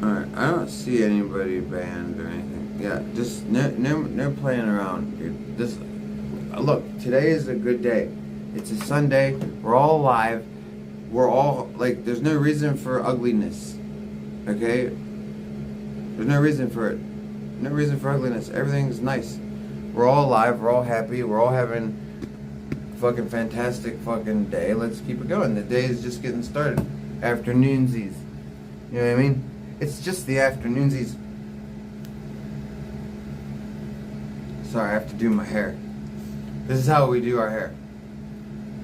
Alright, I don't see anybody banned or anything. Yeah, just no playing around, dude. Just look, today is a good day. It's a Sunday. We're all alive. We're all, like, there's no reason for ugliness. Okay? There's no reason for it. No reason for ugliness. Everything's nice. We're all alive. We're all happy. We're all having a fucking fantastic fucking day. Let's keep it going. The day is just getting started. Afternoonsies. You know what I mean? It's just the afternoonsies. Sorry, I have to do my hair. This is how we do our hair.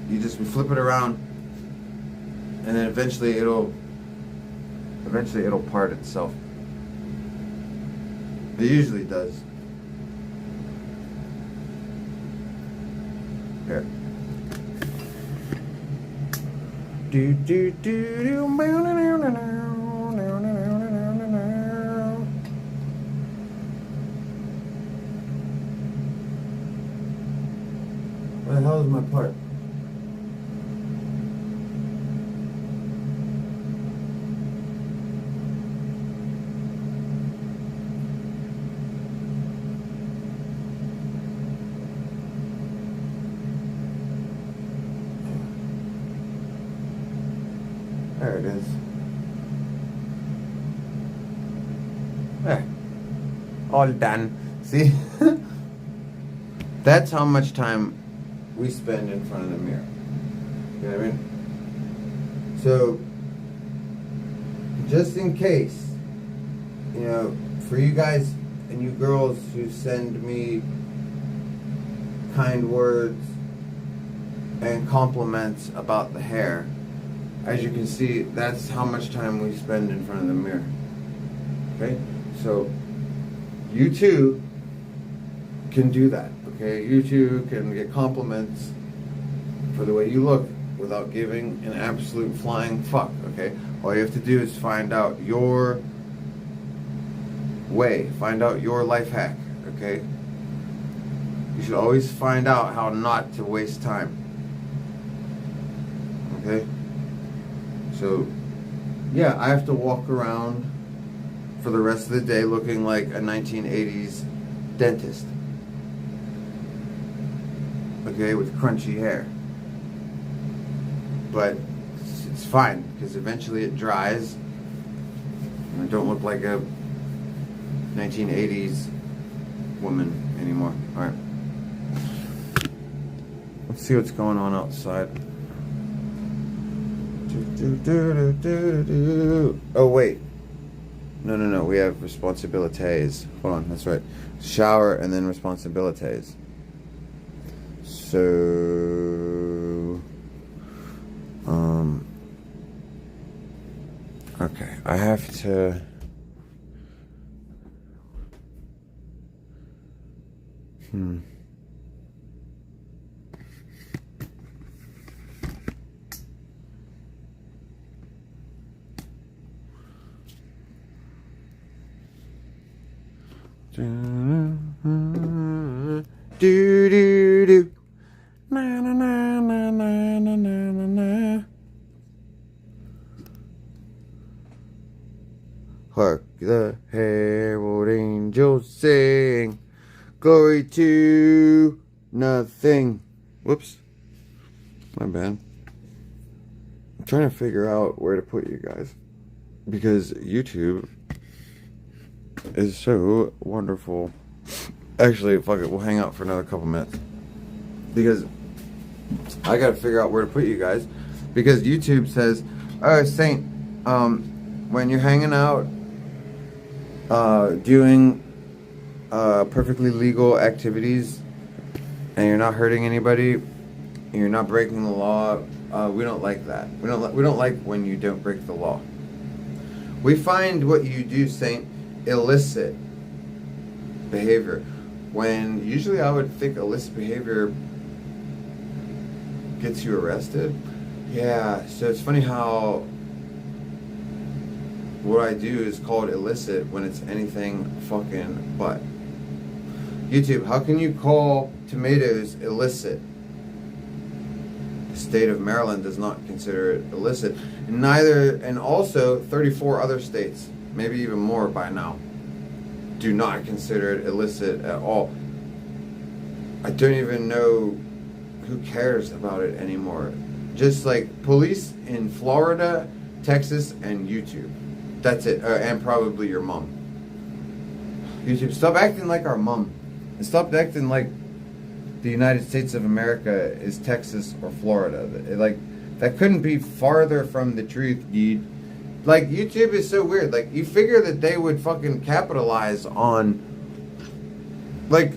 We flip it around, and then eventually it'll part itself. It usually does. Here. Where the hell is my part? Alright. it is. There. All done. See? That's how much time we spend in front of the mirror. You know what I mean? So, just in case, you know, for you guys and you girls who send me kind words and compliments about the hair, as you can see, that's how much time we spend in front of the mirror. Okay? So, you too can do that. Okay? You too can get compliments for the way you look without giving an absolute flying fuck. Okay? All you have to do is find out your way, find out your life hack. Okay? You should always find out how not to waste time. Okay? So, yeah, I have to walk around for the rest of the day looking like a 1980s dentist. Okay, with crunchy hair. But it's fine, because eventually it dries and I don't look like a 1980s woman anymore. Alright. Let's see what's going on outside. Oh, wait. No. We have responsibilities. Hold on, that's right. Shower and then responsibilities. So, okay. I have to. Do do do. Na na na na na na na na. Hark the herald angels sing, glory to nothing. Whoops, my bad. I'm trying to figure out where to put you guys, because YouTube is so wonderful. Actually, fuck it, we'll hang out for another couple minutes, because I gotta figure out where to put you guys, because YouTube says, oh, Saint, when you're hanging out, doing perfectly legal activities, and you're not hurting anybody, and you're not breaking the law, we don't like that. We don't like when you don't break the law. We find what you do, Saint, illicit behavior. When usually I would think illicit behavior gets you arrested. Yeah, so it's funny how what I do is called illicit when it's anything fucking but. YouTube, how can you call tomatoes illicit? The state of Maryland does not consider it illicit. And also 34 other states, maybe even more by now, do not consider it illicit at all. I don't even know who cares about it anymore. Just like police in Florida, Texas, and YouTube. That's it. And probably your mom. YouTube, stop acting like our mom. And stop acting like the United States of America is Texas or Florida. That couldn't be farther from the truth, dude. Like, YouTube is so weird. Like, you figure that they would fucking capitalize on, like,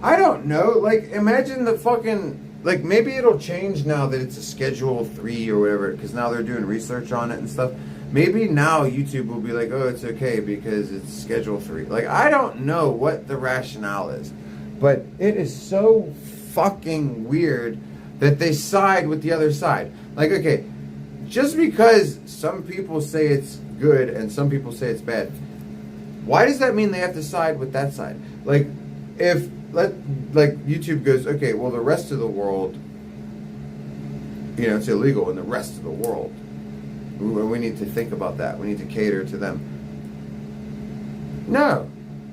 I don't know. Like, imagine the fucking, like, maybe it'll change now that it's a Schedule 3 or whatever, because now they're doing research on it and stuff. Maybe now YouTube will be like, oh, it's okay because it's Schedule 3. Like, I don't know what the rationale is. But it is so fucking weird that they side with the other side. Like, okay, just because some people say it's good and some people say it's bad, why does that mean they have to side with that side? Like, YouTube goes, okay, well, the rest of the world, it's illegal in the rest of the world. We need to think about that. We need to cater to them. No.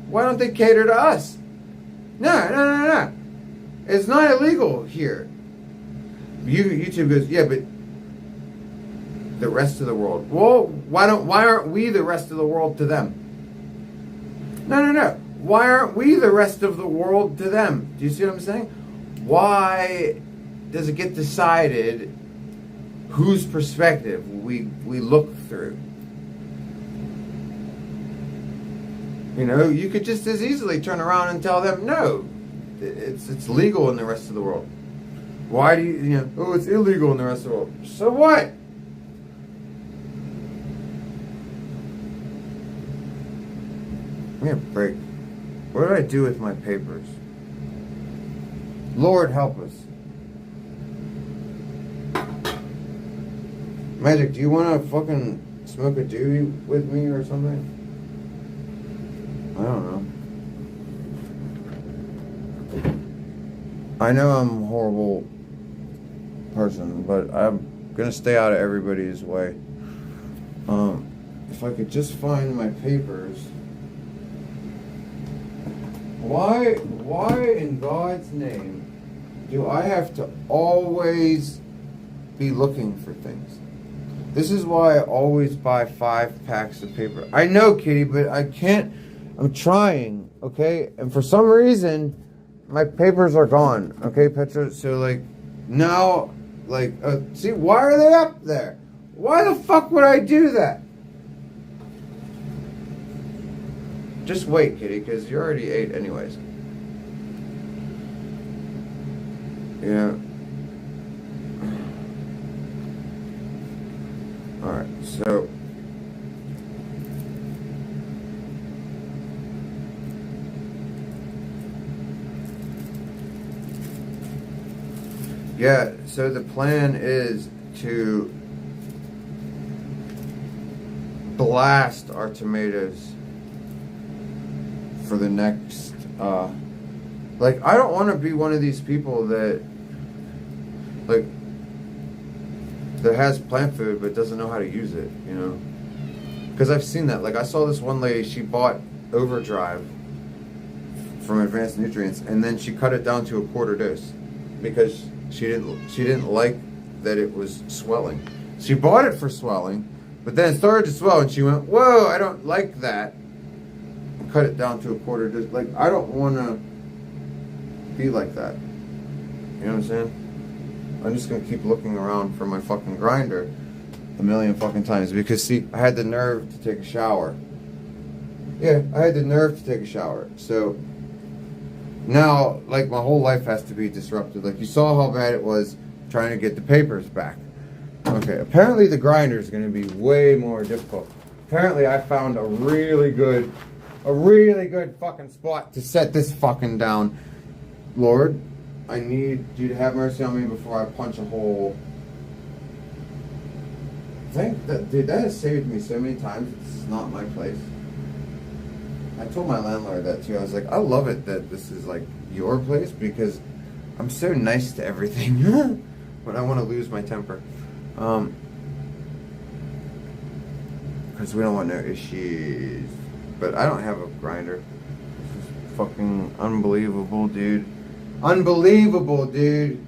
Why don't they cater to us? No. It's not illegal here. YouTube goes, yeah, but the rest of the world. Well, why aren't we the rest of the world to them? No. Why aren't we the rest of the world to them? Do you see what I'm saying? Why does it get decided whose perspective we look through? You know, you could just as easily turn around and tell them, no, it's legal in the rest of the world. Why do you oh, it's illegal in the rest of the world. So what? Give me a break. What did I do with my papers? Lord help us. Magic, do you want to fucking smoke a doobie with me or something? I don't know. I know I'm a horrible person, but I'm gonna stay out of everybody's way. If I could just find my papers. Why in God's name do I have to always be looking for things? This is why I always buy 5 packs of paper. I know, Kitty, but I can't. I'm trying, okay? And for some reason, my papers are gone, okay, Petra? So, like, now, like, see, why are they up there? Why the fuck would I do that? Just wait, Kitty, because you already ate anyways. Yeah. Alright, so... yeah, so the plan is to blast our tomatoes for the next, like, I don't want to be one of these people that, like, that has plant food but doesn't know how to use it, you know? Because I've seen that. Like, I saw this one lady, she bought Overdrive from Advanced Nutrients, and then she cut it down to a quarter dose because she didn't like that it was swelling. She bought it for swelling, but then it started to swell, and she went, whoa, I don't like that. Cut it down to a quarter. Like, I don't want to be like that. You know what I'm saying? I'm just going to keep looking around for my fucking grinder a million fucking times. Because, see, I had the nerve to take a shower. Yeah, I had the nerve to take a shower. So, now, like, my whole life has to be disrupted. Like, you saw how bad it was trying to get the papers back. Okay, apparently the grinder is going to be way more difficult. Apparently I found a really good fucking spot to set this fucking down. Lord, I need you to have mercy on me before I punch a hole. Thank that, dude, that has saved me so many times. This is not my place. I told my landlord that too. I was like, I love it that this is like your place because I'm so nice to everything. But I want to lose my temper. Because we don't want no issues. But I don't have a grinder. This is fucking unbelievable, dude. Unbelievable, dude.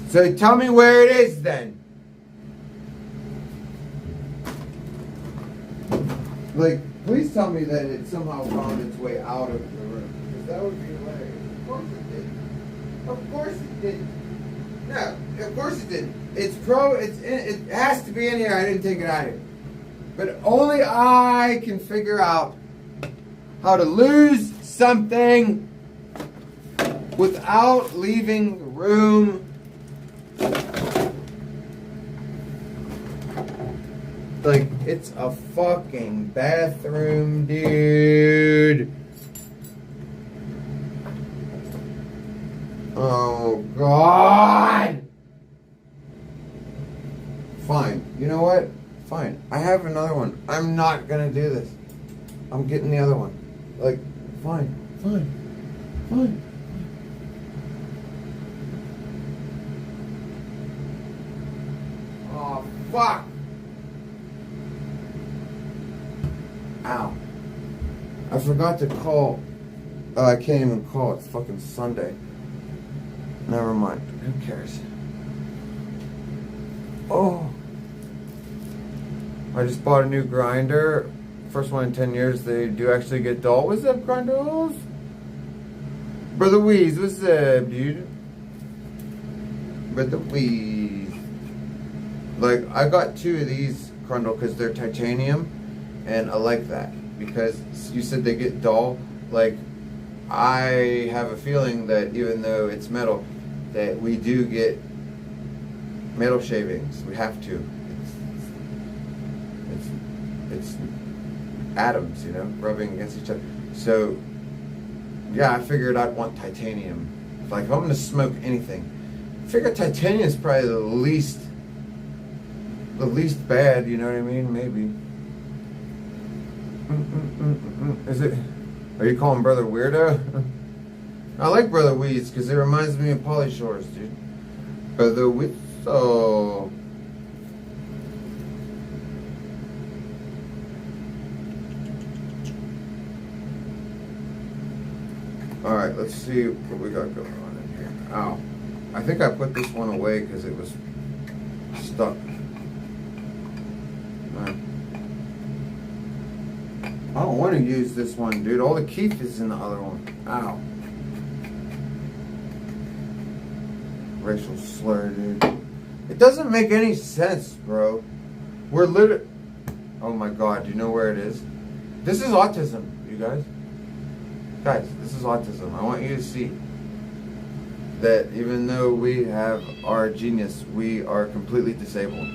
So tell me where it is then. Like, please tell me that it somehow found its way out of the room. Because that would be hilarious. Of course it did. Of course it did. No, of course it didn't. It has to be in here. I didn't take it out of here. But only I can figure out how to lose something without leaving the room. Like, it's a fucking bathroom, dude. Oh, God. Fine. You know what? Fine. I have another one. I'm not gonna do this. I'm getting the other one. Like, fine. Oh, fuck. Ow. I forgot to call. Oh, I can't even call. It's fucking Sunday. Never mind. Who cares? Oh. I just bought a new grinder. First one in 10 years. They do actually get dull. What's up, Grundles? Brother Weeze, what's up, dude? Brother Weeze. Like, I got 2 of these Grundle because they're titanium, and I like that because you said they get dull. Like, I have a feeling that even though it's metal, that we do get metal shavings. We have to. It's atoms, you know, rubbing against each other. So, yeah, I figured I'd want titanium. Like, if I'm going to smoke anything, I figure titanium is probably the least bad, you know what I mean? Maybe. Is it? Are you calling Brother Weirdo? I like Brother Weeds because it reminds me of Pauly Shores, dude. Brother Weeds. So. Alright, let's see what we got going on in here. Ow. I think I put this one away because it was stuck. I don't want to use this one, dude. All the keef is in the other one. Ow. Racial slur, dude. It doesn't make any sense, bro. We're literally... Oh my god, do you know where it is? This is autism, you guys. Guys, this is autism. I want you to see that even though we have our genius, we are completely disabled.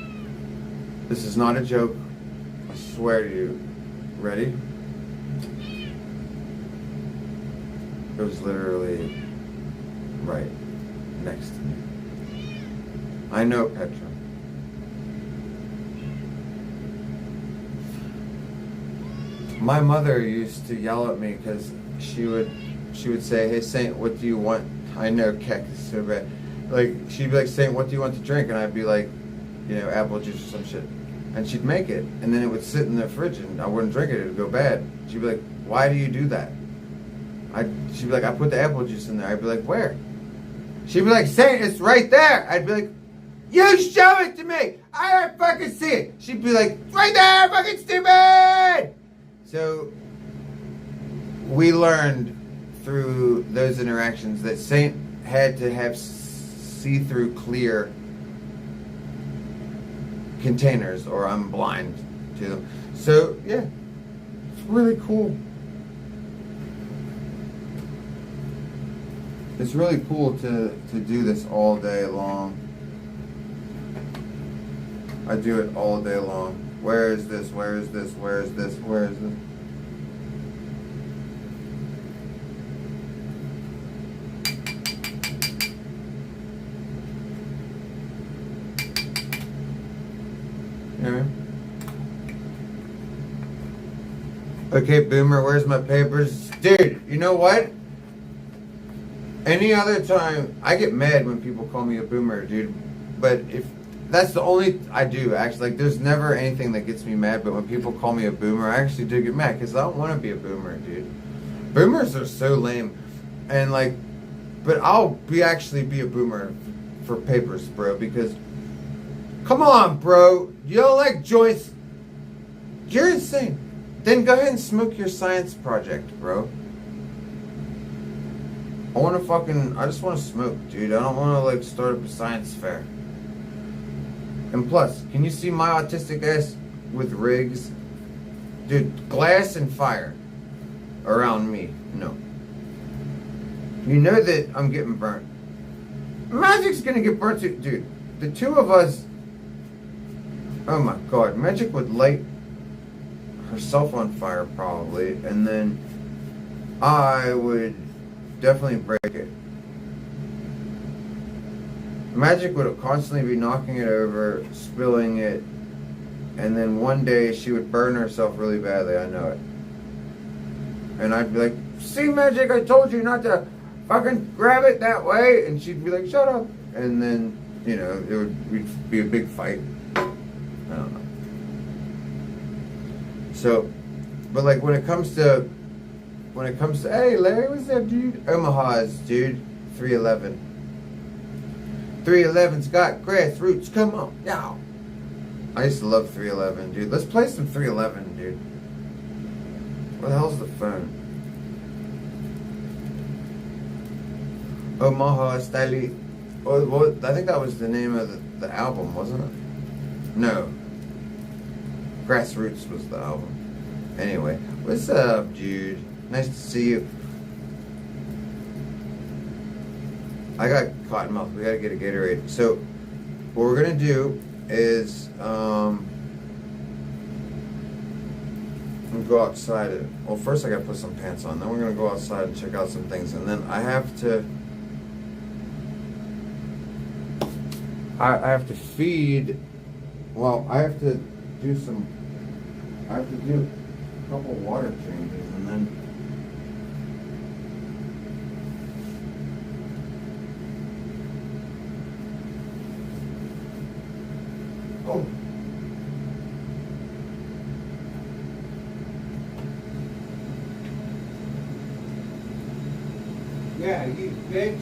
This is not a joke. I swear to you. Ready? It was literally right next to me. I know, Petra. My mother used to yell at me because she would say, "Hey Saint, what do you want?" I know, Keck is so bad. Like, she'd be like, "Saint, what do you want to drink?" And I'd be like, you know, apple juice or some shit. And she'd make it, and then it would sit in the fridge, and I wouldn't drink it. It would go bad. She'd be like, "Why do you do that?" She'd be like, "I put the apple juice in there." I'd be like, "Where?" She'd be like, "Saint, it's right there." I'd be like, "You show it to me. I don't fucking see it." She'd be like, "Right there, fucking stupid." So we learned through those interactions that Saint had to have see-through clear containers or I'm blind to them. So yeah, it's really cool. It's really cool to do this all day long. I do it all day long. Where is this? Where is this? Where is this? Where is this? Okay, Boomer, where's my papers? Dude, you know what? Any other time, I get mad when people call me a boomer, dude. But if that's the only I do, actually. Like, there's never anything that gets me mad, but when people call me a boomer, I actually do get mad because I don't want to be a boomer, dude. Boomers are so lame. And, like, but I'll actually be a boomer for papers, bro, because come on, bro. You don't like joints? You're insane. Then go ahead and smoke your science project, bro. I just want to smoke, dude. I don't want to, like, start up a science fair. And plus, can you see my autistic ass with rigs? Dude, glass and fire around me. No. You know that I'm getting burnt. Magic's gonna get burnt too. Dude, the two of us... Oh my god, Magic would light herself on fire probably, and then I would definitely break it. Magic would constantly be knocking it over, spilling it, and then one day she would burn herself really badly, I know it. And I'd be like, "See, Magic, I told you not to fucking grab it that way," and she'd be like, "Shut up." And then, you know, we'd be a big fight. I don't know. So, but like when it comes to, hey Larry, what's up, dude? Omaha's, dude, 311. 311's got grassroots, come on, now. I used to love 311, dude. Let's play some 311, dude. Where the hell's the phone? Omaha Style. Oh, what? I think that was the name of the album, wasn't it? No. Grassroots was the album. Anyway, what's up, dude? Nice to see you. I got Cottonmouth. We gotta get a Gatorade. So, what we're gonna do is go outside. Well, first I gotta put some pants on. Then we're gonna go outside and check out some things, and then I have to. I have to feed. Well, I have to do some. I have to do a couple water changes, and then. Oh. Yeah, you bitch.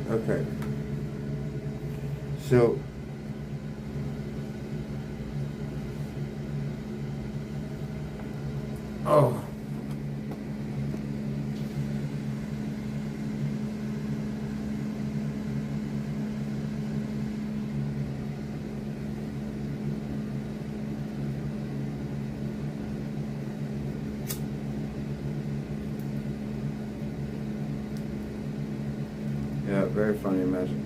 Okay. So oh, yeah, very funny, Magic.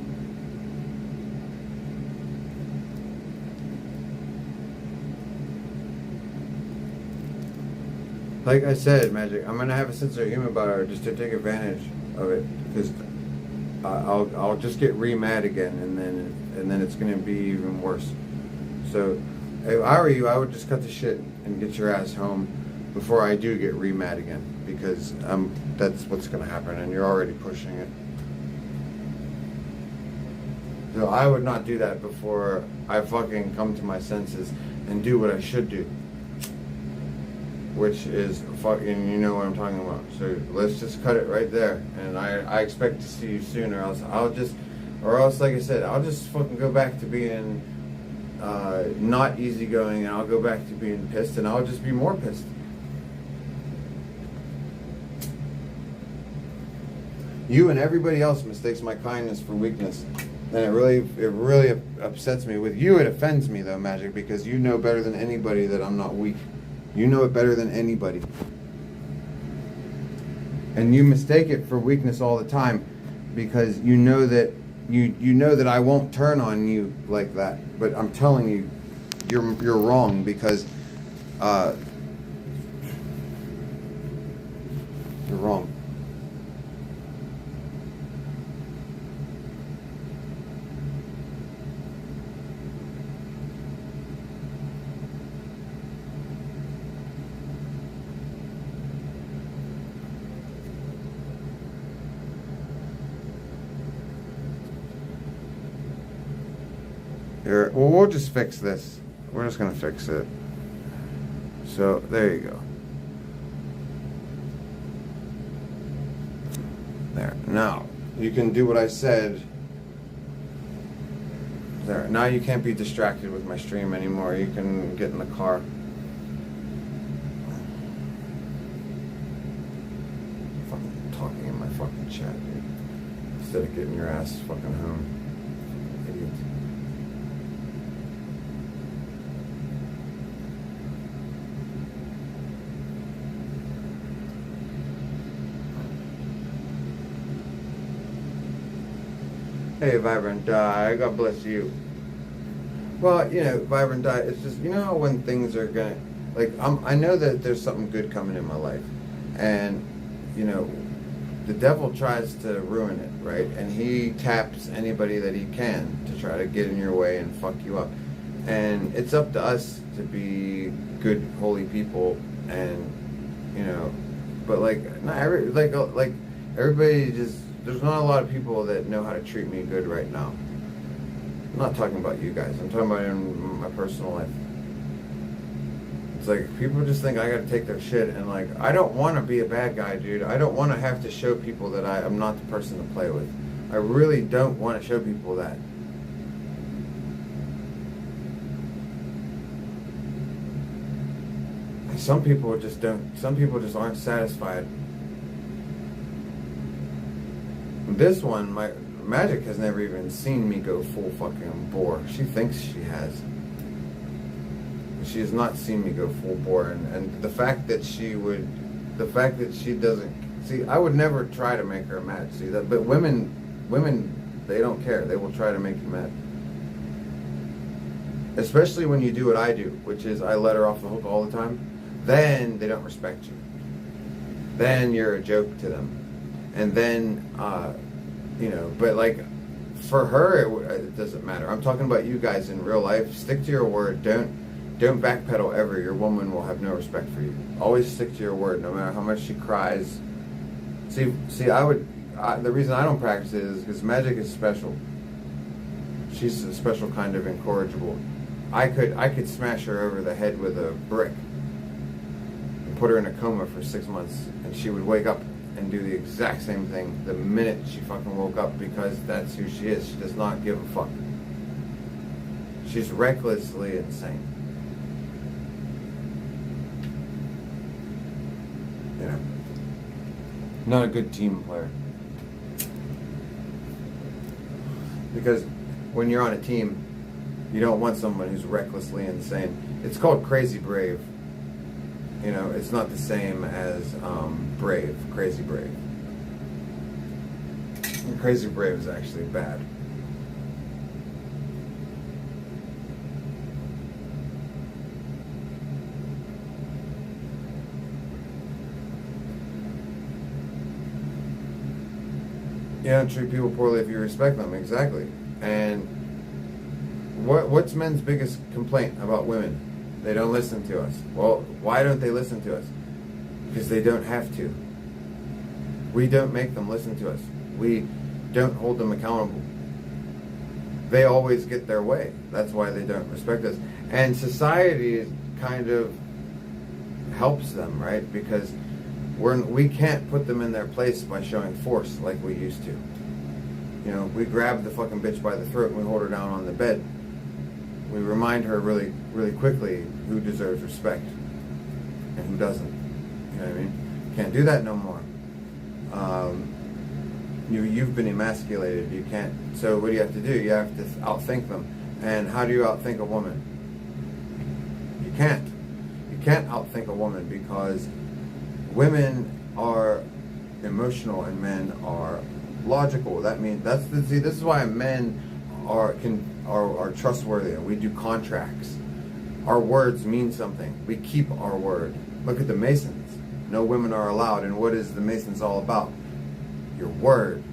Like I said, Magic, I'm gonna have a sense of humor about it just to take advantage of it, because I'll just get re-mad again, and then it's gonna be even worse. So, if I were you, I would just cut the shit and get your ass home before I do get re-mad again, because that's what's gonna happen, and you're already pushing it. So I would not do that before I fucking come to my senses and do what I should do, which is fucking, you know what I'm talking about. So let's just cut it right there, and I expect to see you soon, or else like I said, I'll just fucking go back to being not easygoing, and I'll go back to being pissed, and I'll just be more pissed. You and everybody else mistakes my kindness for weakness, and it really upsets me. With you, it offends me though, Magic, because you know better than anybody that I'm not weak. You know it better than anybody. And you mistake it for weakness all the time, because you know that you know that I won't turn on you like that. But I'm telling you, you're wrong, because you're wrong. Here, well, we'll just fix this. We're just gonna fix it. So there you go. There. Now you can do what I said. There. Now you can't be distracted with my stream anymore. You can get in the car. Fucking talking in my fucking chat, dude. Instead of getting your ass fucking home. Idiot. Hey, Vibrant Die, God bless you. Well, you know, Vibrant Die, it's just, you know how when things are gonna, like, I know that there's something good coming in my life. And, you know, the devil tries to ruin it, right? And he taps anybody that he can to try to get in your way and fuck you up. And it's up to us to be good, holy people, and, you know, but like, not like everybody just, there's not a lot of people that know how to treat me good right now. I'm not talking about you guys. I'm talking about in my personal life. It's like people just think I gotta take their shit, and like, I don't want to be a bad guy, dude. I don't want to have to show people that I'm not the person to play with. I really don't want to show people that. Some people just don't. Some people just aren't satisfied. This one, my Magic has never even seen me go full fucking bore. She thinks she has. She has not seen me go full bore, and the fact that she doesn't see, I would never try to make her mad. See that, but women, they don't care. They will try to make you mad, especially when you do what I do, which is I let her off the hook all the time. Then they don't respect you. Then you're a joke to them. And then, you know, but like, for her, it doesn't matter. I'm talking about you guys in real life. Stick to your word. Don't backpedal ever. Your woman will have no respect for you. Always stick to your word, no matter how much she cries. See, the reason I don't practice it is because Magic is special. She's a special kind of incorrigible. I could smash her over the head with a brick and put her in a coma for 6 months, and she would wake up and do the exact same thing the minute she fucking woke up, because that's who she is. She does not give a fuck. She's recklessly insane. You know, not a good team player. Because when you're on a team, you don't want someone who's recklessly insane. It's called crazy brave. You know, it's not the same as brave, crazy brave. And crazy brave is actually bad. You don't treat people poorly if you respect them, exactly. And what's men's biggest complaint about women? They don't listen to us. Well, why don't they listen to us? Because they don't have to. We don't make them listen to us. We don't hold them accountable. They always get their way. That's why they don't respect us. And society kind of helps them, right? Because we can't put them in their place by showing force like we used to. You know, we grab the fucking bitch by the throat and we hold her down on the bed. We remind her really, really quickly who deserves respect and who doesn't. You know what I mean? Can't do that no more. You've been emasculated. You can't. So what do you have to do? You have to outthink them. And how do you outthink a woman? You can't. You can't outthink a woman because women are emotional and men are logical. That means this is why men are trustworthy. We do contracts. Our words mean something. We keep our word. Look at the Masons. No women are allowed. And what is the Masons all about? Your word.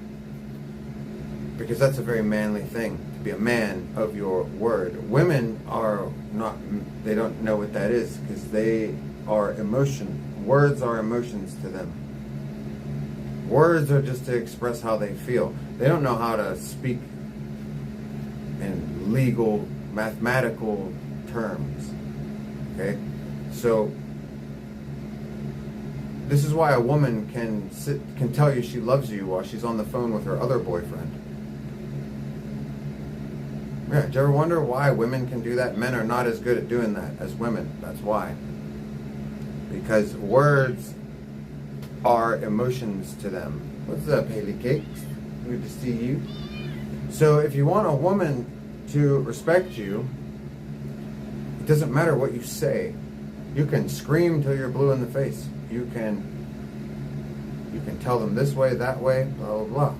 Because that's a very manly thing, to be a man of your word. Women are not, they don't know what that is because they are emotion. Words are emotions to them. Words are just to express how they feel. They don't know how to speak in legal, mathematical terms. Okay? So, this is why a woman can tell you she loves you while she's on the phone with her other boyfriend. Yeah, do you ever wonder why women can do that? Men are not as good at doing that as women. That's why. Because words are emotions to them. What's up, Haley Cakes? Good to see you. So if you want a woman to respect you, it doesn't matter what you say. You can scream till you're blue in the face. You can tell them this way, that way, blah, blah, blah.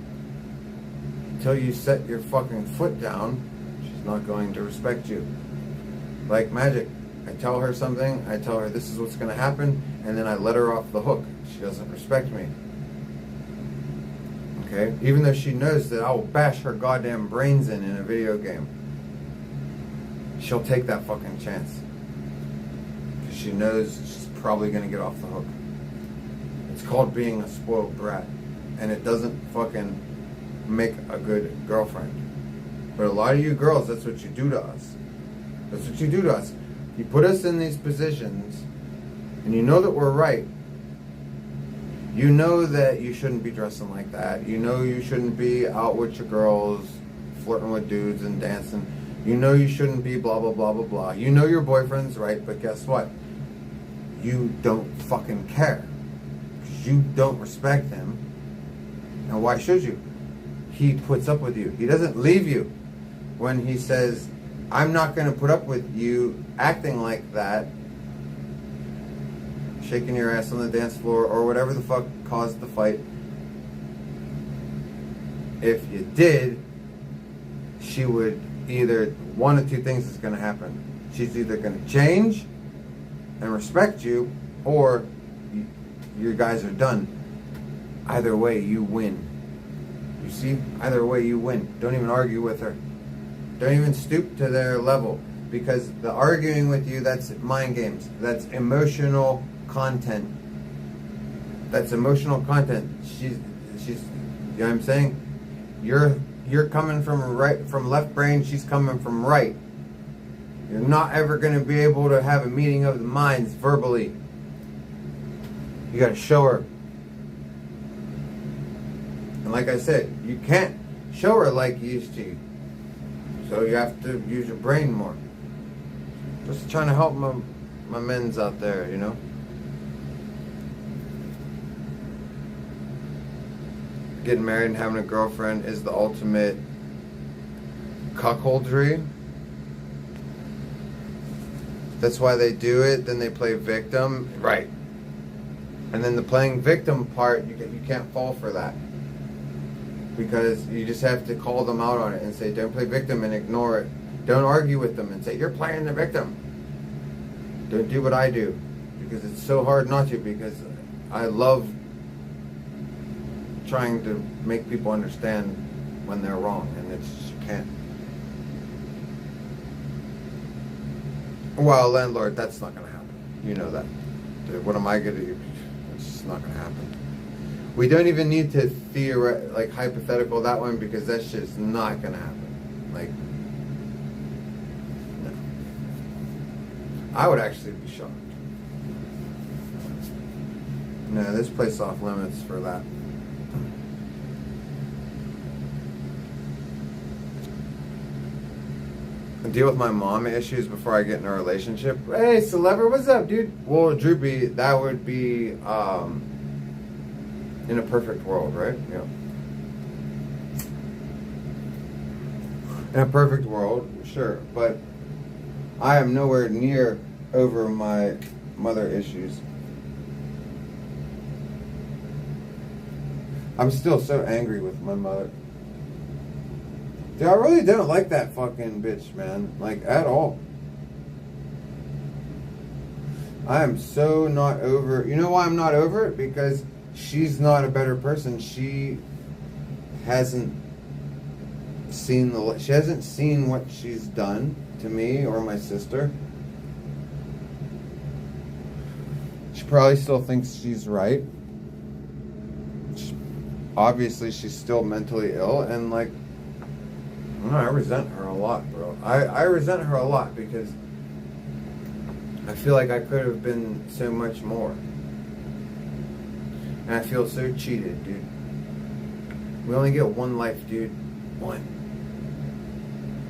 Until you set your fucking foot down, she's not going to respect you. Like magic. I tell her something, I tell her this is what's going to happen, and then I let her off the hook. She doesn't respect me. Okay? Even though she knows that I will bash her goddamn brains in a video game. She'll take that fucking chance. Because she knows she's probably going to get off the hook. It's called being a spoiled brat. And it doesn't fucking make a good girlfriend. But a lot of you girls, that's what you do to us. That's what you do to us. You put us in these positions, and you know that we're right. You know that you shouldn't be dressing like that. You know you shouldn't be out with your girls, flirting with dudes and dancing. You know you shouldn't be blah, blah, blah, blah, blah. You know your boyfriend's right, but guess what? You don't fucking care. Because you don't respect him. And why should you? He puts up with you. He doesn't leave you when he says, I'm not going to put up with you acting like that, shaking your ass on the dance floor, or whatever the fuck caused the fight. If you did, she would either, one of two things is going to happen. She's either going to change and respect you, or you guys are done. Either way, you win. You see? Either way, you win. Don't even argue with her. Don't even stoop to their level, because the arguing with you, that's mind games. That's emotional content. That's emotional content. She's you know what I'm saying? You're coming from left brain, she's coming from right. You're not ever going to be able to have a meeting of the minds verbally. You got to show her. And like I said, you can't show her like you used to. So you have to use your brain more. Just trying to help my men's out there, you know? Getting married and having a girlfriend is the ultimate cuckoldry. That's why they do it. Then they play victim. Right. And then the playing victim part, you can't fall for that. Because you just have to call them out on it and say, don't play victim, and ignore it. Don't argue with them and say, you're playing the victim. Don't do what I do. Because it's so hard not to, because I love trying to make people understand when they're wrong, and it's just, you can't. Well, landlord, that's not going to happen. You know that. Dude, what am I going to do? It's just not going to happen. We don't even need to hypothetical that one, because that's just not going to happen. Like, no. I would actually be shocked. No, this place off limits for that. Deal with my mom issues before I get in a relationship. Hey, Celebrity, what's up, dude? Well, Droopy, that would be in a perfect world, right? Yeah. In a perfect world, sure, but I am nowhere near over my mother issues. I'm still so angry with my mother. Dude, I really don't like that fucking bitch, man. Like, at all. I am so not over... You know why I'm not over it? Because she's not a better person. She hasn't seen she hasn't seen what she's done to me or my sister. She probably still thinks she's right. Obviously, she's still mentally ill, and like... I resent her a lot, bro. I resent her a lot because I feel like I could have been so much more. And I feel so cheated, dude. We only get one life, dude. One.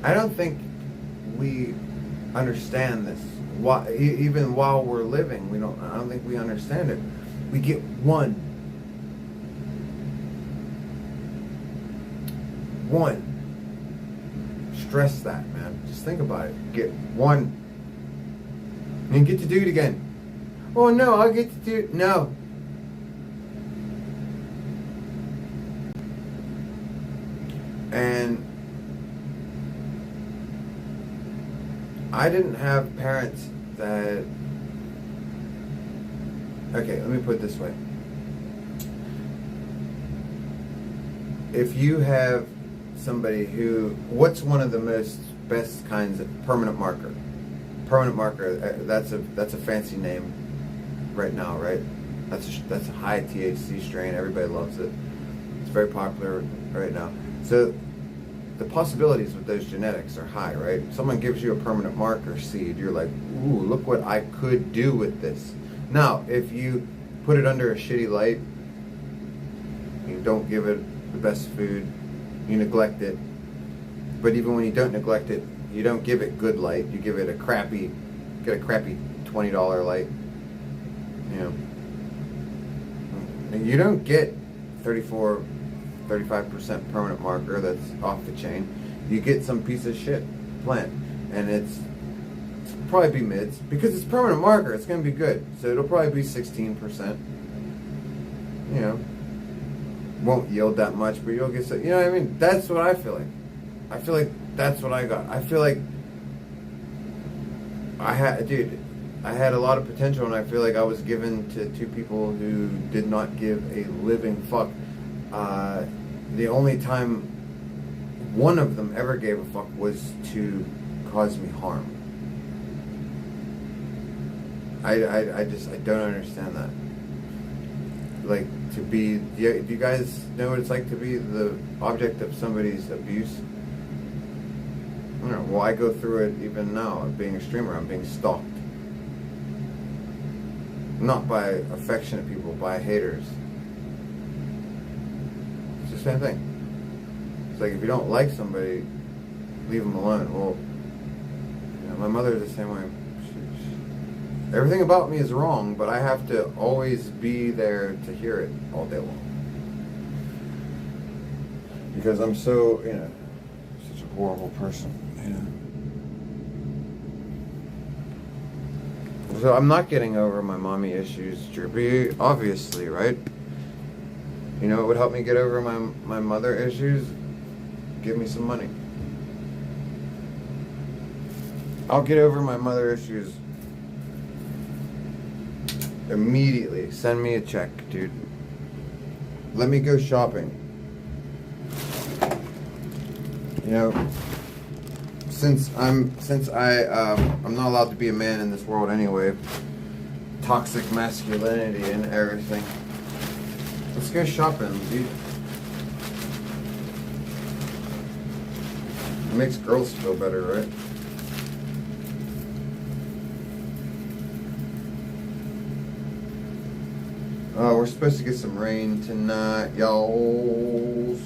I don't think we understand this. Even while we're living, I don't think we understand it. We get one. One. Stress that, man. Just think about it. Get one. And get to do it again. Oh no, I'll get to do it. No. And I didn't have parents that... Okay, let me put it this way. If you have somebody who... What's one of the best kinds of permanent marker? Permanent marker, that's a fancy name right now, right? That's a high THC strain. Everybody loves it. It's very popular right now. So the possibilities with those genetics are high, right? If someone gives you a permanent marker seed, you're like, ooh, look what I could do with this. Now, if you put it under a shitty light, you don't give it the best food, you neglect it, but even when you don't neglect it, you don't give it good light, you give it a crappy $20 light, you know. And you don't get 35% permanent marker that's off the chain. You get some piece of shit plant, and it's probably be mids, because it's permanent marker, it's going to be good, so it'll probably be 16%, you know. Won't yield that much, but you'll get, you know what I mean? That's what I feel like. I feel like that's what I got. I feel like I had a lot of potential, and I feel like I was given to two people who did not give a living fuck. The only time one of them ever gave a fuck was to cause me harm. I don't understand that. Like, to be, do you guys know what it's like to be the object of somebody's abuse? I don't know. Well, I go through it even now. Being a streamer, I'm being stalked. Not by affectionate people, by haters. It's the same thing. It's like, if you don't like somebody, leave them alone. Well, you know, my mother's the same way. Everything about me is wrong, but I have to always be there to hear it all day long. Because I'm so, you know, such a horrible person, you know. So I'm not getting over my mommy issues, Drippy, obviously, right? You know, it would help me get over my mother issues. Give me some money. I'll get over my mother issues immediately. Send me a check, dude. Let me go shopping. You know, since I'm not allowed to be a man in this world anyway. Toxic masculinity and everything. Let's go shopping, dude. It makes girls feel better, right? Oh, we're supposed to get some rain tonight, y'all.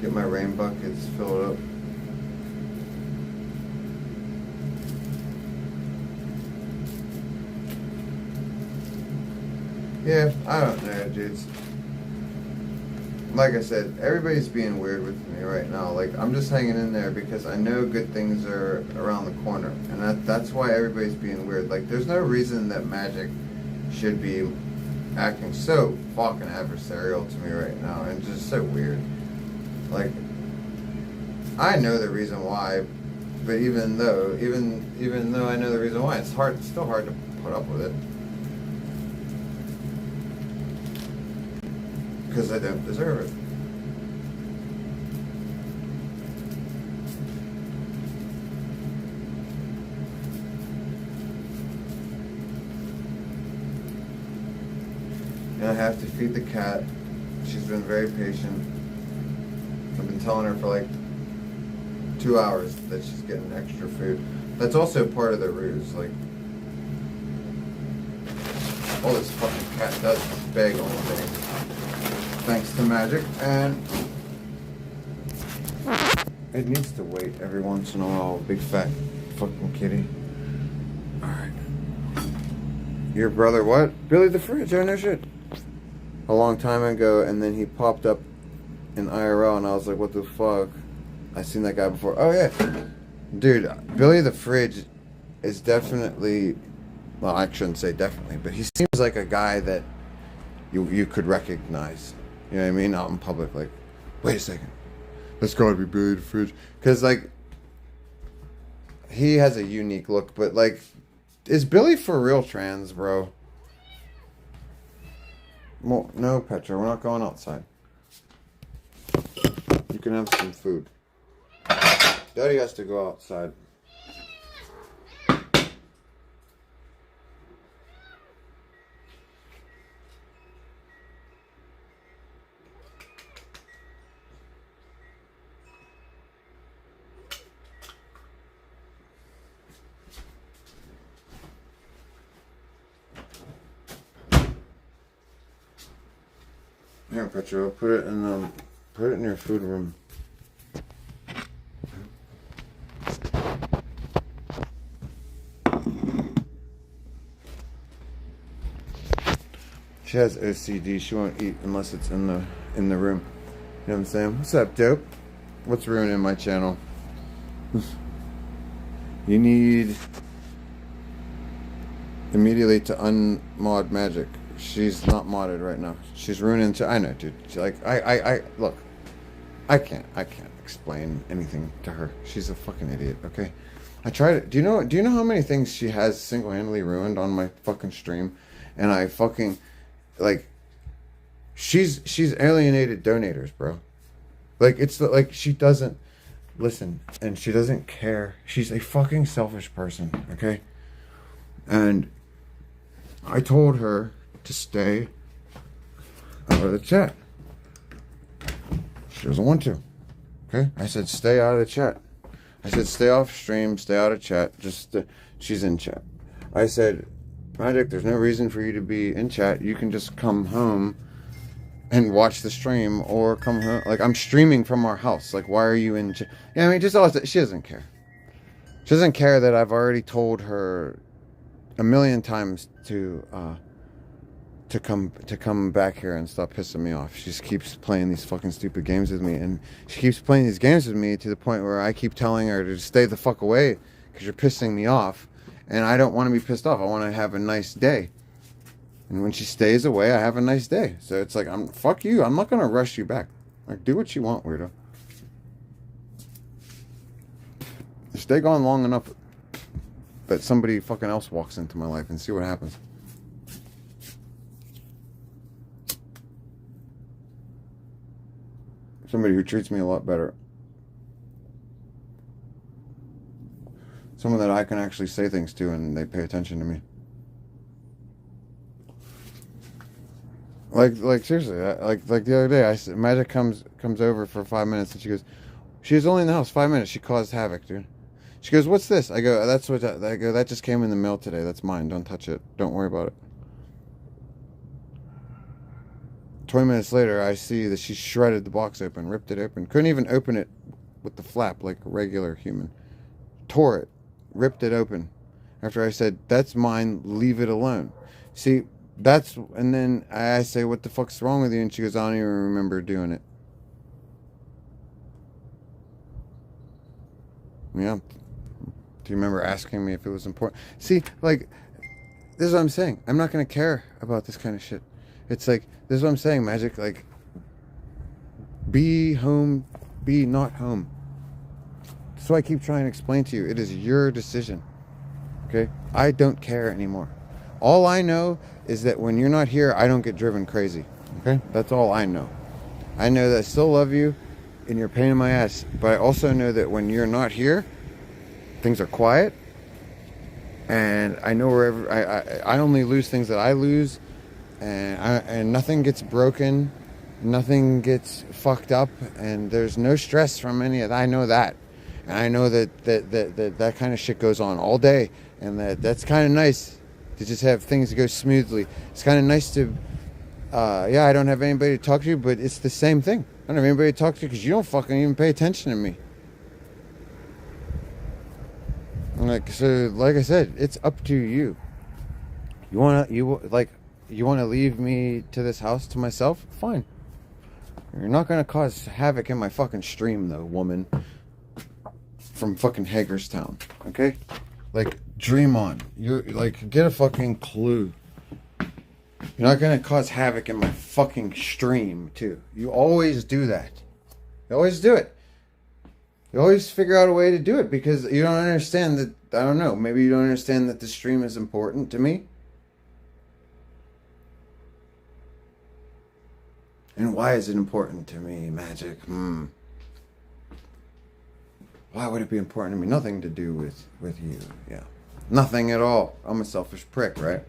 Get my rain buckets filled up. Yeah, I don't know, dudes. Like I said, everybody's being weird with me right now. Like, I'm just hanging in there because I know good things are around the corner. And that's why everybody's being weird. Like, there's no reason that Magic should be acting so fucking adversarial to me right now. And just so weird. Like, I know the reason why. But even though I know the reason why, it's still hard to put up with it. Because I don't deserve it. And I have to feed the cat. She's been very patient. I've been telling her for like 2 hours that she's getting extra food. That's also part of the ruse. Like, all this fucking cat does is beg all day. Thanks to Magic, and it needs to wait every once in a while, big fat fucking kitty. Alright. Your brother, what? Billy the Fridge, oh no shit. A long time ago, and then he popped up in IRL, and I was like, what the fuck? I seen that guy before. Oh yeah. Dude, Billy the Fridge is definitely, well, I shouldn't say definitely, but he seems like a guy that you could recognize. You know what I mean? Out in public, like, wait a second, that's gotta be Billy the Fridge. Because, like, he has a unique look, but, like, is Billy for real trans, bro? Well, no, Petra, we're not going outside. You can have some food. Daddy has to go outside. Here, Petra, put it in your food room. She has OCD. She won't eat unless it's in the room. You know what I'm saying? What's up, dope? What's ruining my channel? You need immediately to unmod Magic. She's not modded right now. She's ruining. I know, dude. She, like, I look. I can't explain anything to her. She's a fucking idiot. Okay. I tried. Do you know how many things she has single-handedly ruined on my fucking stream? And I fucking, like, she's alienated donators, bro. Like, it's like she doesn't listen and she doesn't care. She's a fucking selfish person. Okay. And I told her to stay out of the chat. She doesn't want to. Okay? I said stay out of the chat. I said stay off stream, stay out of chat. She's in chat. I said, Magic, there's no reason for you to be in chat. You can just come home and watch the stream or come home. Like, I'm streaming from our house. Like, why are you in? Yeah, I mean, just all that. She doesn't care. She doesn't care that I've already told her a million times to come back here and stop pissing me off. She just keeps playing these fucking stupid games with me, and she keeps playing these games with me to the point where I keep telling her to stay the fuck away because you're pissing me off, and I don't want to be pissed off. I want to have a nice day. And when she stays away, I have a nice day. So it's like, fuck you. I'm not gonna rush you back. Like, do what you want, weirdo. Stay gone long enough that somebody fucking else walks into my life and see what happens. Somebody who treats me a lot better. Someone that I can actually say things to and they pay attention to me. Like seriously, like the other day, Magic comes over for 5 minutes and she goes, she was only in the house 5 minutes. She caused havoc, dude. She goes, what's this? I go, that just came in the mail today. That's mine. Don't touch it. Don't worry about it. 20 minutes later, I see that she shredded the box open, ripped it open. Couldn't even open it with the flap like a regular human. Tore it, ripped it open. After I said, that's mine, leave it alone. See, and then I say, what the fuck's wrong with you? And she goes, I don't even remember doing it. Yeah. Do you remember asking me if it was important? See, like, this is what I'm saying. I'm not going to care about this kind of shit. It's like, this is what I'm saying, Magic. Like, be home, be not home. So I keep trying to explain to you, it is your decision. Okay? I don't care anymore. All I know is that when you're not here, I don't get driven crazy. Okay? That's all I know. I know that I still love you and you're a pain in my ass. But I also know that when you're not here, things are quiet. And I know wherever I only lose things that I lose. And nothing gets broken. Nothing gets fucked up. And there's no stress from any of that. I know that. And I know that kind of shit goes on all day. And that's kind of nice to just have things go smoothly. It's kind of nice to, I don't have anybody to talk to, but it's the same thing. I don't have anybody to talk to because you don't fucking even pay attention to me. Like I said, it's up to you. You want to leave me to this house to myself? Fine. You're not going to cause havoc in my fucking stream, though, woman. From fucking Hagerstown. Okay? Like, dream on. You're like, get a fucking clue. You're not going to cause havoc in my fucking stream, too. You always do that. You always do it. You always figure out a way to do it because you don't understand that, I don't know, maybe you don't understand that the stream is important to me. And why is it important to me, Magic? Why would it be important to me? Nothing to do with you, yeah. Nothing at all. I'm a selfish prick, right?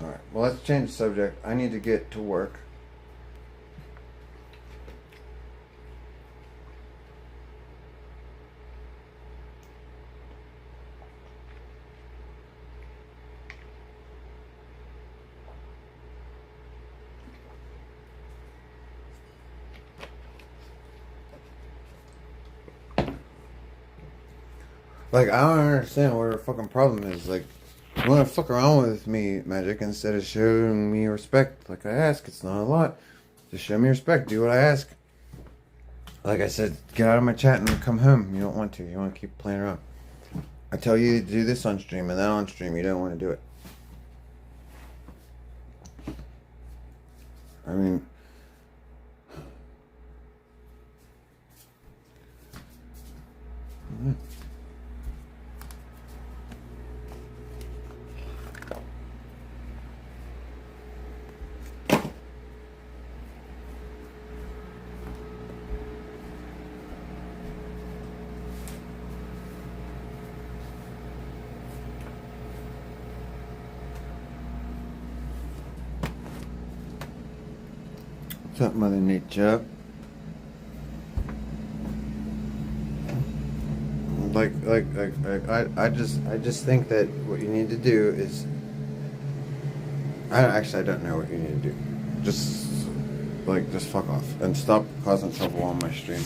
Alright, well, let's change the subject. I need to get to work. Like, I don't understand what the fucking problem is. Like, you want to fuck around with me, Magic, instead of showing me respect. Like I ask, it's not a lot. Just show me respect. Do what I ask. Like I said, get out of my chat and come home. You don't want to. You want to keep playing around. I tell you to do this on stream, and then on stream, you don't want to do it. I mean... What's up, Mother Nature? I just think that what you need to do is I don't know what you need to do. Just fuck off and stop causing trouble on my stream.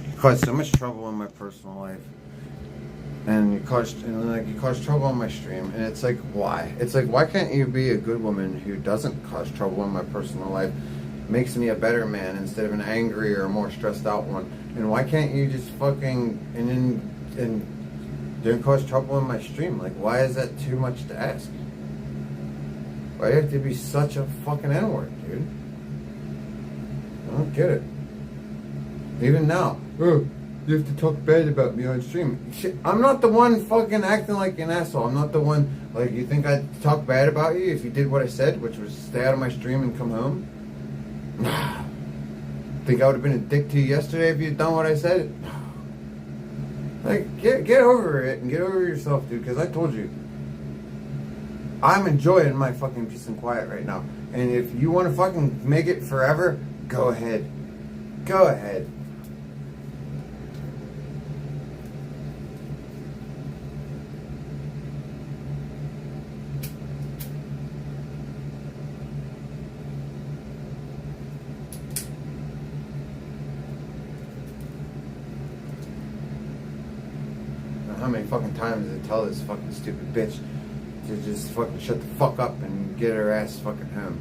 You cause so much trouble in my personal life, and you cause trouble on my stream. And it's like, why? It's like, why can't you be a good woman who doesn't cause trouble in my personal life, makes me a better man instead of an angry or more stressed out one? And why can't you just fucking and don't cause trouble in my stream? Like, why is that too much to ask? Why do you have to be such a fucking N-word, dude? I don't get it. Even now, oh, you have to talk bad about me on stream. Shit, I'm not the one fucking acting like an asshole. I'm not the one, like, you think I'd talk bad about you if you did what I said, which was stay out of my stream and come home? Nah. Think I would have been a dick to you yesterday if you'd done what I said? Like, get over it and get over yourself, dude, because I told you, I'm enjoying my fucking peace and quiet right now. And if you want to fucking make it forever, go ahead. Go ahead. How many fucking times did I tell this fucking stupid bitch to just fucking shut the fuck up and get her ass fucking home?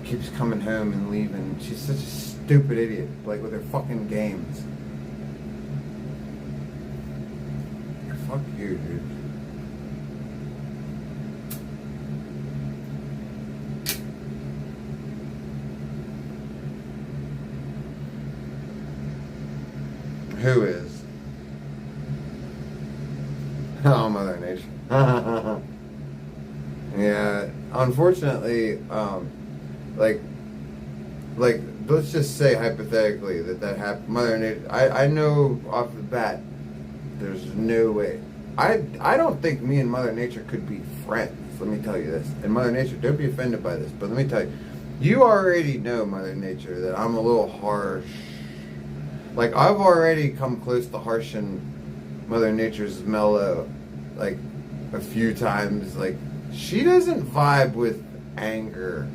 Keeps coming home and leaving. She's such a stupid idiot, like with her fucking games. Fuck you, dude. Who is? Oh, Mother Nature. Yeah, unfortunately, like, let's just say hypothetically that happened. Mother Nature, I know off the bat, there's no way. I don't think me and Mother Nature could be friends. Let me tell you this. And Mother Nature, don't be offended by this, but let me tell you, you already know, Mother Nature, that I'm a little harsh. Like, I've already come close to harshing Mother Nature's mellow, like, a few times. Like, she doesn't vibe with anger.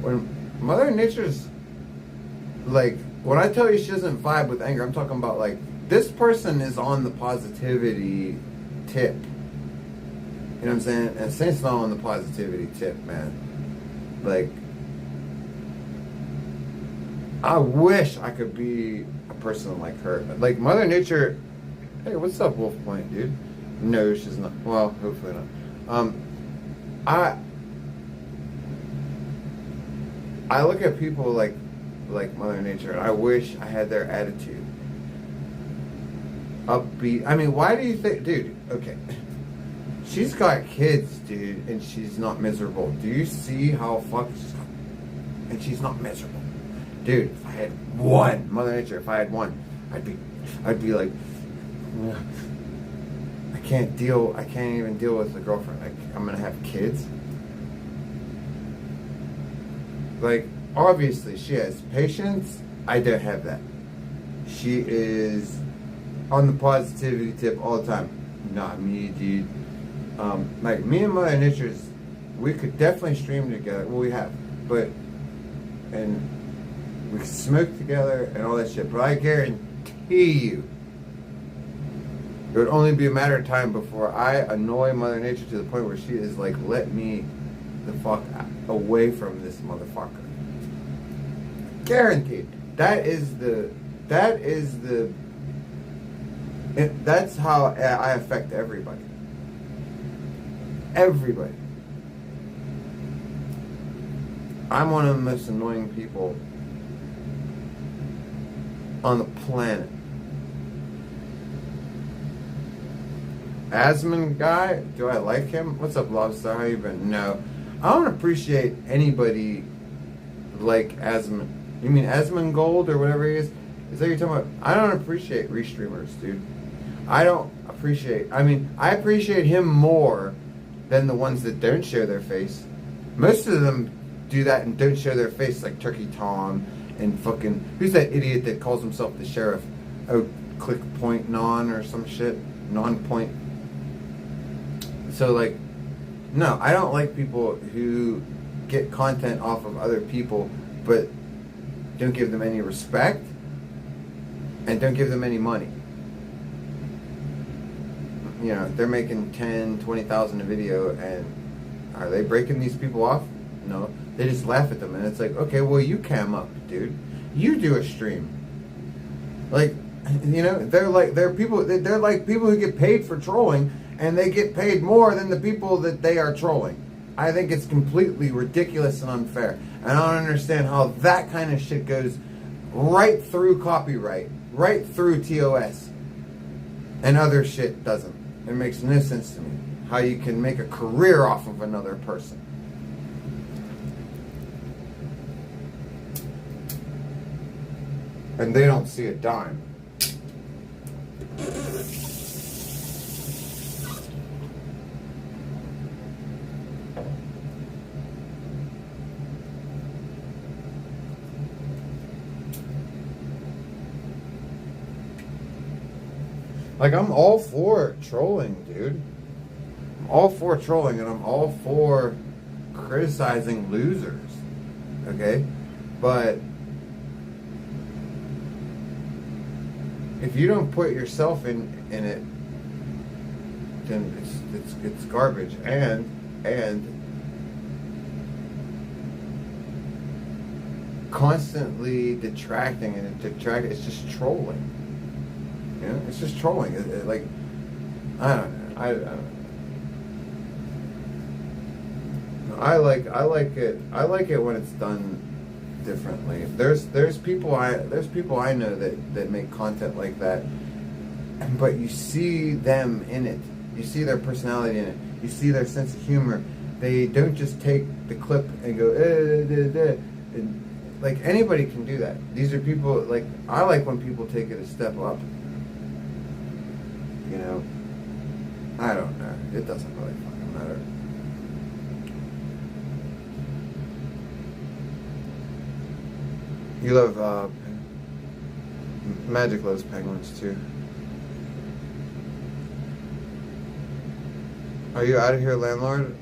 When Mother Nature's, like, when I tell you she doesn't vibe with anger, I'm talking about, like, this person is on the positivity tip. You know what I'm saying? And Saint's not on the positivity tip, man. Like, I wish I could be a person like her. Like, Mother Nature, hey, what's up, Wolf Point, dude? No, she's not. Well, hopefully not. I look at people like Mother Nature, and I wish I had their attitude. Upbeat. I mean, why do you think, dude? Okay, she's got kids, dude, and she's not miserable. Do you see how fucked she's got? And she's not miserable. Dude, if I had one, Mother Nature, if I had one, I'd be like, I can't even deal with the girlfriend. Like, I'm gonna have kids. Like, obviously she has patience. I don't have that. She is on the positivity tip all the time. Not me, dude. Like, me and Mother Nature's, we could definitely stream together. Well, we have, and we could smoke together and all that shit. But I guarantee you, it would only be a matter of time before I annoy Mother Nature to the point where she is like, let me the fuck away from this motherfucker. Guaranteed. That's how I affect everybody. Everybody. I'm one of the most annoying people on the planet. Asmon guy, do I like him? What's up, Lobster? How you been? No. I don't appreciate anybody like Asmon. You mean Asmon Gold or whatever he is? Is that what you're talking about? I don't appreciate restreamers, dude. I appreciate him more than the ones that don't show their face. Most of them do that and don't show their face, like Turkey Tom and fucking, who's that idiot that calls himself the sheriff? Oh, Click Point Non or some shit. Non Point. So, like, no, I don't like people who get content off of other people, but don't give them any respect and don't give them any money. You know, they're making 10, 20,000 a video, and are they breaking these people off? No. They just laugh at them, and it's like, okay, well, you cam up, dude. You do a stream. Like, you know, they're like people who get paid for trolling, and they get paid more than the people that they are trolling. I think it's completely ridiculous and unfair. And I don't understand how that kind of shit goes right through copyright, right through TOS, and other shit doesn't. It makes no sense to me how you can make a career off of another person. And they don't see a dime. Like, I'm all for trolling, dude. I'm all for trolling, and I'm all for criticizing losers. Okay? But if you don't put yourself in it, then it's garbage. And constantly detracting it's just trolling. You know, it's just trolling. Like, I don't know. I don't know. I like it. I like it when it's done differently. There's people I know that make content like that, but you see them in it. You see their personality in it. You see their sense of humor. They don't just take the clip and go and, like, anybody can do that. These are people, like, I like when people take it a step up. You know, I don't know. It doesn't really fucking matter. You love, Magic loves penguins too. Are you out of here, landlord?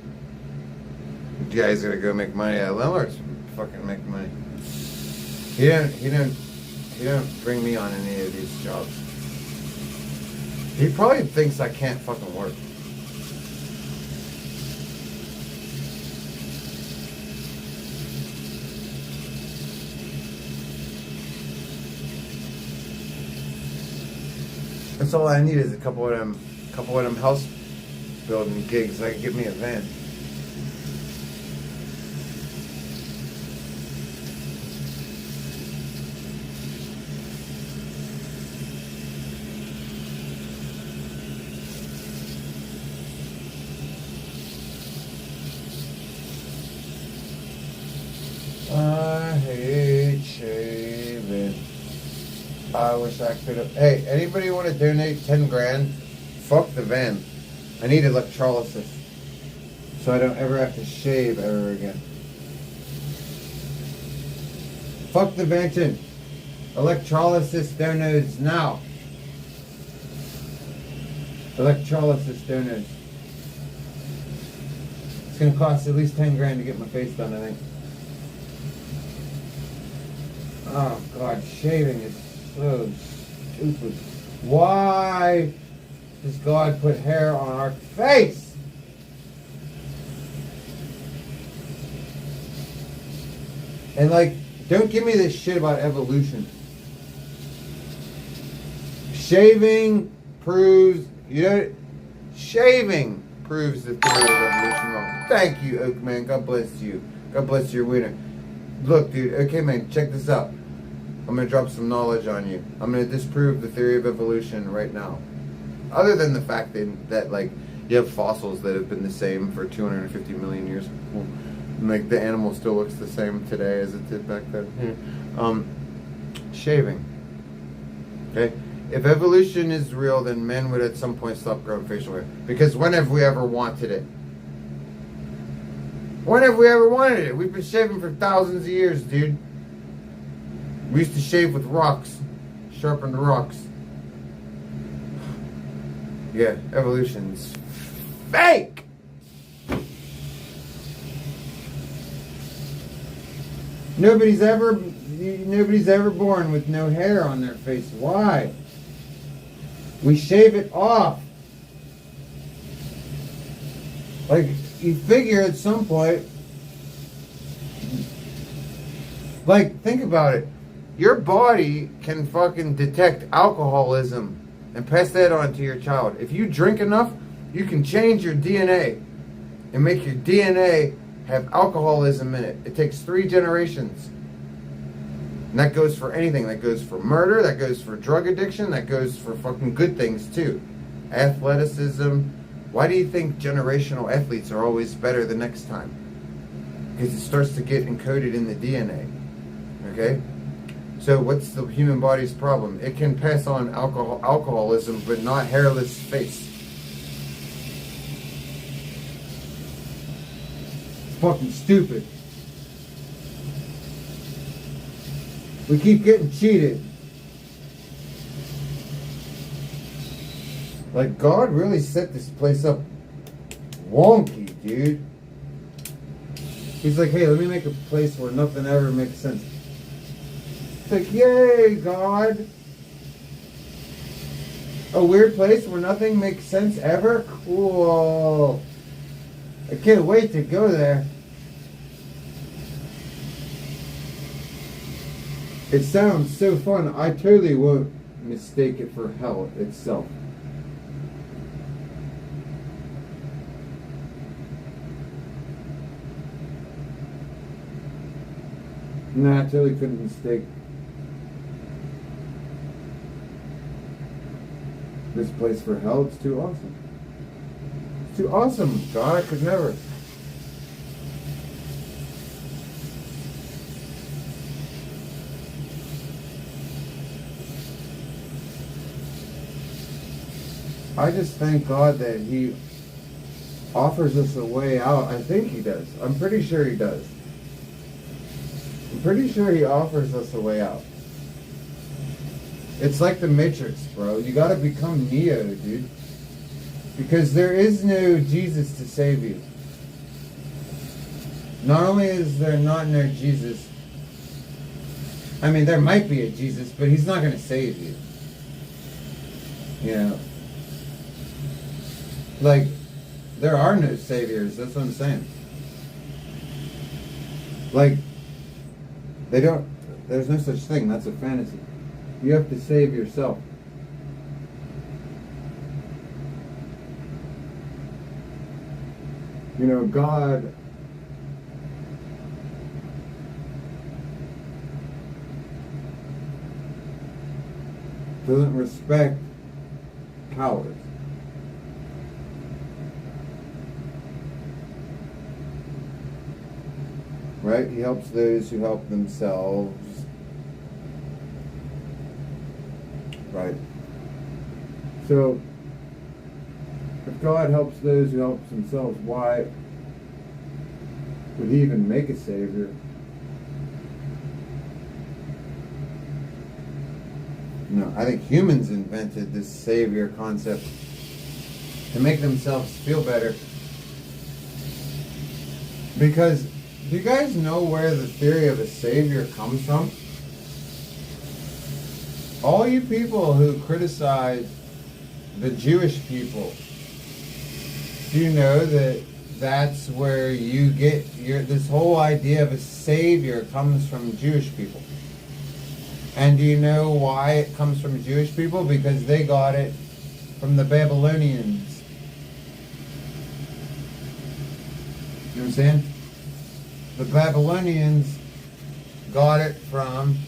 Yeah, he's gonna go make money. Yeah, landlord's fucking making money. He don't bring me on any of these jobs. He probably thinks I can't fucking work. That's all I need is a couple of them house building gigs. I can get me a van. I hate shaving. I wish I could have. Hey, anybody want to donate 10 grand? Fuck the van. I need electrolysis, so I don't ever have to shave ever again. Fuck the Vanton. Electrolysis donos now. Electrolysis donos. It's gonna cost at least 10 grand to get my face done, I think. Oh God, shaving is so stupid. Why does God put hair on our face? And like, don't give me this shit about evolution. Shaving proves, shaving proves the theory of evolution wrong. Thank you, Oakman. God bless you. God bless your winner. Look, dude, okay, man, check this out. I'm going to drop some knowledge on you. I'm going to disprove the theory of evolution right now. Other than the fact that like, you have fossils that have been the same for 250 million years. Like, the animal still looks the same today as it did back then. Shaving. Okay? If evolution is real, then men would at some point stop growing facial hair. Because when have we ever wanted it? When have we ever wanted it? We've been shaving for thousands of years, dude. We used to shave with rocks. Sharpened rocks. Yeah, evolution's fake! Nobody's ever born with no hair on their face. Why? We shave it off. Like, you figure at some point, like, think about it. Your body can fucking detect alcoholism and pass that on to your child. If you drink enough, you can change your DNA and make your DNA have alcoholism in it. It takes 3 generations. And that goes for anything. That goes for murder, that goes for drug addiction, that goes for fucking good things too. Athleticism. Why do you think generational athletes are always better the next time? Because it starts to get encoded in the DNA. Okay? So what's the human body's problem? It can pass on alcoholism, but not hairless face. It's fucking stupid. We keep getting cheated. Like, God really set this place up wonky, dude. He's like, hey, let me make a place where nothing ever makes sense. It's like, yay, God. A weird place where nothing makes sense ever? Cool. I can't wait to go there. It sounds so fun. I totally won't mistake it for hell itself. No, I totally couldn't mistake this place for hell. It's too awesome. It's too awesome. God, I could never. I just thank God that He offers us a way out. I think He does. I'm pretty sure He does. I'm pretty sure He offers us a way out. It's like the Matrix, bro. You gotta become Neo, dude. Because there is no Jesus to save you. Not only is there not no Jesus, I mean, there might be a Jesus, but He's not gonna save you. You know? Like, there are no saviors, that's what I'm saying. Like, there's no such thing, that's a fantasy. You have to save yourself. You know, God doesn't respect cowards. Right? He helps those who help themselves. Right? So, if God helps those who help themselves, why would He even make a Savior? No, I think humans invented this Savior concept to make themselves feel better. Because, do you guys know where the theory of a Savior comes from? All you people who criticize the Jewish people, do you know that that's where you get this whole idea of a Savior comes from Jewish people? And do you know why it comes from Jewish people? Because they got it from the Babylonians. You know what I'm saying? The Babylonians got it from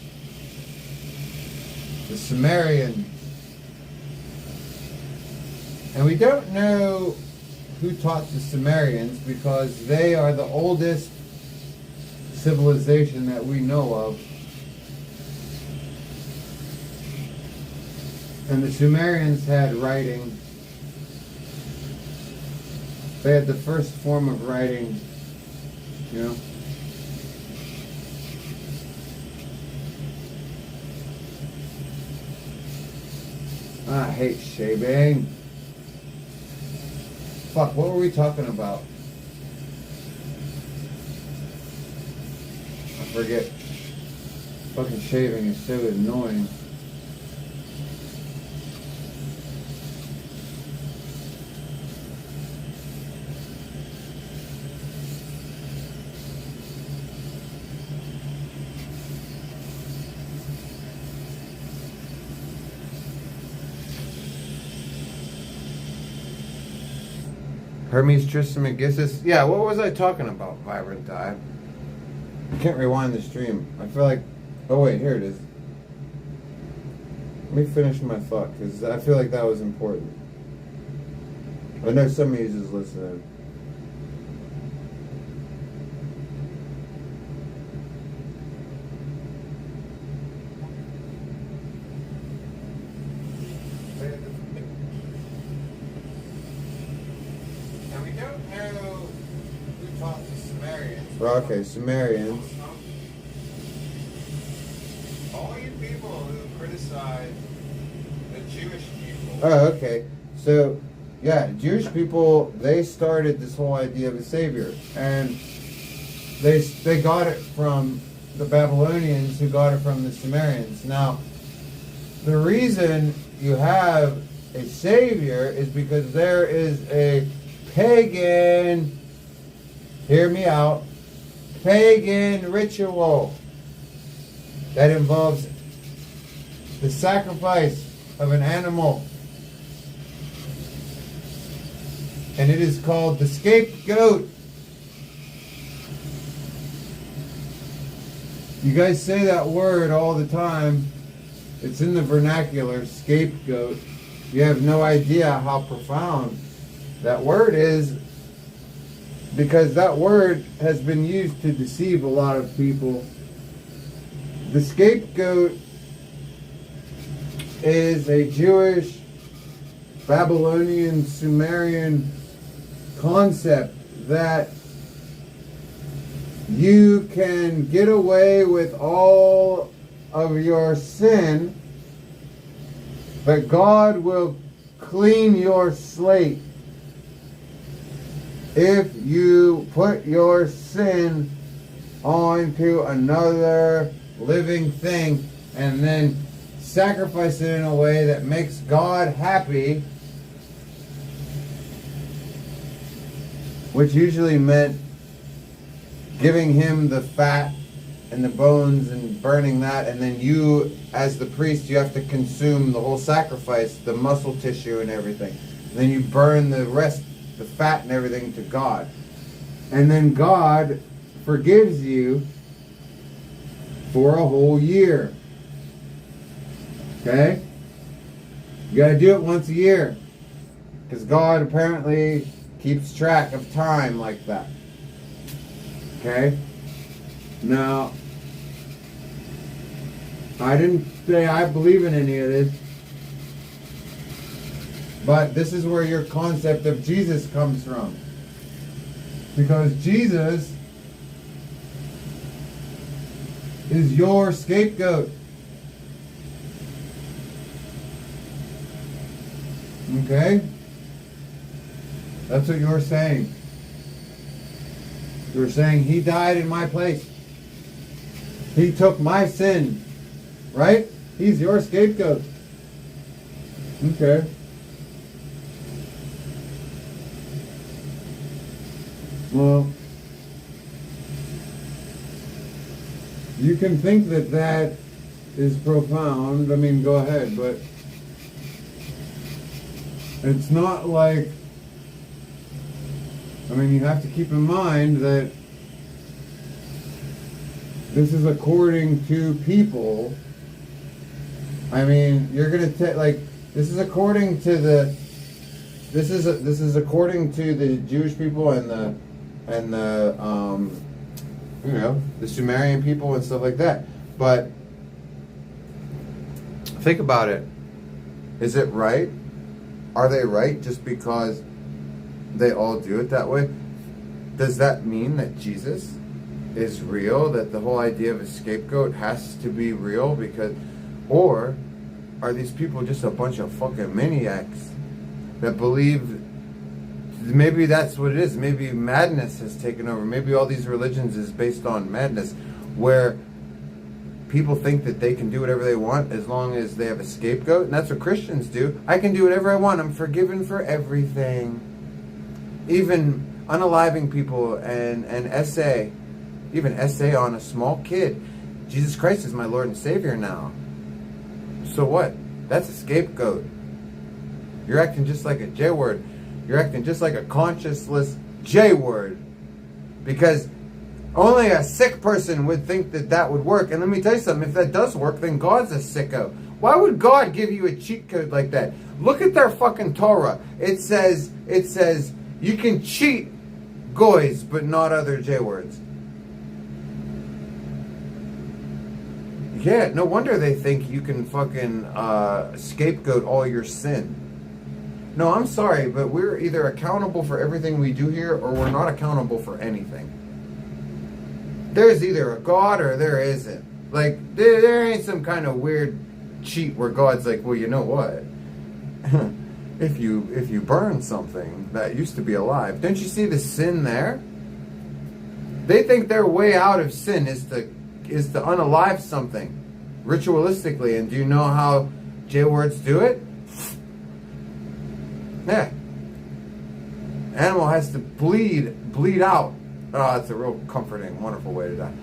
the Sumerians. And we don't know who taught the Sumerians because they are the oldest civilization that we know of. And the Sumerians had writing. They had the first form of writing, you know. I hate shaving. Fuck, what were we talking about? I forget. Fucking shaving is so annoying. Hermes Trismegistus. Yeah, what was I talking about, Vibrant Dive? I can't rewind the stream. I feel like... Oh wait, here it is. Let me finish my thought, because I feel like that was important. I know some of you just listening. And we don't know who taught the Sumerians. Well, okay, Sumerians. All you people who criticize the Jewish people. Oh, okay. So, yeah, Jewish people, they started this whole idea of a savior. And they got it from the Babylonians, who got it from the Sumerians. Now, the reason you have a savior is because there is a pagan, hear me out, pagan ritual that involves the sacrifice of an animal. And it is called the scapegoat. You guys say that word all the time. It's in the vernacular, scapegoat. You have no idea how profound that word is, because that word has been used to deceive a lot of people. The scapegoat is a Jewish, Babylonian, Sumerian concept that you can get away with all of your sin, but God will clean your slate if you put your sin onto another living thing and then sacrifice it in a way that makes God happy, which usually meant giving him the fat and the bones and burning that, and then you, as the priest, you have to consume the whole sacrifice, the muscle tissue and everything. And then you burn the rest, the fat and everything, to God. And then God forgives you for a whole year. Okay? You gotta do it once a year, because God apparently keeps track of time like that. Okay? Now, I didn't say I believe in any of this, but this is where your concept of Jesus comes from. Because Jesus is your scapegoat. Okay? That's what you're saying. You're saying he died in my place. He took my sin. Right? He's your scapegoat. Okay. Well, you can think that that is profound. I mean, go ahead, but it's not like, I mean, you have to keep in mind that this is according to people. I mean, you're gonna take, like, this is according to the, this is according to the Jewish people and the you know, the Sumerian people and stuff like that. But think about it. Is it right? Are they right just because they all do it that way? Does that mean that Jesus is real? That the whole idea of a scapegoat has to be real? Because, or are these people just a bunch of fucking maniacs that believe maybe that's what it is? Maybe madness has taken over. Maybe all these religions is based on madness, where people think that they can do whatever they want as long as they have a scapegoat, and that's what Christians do. I can do whatever I want. I'm forgiven for everything. Even unaliving people and essay, even essay on a small kid. Jesus Christ is my Lord and Savior now. So what? That's a scapegoat. You're acting just like a J-word. You're acting just like a conscienceless J-word. Because only a sick person would think that that would work. And let me tell you something. If that does work, then God's a sicko. Why would God give you a cheat code like that? Look at their fucking Torah. It says, you can cheat goys, but not other J-words. Yeah, no wonder they think you can fucking scapegoat all your sin. No, I'm sorry, but we're either accountable for everything we do here, or we're not accountable for anything. There's either a God or there isn't. Like, there ain't some kind of weird cheat where God's like, well, you know what? if you burn something that used to be alive, don't you see the sin there? They think their way out of sin is to unalive something ritualistically. And do you know how J-words do it? Yeah. Animal has to bleed out. Oh, it's a real comforting, wonderful way to die.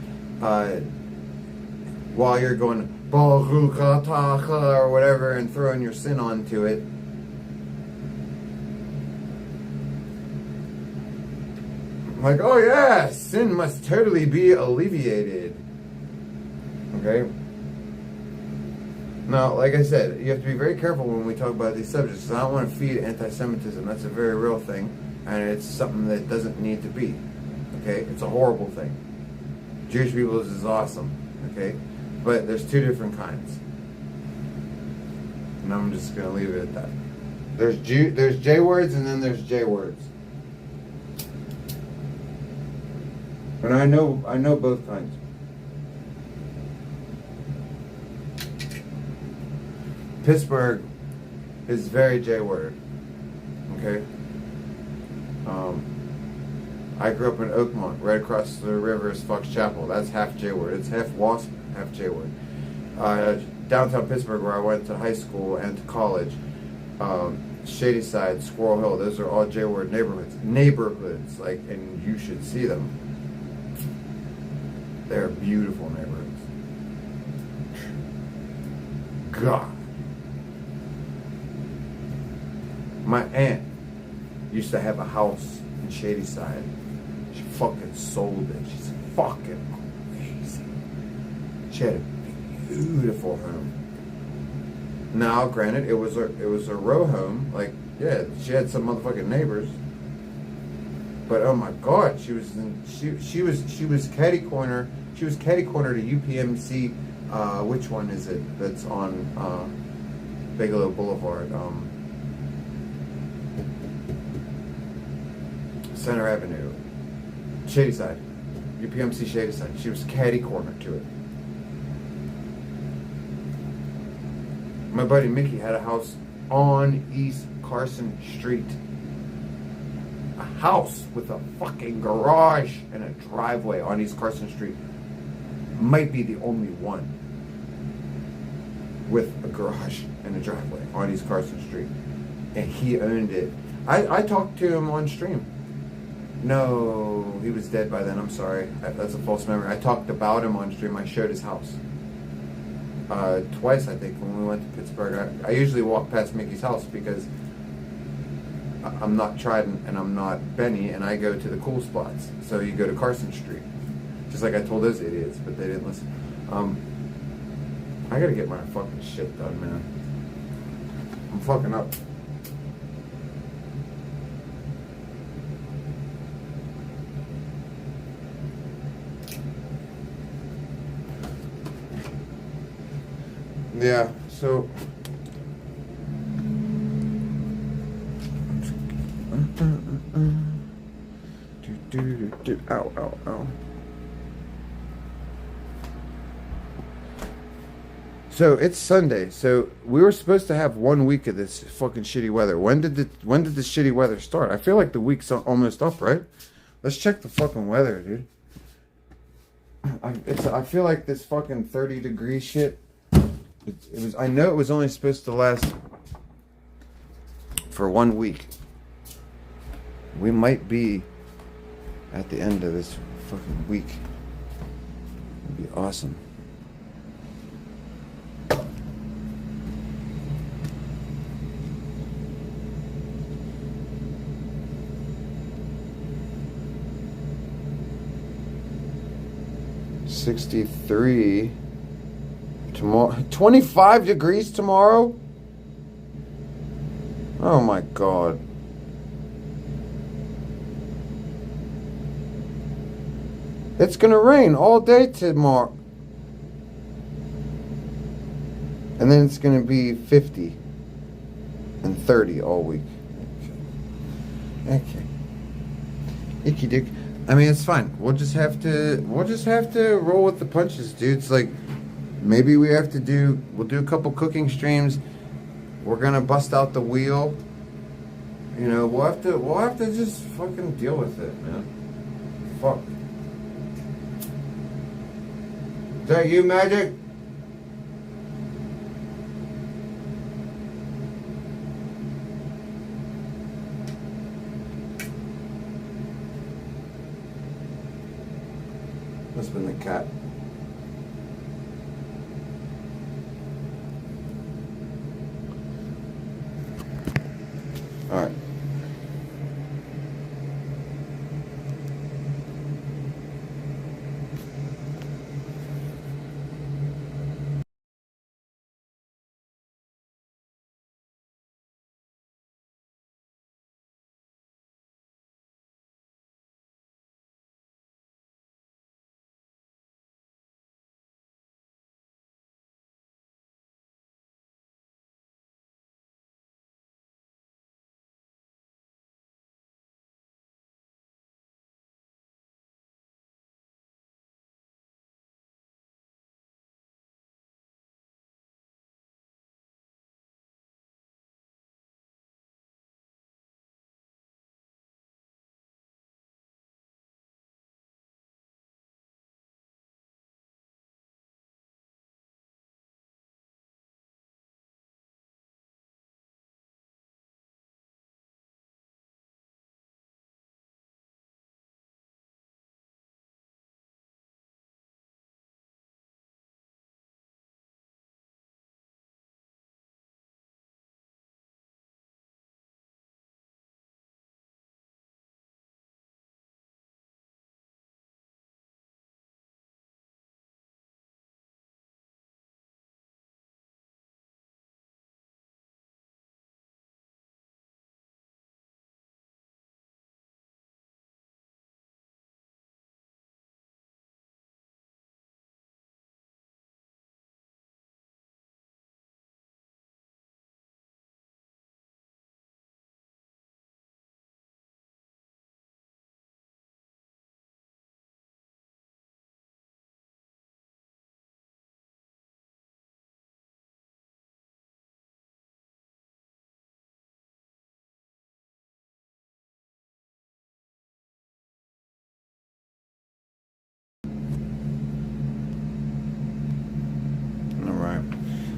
While you're going Baruch atah or whatever and throwing your sin onto it. Like, oh yeah, sin must totally be alleviated. Okay? Now, like I said, you have to be very careful when we talk about these subjects, because I don't want to feed anti-Semitism. That's a very real thing, and it's something that doesn't need to be. Okay? It's a horrible thing. Jewish people is awesome. Okay? But there's two different kinds. And I'm just going to leave it at that. There's J-words and then there's J-words. And I know both kinds. Pittsburgh is very J-word. Okay? I grew up in Oakmont. Right across the river is Fox Chapel. That's half J-word. It's half WASP, half J-word. Downtown Pittsburgh, where I went to high school and to college, Shadyside, Squirrel Hill, those are all J-word neighborhoods, like, and you should see them. They're beautiful neighborhoods. God. My aunt used to have a house in Shadyside. She fucking sold it. She's fucking crazy. She had a beautiful home. Now, granted, it was a row home. Like, yeah, she had some motherfucking neighbors. But oh my God, she was catty corner. She was catty corner to UPMC. Which one is it? That's on Bigelow Boulevard. Center Avenue, Shadyside, UPMC Shadyside. She was catty corner to it. My buddy Mickey had a house on East Carson Street. A house with a fucking garage and a driveway on East Carson Street. Might be the only one with a garage and a driveway on East Carson Street. And he owned it. I talked to him on stream. No, he was dead by then. I'm sorry. That's a false memory. I talked about him on stream. I showed his house. Twice, I think, when we went to Pittsburgh. I usually walk past Mickey's house because I'm not Trident and I'm not Benny, and I go to the cool spots. So you go to Carson Street. Just like I told those idiots, but they didn't listen. I gotta get my fucking shit done, man. I'm fucking up. Yeah, so ow. So it's Sunday. So we were supposed to have 1 week of this fucking shitty weather. When did the shitty weather start? I feel like the week's almost up, right? Let's check the fucking weather, dude. I feel like this fucking 30-degree shit. It was. I know it was only supposed to last for 1 week. We might be at the end of this fucking week. It'd be awesome. $63 tomorrow. 25 degrees tomorrow. Oh my god. It's gonna rain all day tomorrow. And then it's gonna be 50 and 30 all week. Okay. Icky dick. I mean, it's fine. We'll just have to roll with the punches, dude. It's like maybe we'll do a couple cooking streams. We're gonna bust out the wheel. You know, we'll have to just fucking deal with it, man. Fuck. Is that you, Magic? Must have been the cat. All right.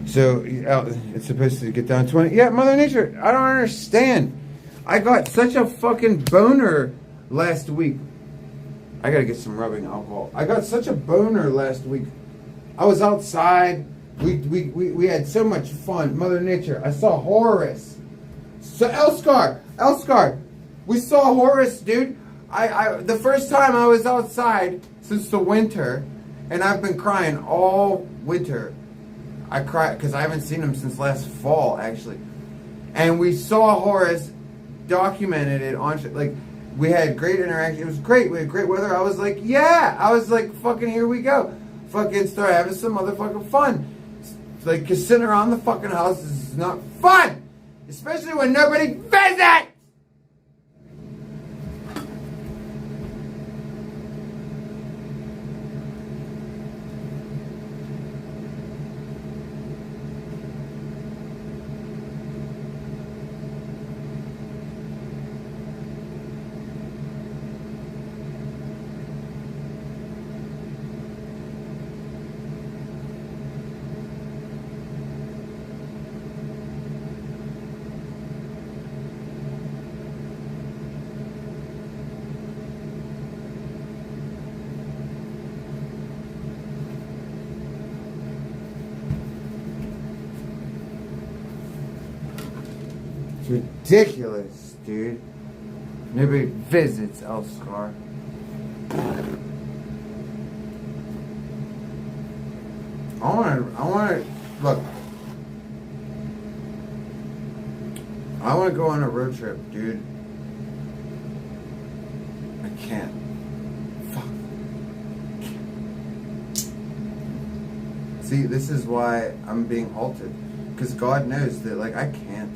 So it's supposed to get down 20. Yeah, Mother Nature, I don't understand. I got such a fucking boner last week. I gotta get some rubbing alcohol. I got such a boner last week. I was outside. We had so much fun. Mother Nature. I saw Horace. So Elskar. We saw Horace, dude. I the first time I was outside since the winter, and I've been crying all winter. I cried because I haven't seen him since last fall, actually. And we saw Horace, documented it on, like, we had great interaction. It was great. We had great weather. I was like, yeah. I was like, fucking here we go. Fucking start having some motherfucking fun. It's like, cause sitting around the fucking house is not fun. Especially when nobody visits. It's ridiculous, dude. Nobody visits Elscar. Look. I wanna go on a road trip, dude. I can't. Fuck. See, this is why I'm being halted. Because God knows that, like, I can't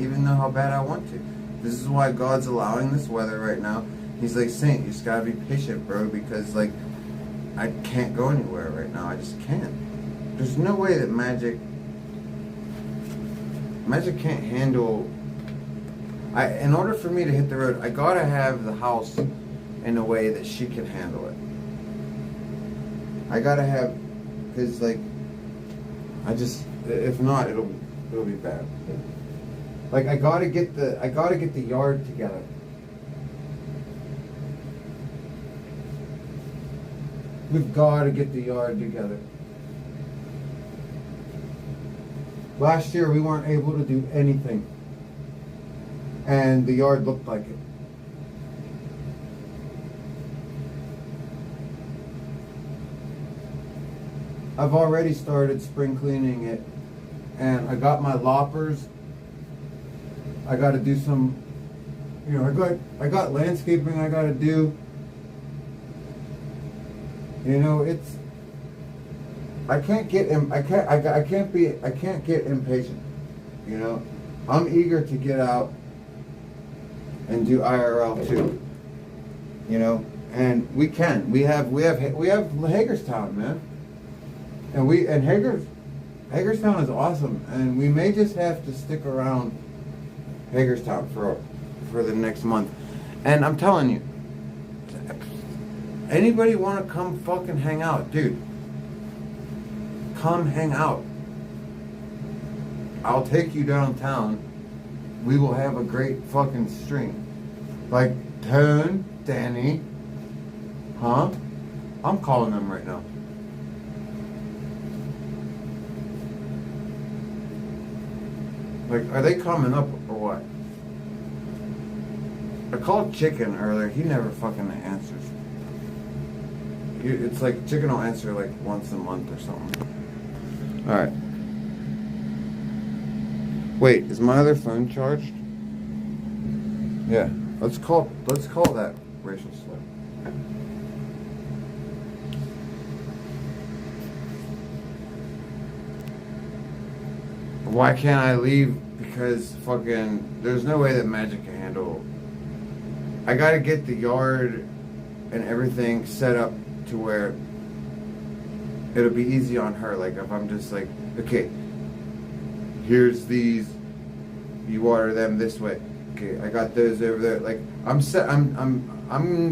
even know how bad I want to. This is why God's allowing this weather right now. He's like, Saint, you just gotta be patient, bro, because, like, I can't go anywhere right now. I just can't. There's no way that Magic can't handle... in order for me to hit the road, I gotta have the house in a way that she can handle it. I gotta have... Because, like, if not, it'll be bad. Like, I gotta get the yard together. We've gotta get the yard together. Last year we weren't able to do anything. And the yard looked like it. I've already started spring cleaning it. And I got my loppers. I got to do some, I got landscaping I got to do. I can't get impatient. I'm eager to get out and do IRL too. And we can. We have Hagerstown, man. And Hagerstown is awesome, and we may just have to stick around Hagerstown for the next month. And I'm telling you, anybody want to come fucking hang out, dude? Come hang out. I'll take you downtown. We will have a great fucking stream. Like Tone, Danny, huh? I'm calling them right now. Like, are they coming up or what? I called Chicken earlier. He never fucking answers. It's like Chicken will answer like once a month or something. Alright. Wait, is my other phone charged? Yeah. Let's call that racial slur. Why can't I leave? Because fucking there's no way that Magic can handle. I gotta get the yard and everything set up to where it'll be easy on her. Like if I'm just like, okay, here's these, you water them this way. Okay, I got those over there. Like I'm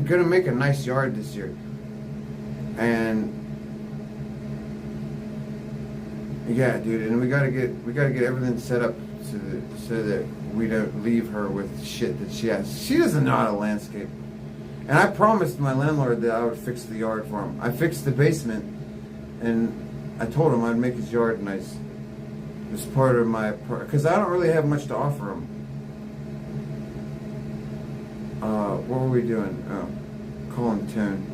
gonna make a nice yard this year. And yeah, dude, and we gotta get everything set up so that we don't leave her with shit that she has. She doesn't know how to landscape. And I promised my landlord that I would fix the yard for him. I fixed the basement, and I told him I'd make his yard nice. It's part of my, because I don't really have much to offer him. What were we doing? Oh, calling Tone.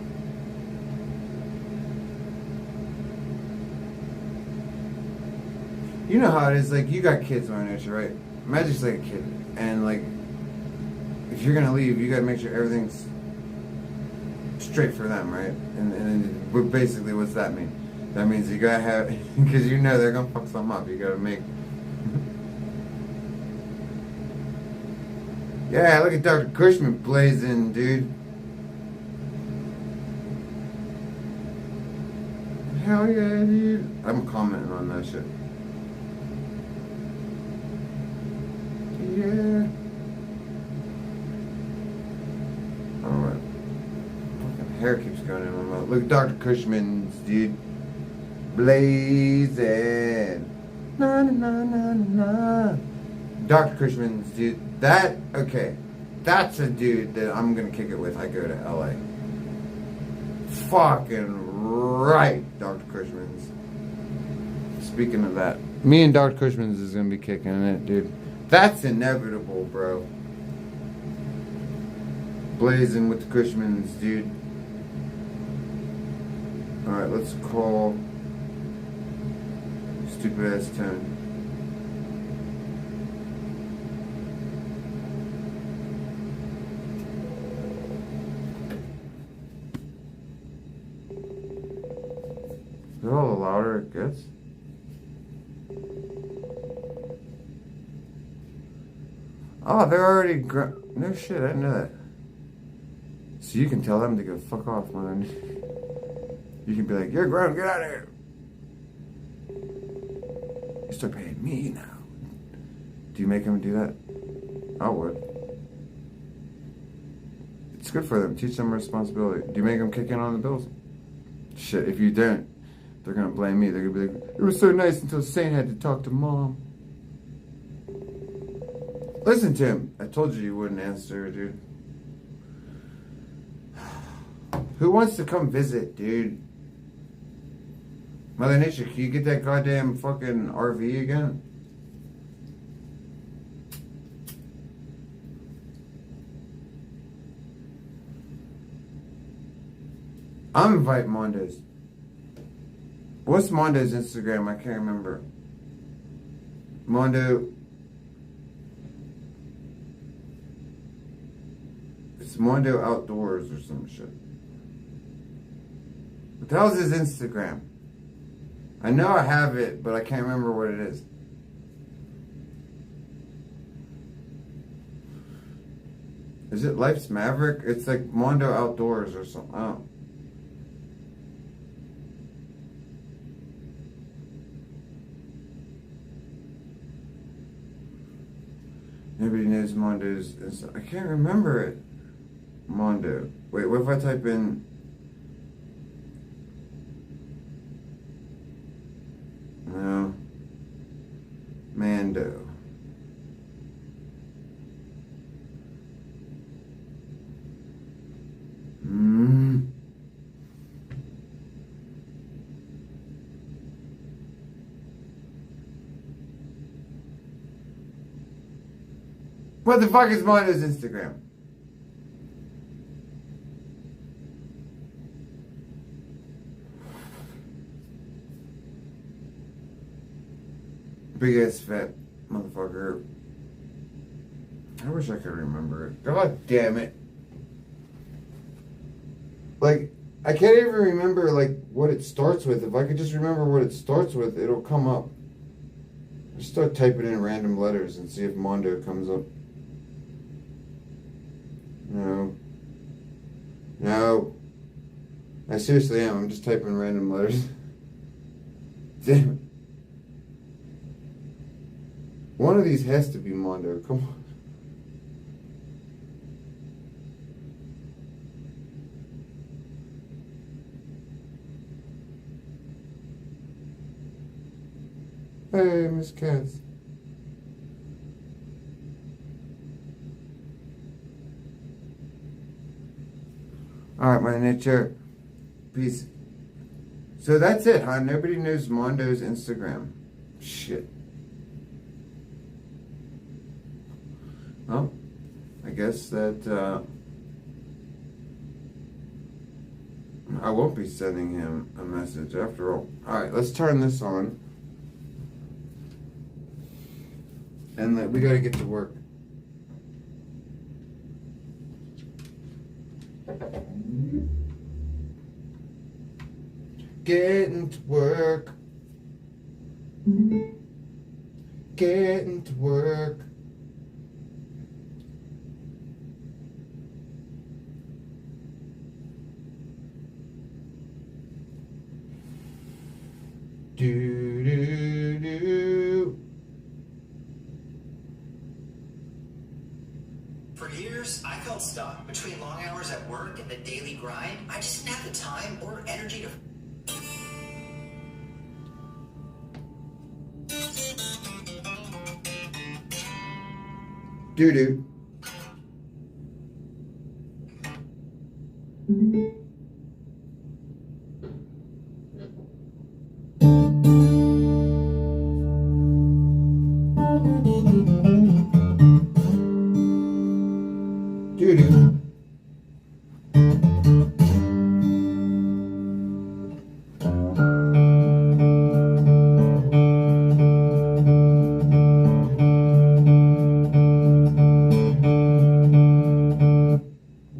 You know how it is, like, you got kids around here, right? Magic's like a kid. And, like, if you're gonna leave, you gotta make sure everything's straight for them, right? And basically, what's that mean? That means you gotta have, because you know they're gonna fuck something up. You gotta make. Yeah, look at Dr. Cushman blazing, dude. Hell yeah, dude. I'm commenting on that shit. Yeah. Alright. Fucking hair keeps going in my mouth. Look at Dr. Cushman's, dude. Blazing. Na na na na na. Dr. Cushman's, dude. Okay. That's a dude that I'm gonna kick it with. I go to LA. Fucking right, Dr. Cushman's. Speaking of that, me and Dr. Cushman's is gonna be kicking it, dude. That's inevitable, bro. Blazing with the Cushmans, dude. Alright, let's call stupid ass tone. Is that all the louder it gets? Oh, they're already no shit, I didn't know that. So you can tell them to go fuck off, man. You can be like, you're grown, get out of here. You start paying me now. Do you make them do that? I would. It's good for them. Teach them responsibility. Do you make them kick in on the bills? Shit, if you don't, they're gonna blame me. They're gonna be like, it was so nice until Saint had to talk to Mom. Listen to him. I told you wouldn't answer, dude. Who wants to come visit, dude? Mother Nature, can you get that goddamn fucking RV again? I'm inviting Mondo's. What's Mondo's Instagram? I can't remember. Mondo. It's Mondo Outdoors or some shit. What the hell's his Instagram? I know I have it, but I can't remember what it is. Is it Life's Maverick? It's like Mondo Outdoors or something. Oh. Nobody knows Mondo's. I can't remember it. Mondo. Wait, what if I type in... No. Mando. What the fuck is Mondo's Instagram? Big ass fat motherfucker. I wish I could remember it. God damn it. Like, I can't even remember like what it starts with. If I could just remember what it starts with, it'll come up. Just start typing in random letters and see if Mondo comes up. No. No. I seriously am. I'm just typing random letters. Damn it. One of these has to be Mondo. Come on. Hey, Miss Katz. Alright, my nature. Peace. So that's it, huh? Nobody knows Mondo's Instagram. Shit. Well, I guess that I won't be sending him a message after all. Alright, let's turn this on. And we gotta get to work. Getting to work. Getting to work. Do do do. For years, I felt stuck between long hours at work and the daily grind. I just didn't have the time or energy to. Do do. Doo-doo.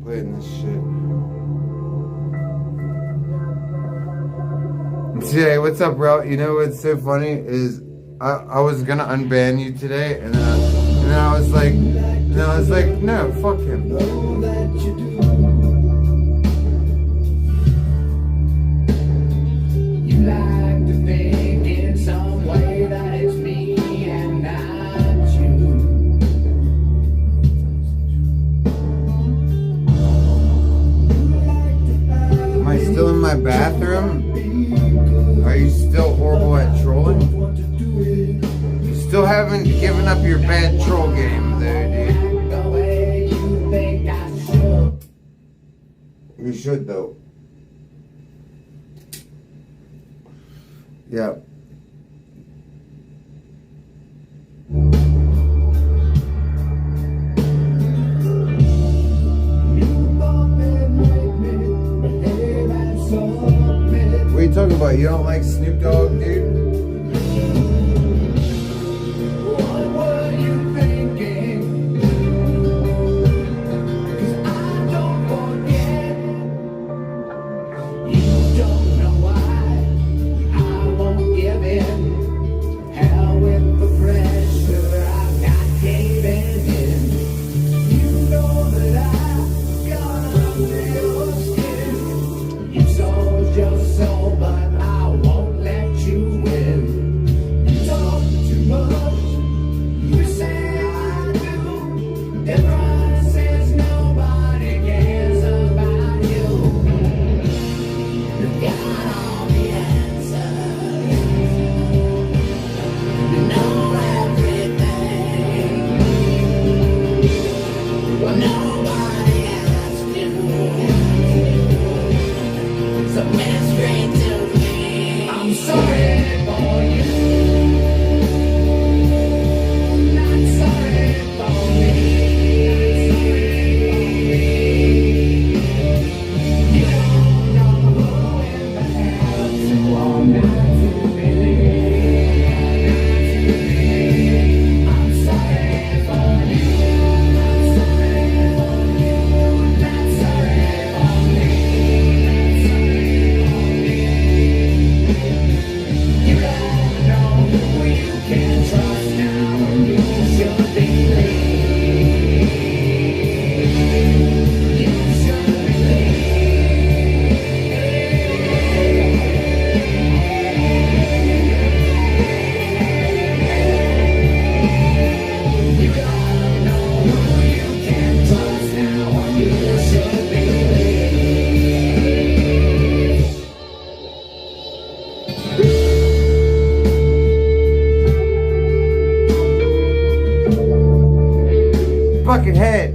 Playing this shit. Today, what's up, bro? You know what's so funny is I was gonna unban you today, and then I was like, no, fuck him. You like to think in some way that it's me and not you. Am I still in my bathroom? Are you still horrible at trolling? You still haven't given up your bad troll game, though, dude. The way you think I should. You should, though. Yeah. What are you talking about? You don't like Snoop Dogg, dude? What were you thinking? 'Cause I don't forget. You don't know why I won't give in. Hell with the pressure, I'm not caving in. You know that I got under your skin. You sold your soul, but I won't let you win. You talk too much, you say I do. Difference is nobody cares about you. You got all the answers. You know everything. Well, nobody asked you. So man straight to me. I'm sorry for you. Not sorry for me. You don't know who in the hell you are not to believe. I'm sorry for you. I'm sorry for you. Not sorry for me. You don't know who you can trust now. You should believe. You should believe. You don't know who you can trust now. You should believe. Fucking head.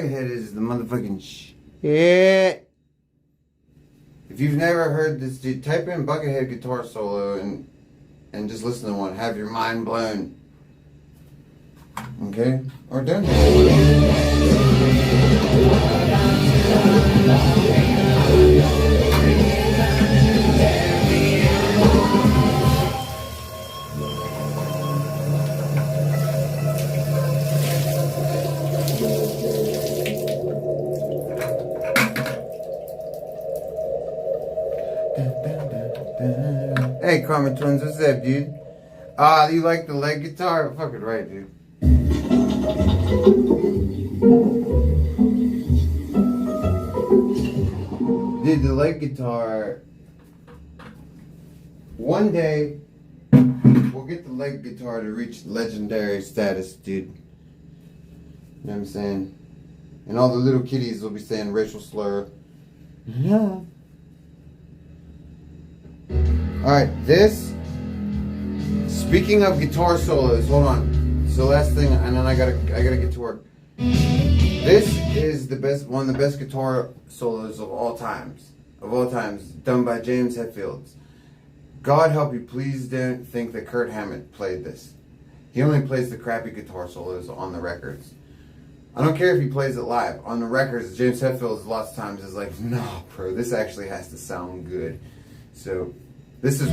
Buckethead is the motherfucking shit. If you've never heard this dude, type in Buckethead guitar solo and just listen to one. Have your mind blown. Okay? Or don't. Hey, Karma Twins, what's up, dude? You like the leg guitar? Fucking right, dude. Dude, the leg guitar. One day, we'll get the leg guitar to reach legendary status, dude. You know what I'm saying? And all the little kiddies will be saying racial slur. Yeah. Alright, this. Speaking of guitar solos, hold on. It's the last thing, and then I gotta get to work. This is the best, one of the best guitar solos of all times, done by James Hetfield. God help you, please don't think that Kirk Hammett played this. He only plays the crappy guitar solos on the records. I don't care if he plays it live. On the records, James Hetfield lots of times is like, no, bro, this actually has to sound good. So this is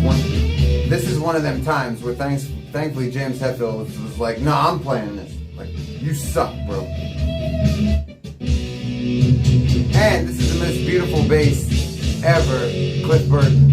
one of them times where thankfully James Hetfield was like, no, I'm playing this. Like, you suck, bro. And this is the most beautiful bass ever, Cliff Burton.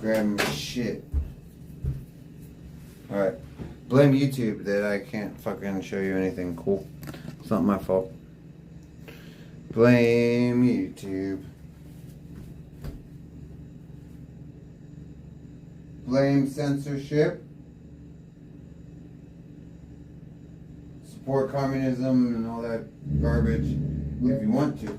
grabbing my shit. Alright. Blame YouTube that I can't fucking show you anything cool. It's not my fault. Blame YouTube. Blame censorship. Support communism and all that garbage if you want to.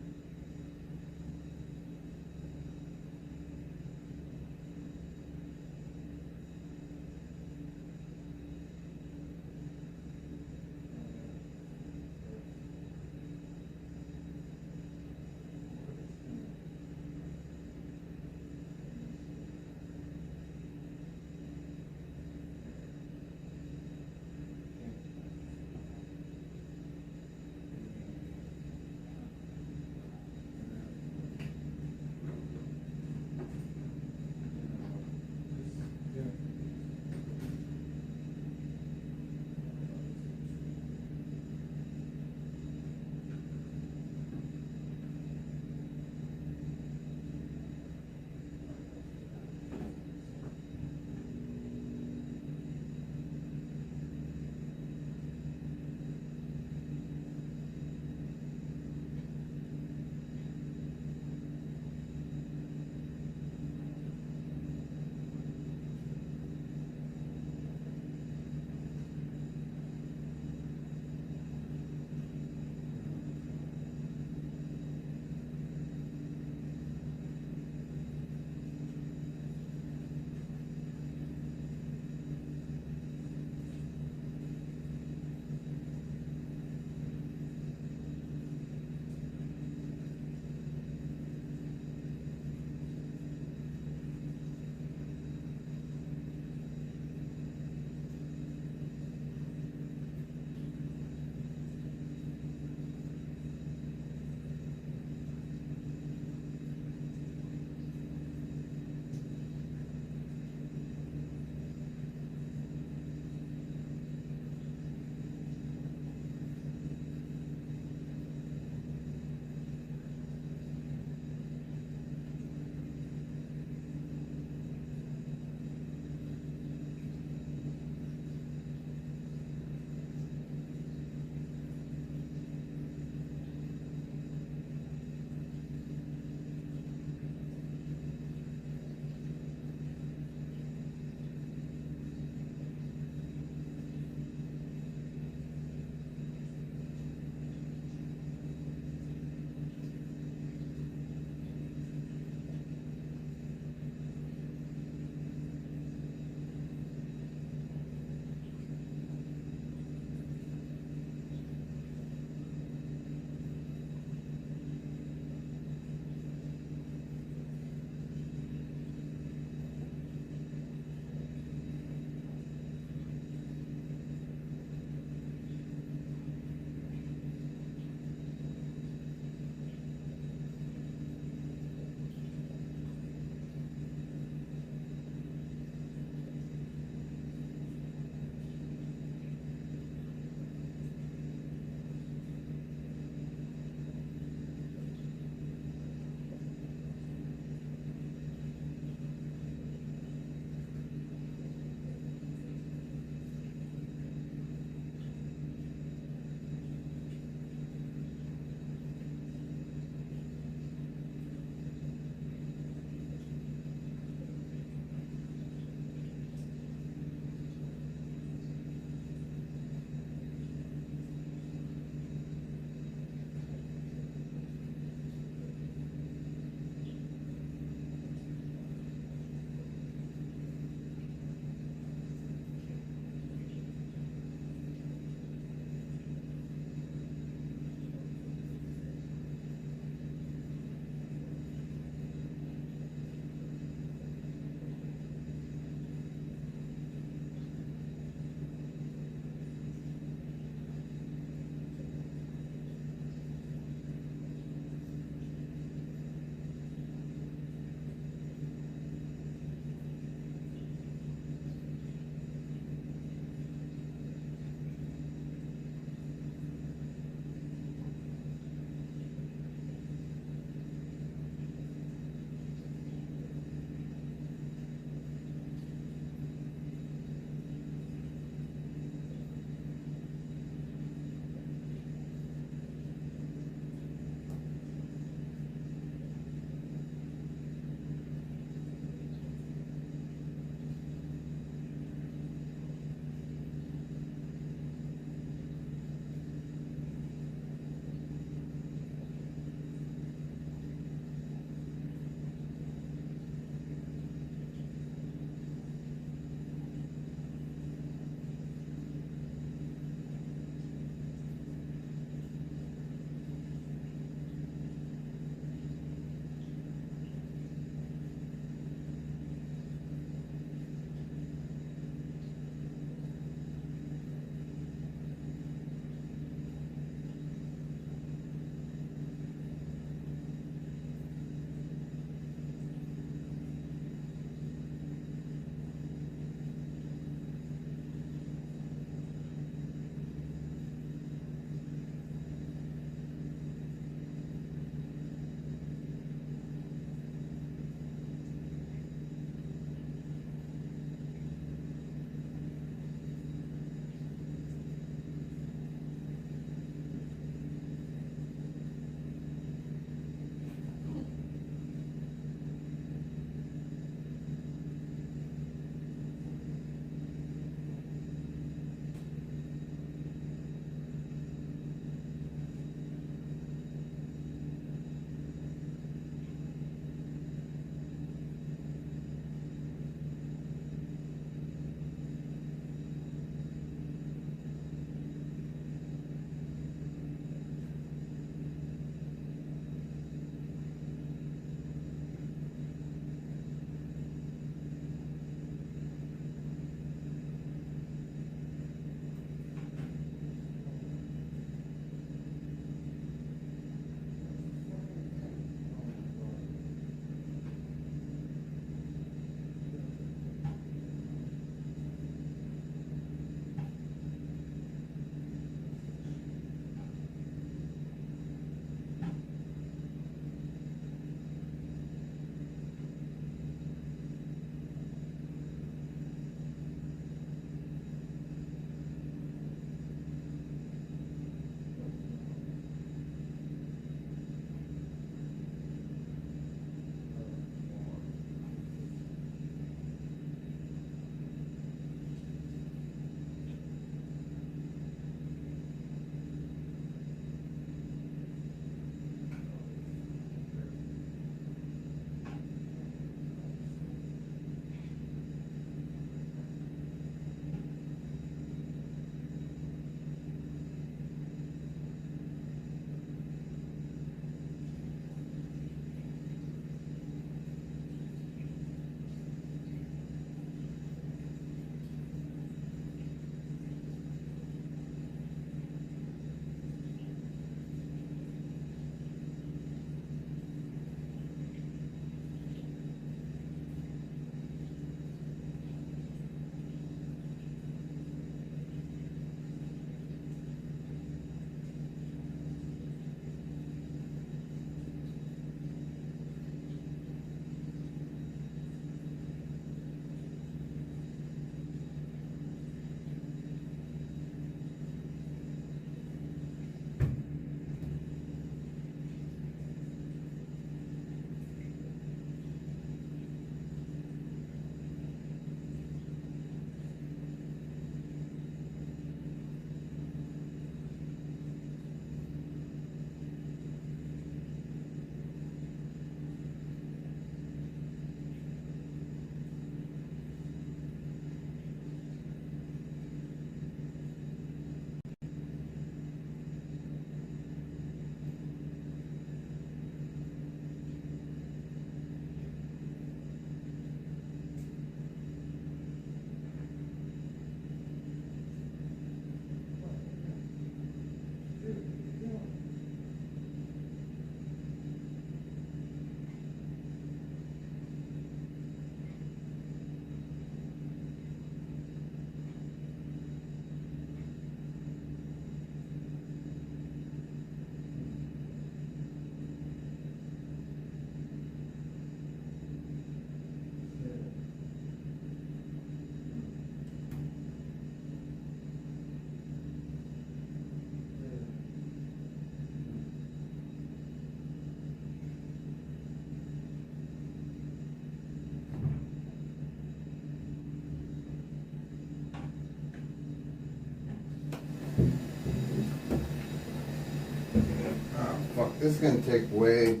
fuck, this is gonna take way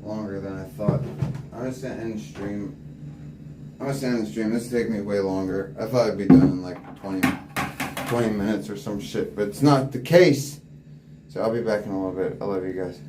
longer than I thought. I'm just gonna end the stream. This is taking me way longer. I thought I'd be done in like 20 minutes or some shit, but it's not the case. So I'll be back in a little bit. I love you guys.